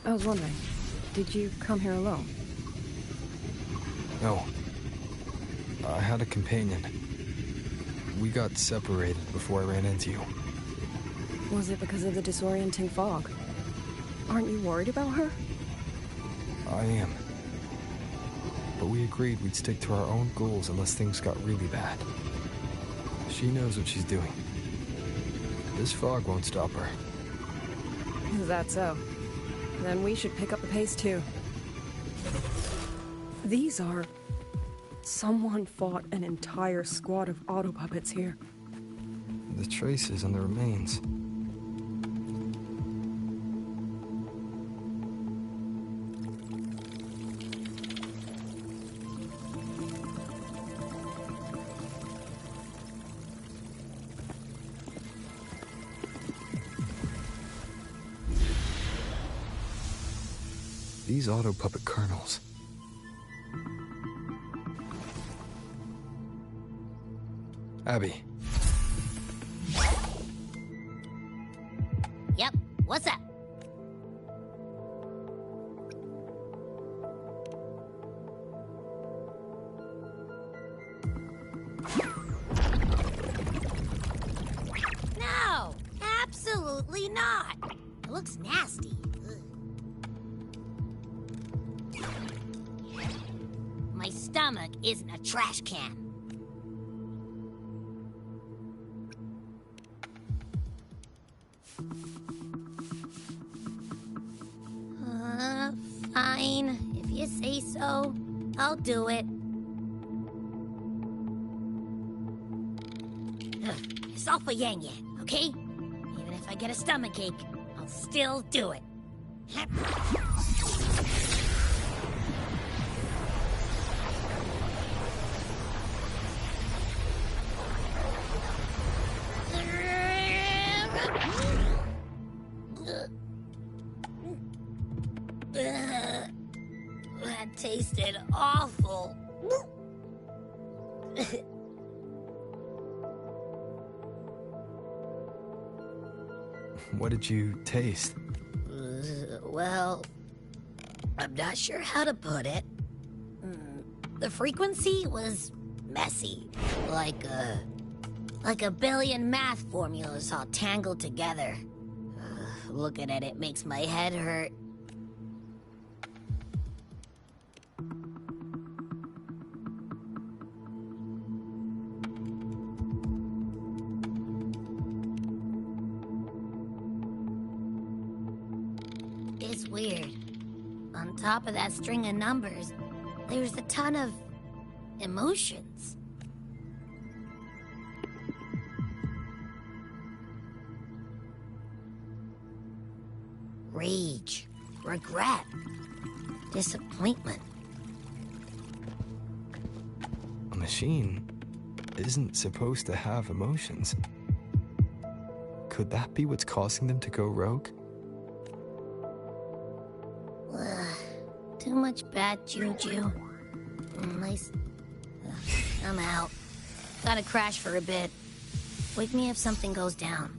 I was wondering, did you come here alone? No. I had a companion. We got separated before I ran into you. Was it because of the disorienting fog? Aren't you worried about her? I am. But we agreed we'd stick to our own goals unless things got really bad. She knows what she's doing. This fog won't stop her. Is that so? Then we should pick up the pace too. These are... Someone fought an entire squad of auto puppets here. The traces on the remains. These auto puppet kernels. Abby. Yep, what's up? No, absolutely not. It looks nasty. My stomach isn't a trash can. Fine. If you say so, I'll do it. It's all for Yang Yang, okay? Even if I get a stomachache, I'll still do it. That tasted awful. What did you taste? Well, I'm not sure how to put it. The frequency was messy, like a billion math formulas all tangled together. Looking at it makes my head hurt. It's weird. On top of that string of numbers, there's a ton of emotions. Rage, regret, disappointment. A machine isn't supposed to have emotions. Could that be what's causing them to go rogue? Too much bad juju. Nice. I'm out. Gotta crash for a bit. Wake me if something goes down.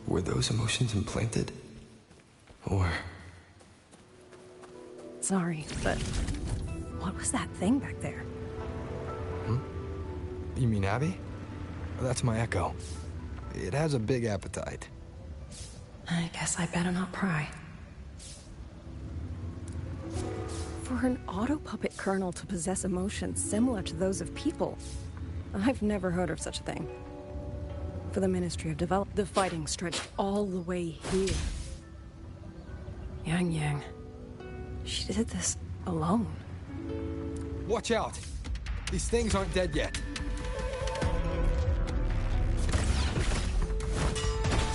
Were those emotions implanted? Or... Sorry, but what was that thing back there? You mean Abby? That's my Echo. It has a big appetite. I guess I better not pry. For an auto puppet colonel to possess emotions similar to those of people, I've never heard of such a thing. For the Ministry of Development, the fighting stretched all the way here. Yang, she did this alone. Watch out! These things aren't dead yet.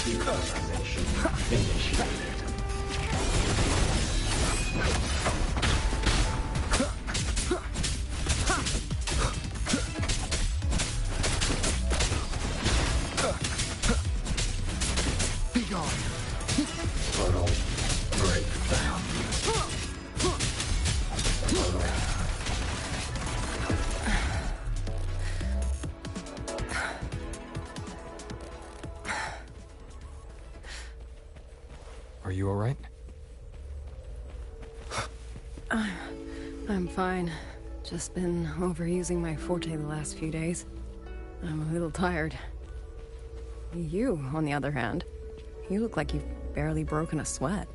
Decolonization initiated. Be gone. Portal breakdown. Are you alright? I'm fine. Just been overusing my forte the last few days. I'm a little tired. You, on the other hand, you look like you've barely broken a sweat.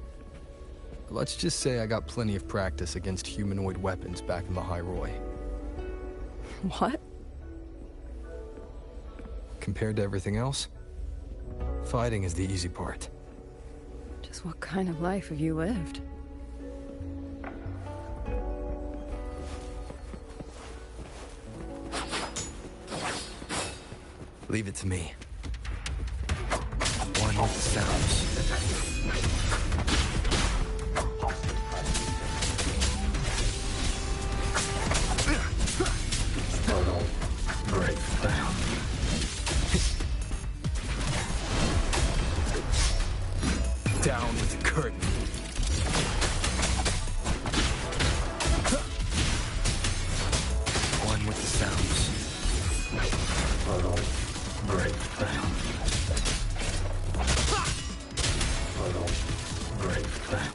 Let's just say I got plenty of practice against humanoid weapons back in the High Roy. What? Compared to everything else, fighting is the easy part. Just what kind of life have you lived? Leave it to me. One with the sounds. Portal breakdown. Down with the curtain. One with the sounds. Portal breakdown. Portal breakdown.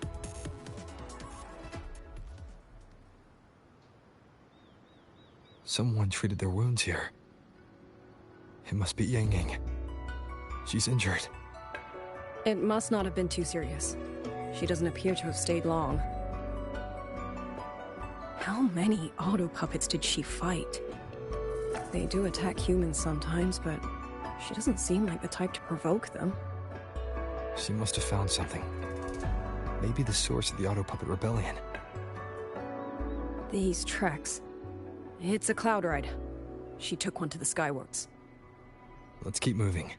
Someone treated their wounds here. It must be Yang Yang. She's injured. It must not have been too serious. She doesn't appear to have stayed long. How many auto puppets did she fight? They do attack humans sometimes, but she doesn't seem like the type to provoke them. She must have found something. Maybe the source of the auto puppet rebellion. These treks. It's a cloud ride. She took one to the Skyworks. Let's keep moving.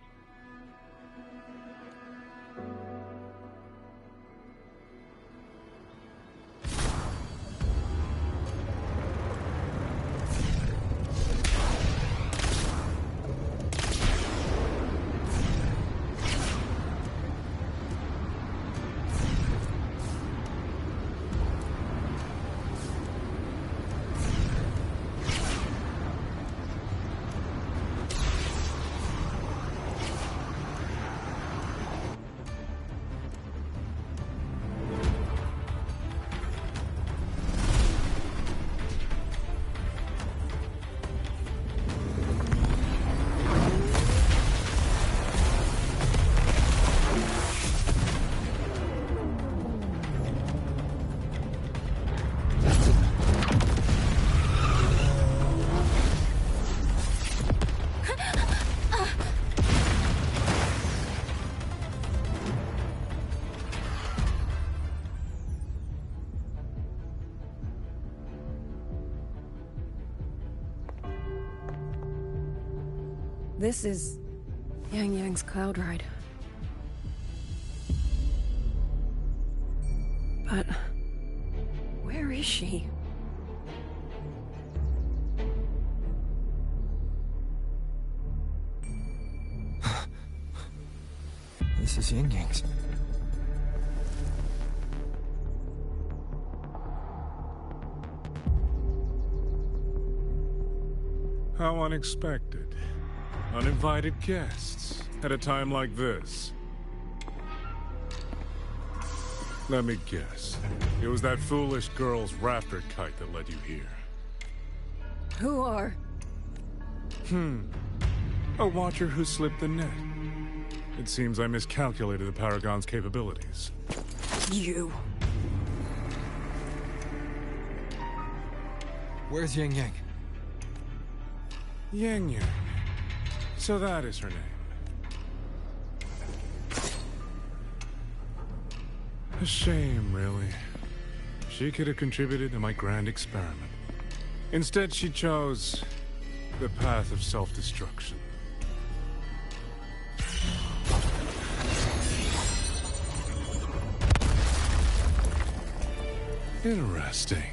This is Yang Yang's cloud ride. But where is she? This is Yang Yang's. How unexpected. Uninvited guests at a time like this. Let me guess. It was that foolish girl's rafter kite that led you here. Who are? A watcher who slipped the net. It seems I miscalculated the Paragon's capabilities. You. Where's Yang Yang? Yang Yang. So that is her name. A shame, really. She could have contributed to my grand experiment. Instead, she chose the path of self-destruction. Interesting.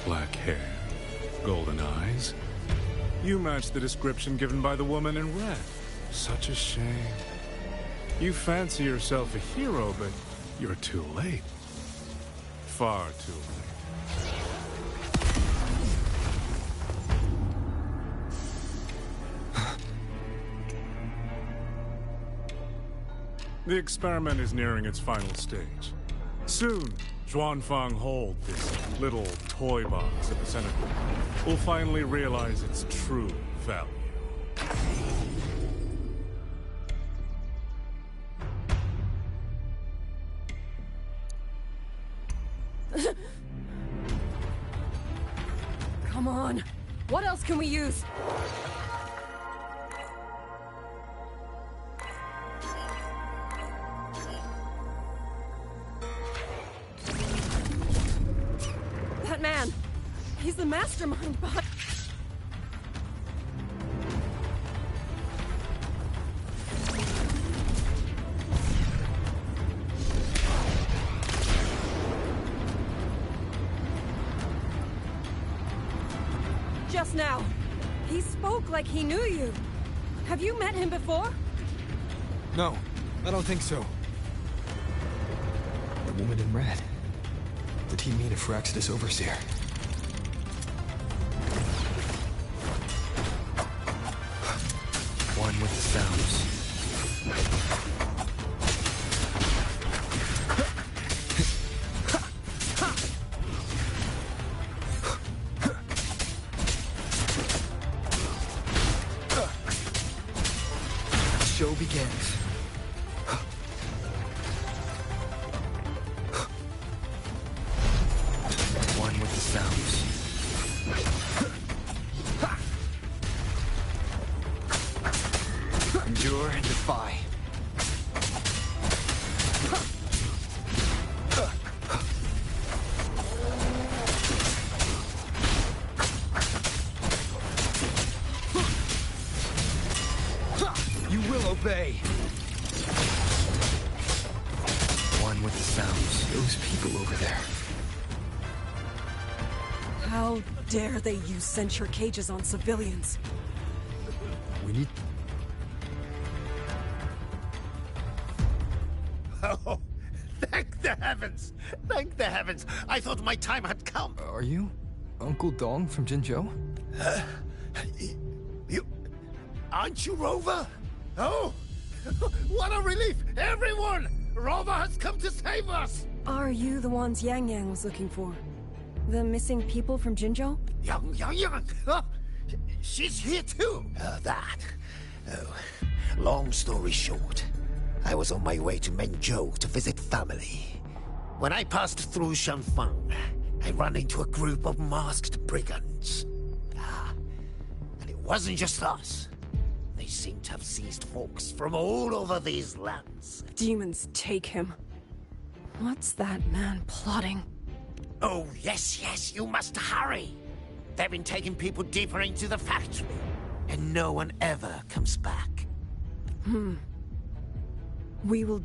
Black hair, golden eyes. You match the description given by the woman in red. Such a shame. You fancy yourself a hero, but you're too late. Far too late. The experiment is nearing its final stage. Soon, Xuanfang Hold, this little toy box at the center, will finally realize its true value. Come on. What else can we use? That man. He's the mastermind behind... Just now. He spoke like he knew you. Have you met him before? No, I don't think so. The woman in red. Did he mean a Fraxidus overseer? One with the sounds. Show begins. One with the sounds. Endure and defy. You will obey. One with the sounds. Those people over there. How dare they use censure cages on civilians? We need... Oh, thank the heavens! Thank the heavens! I thought my time had come. Are you Uncle Dong from Jinzhou? You... Aren't you Rover? Oh! What a relief! Everyone! Rover has come to save us! Are you the ones Yang Yang was looking for? The missing people from Jinzhou? Yang! Huh? She's here too! Oh, long story short, I was on my way to Menzhou to visit family. When I passed through Shanfang, I ran into a group of masked brigands. And it wasn't just us. They seem to have seized folks from all over these lands. Demons take him. What's that man plotting? Oh, yes, you must hurry. They've been taking people deeper into the factory. and no one ever comes back. We will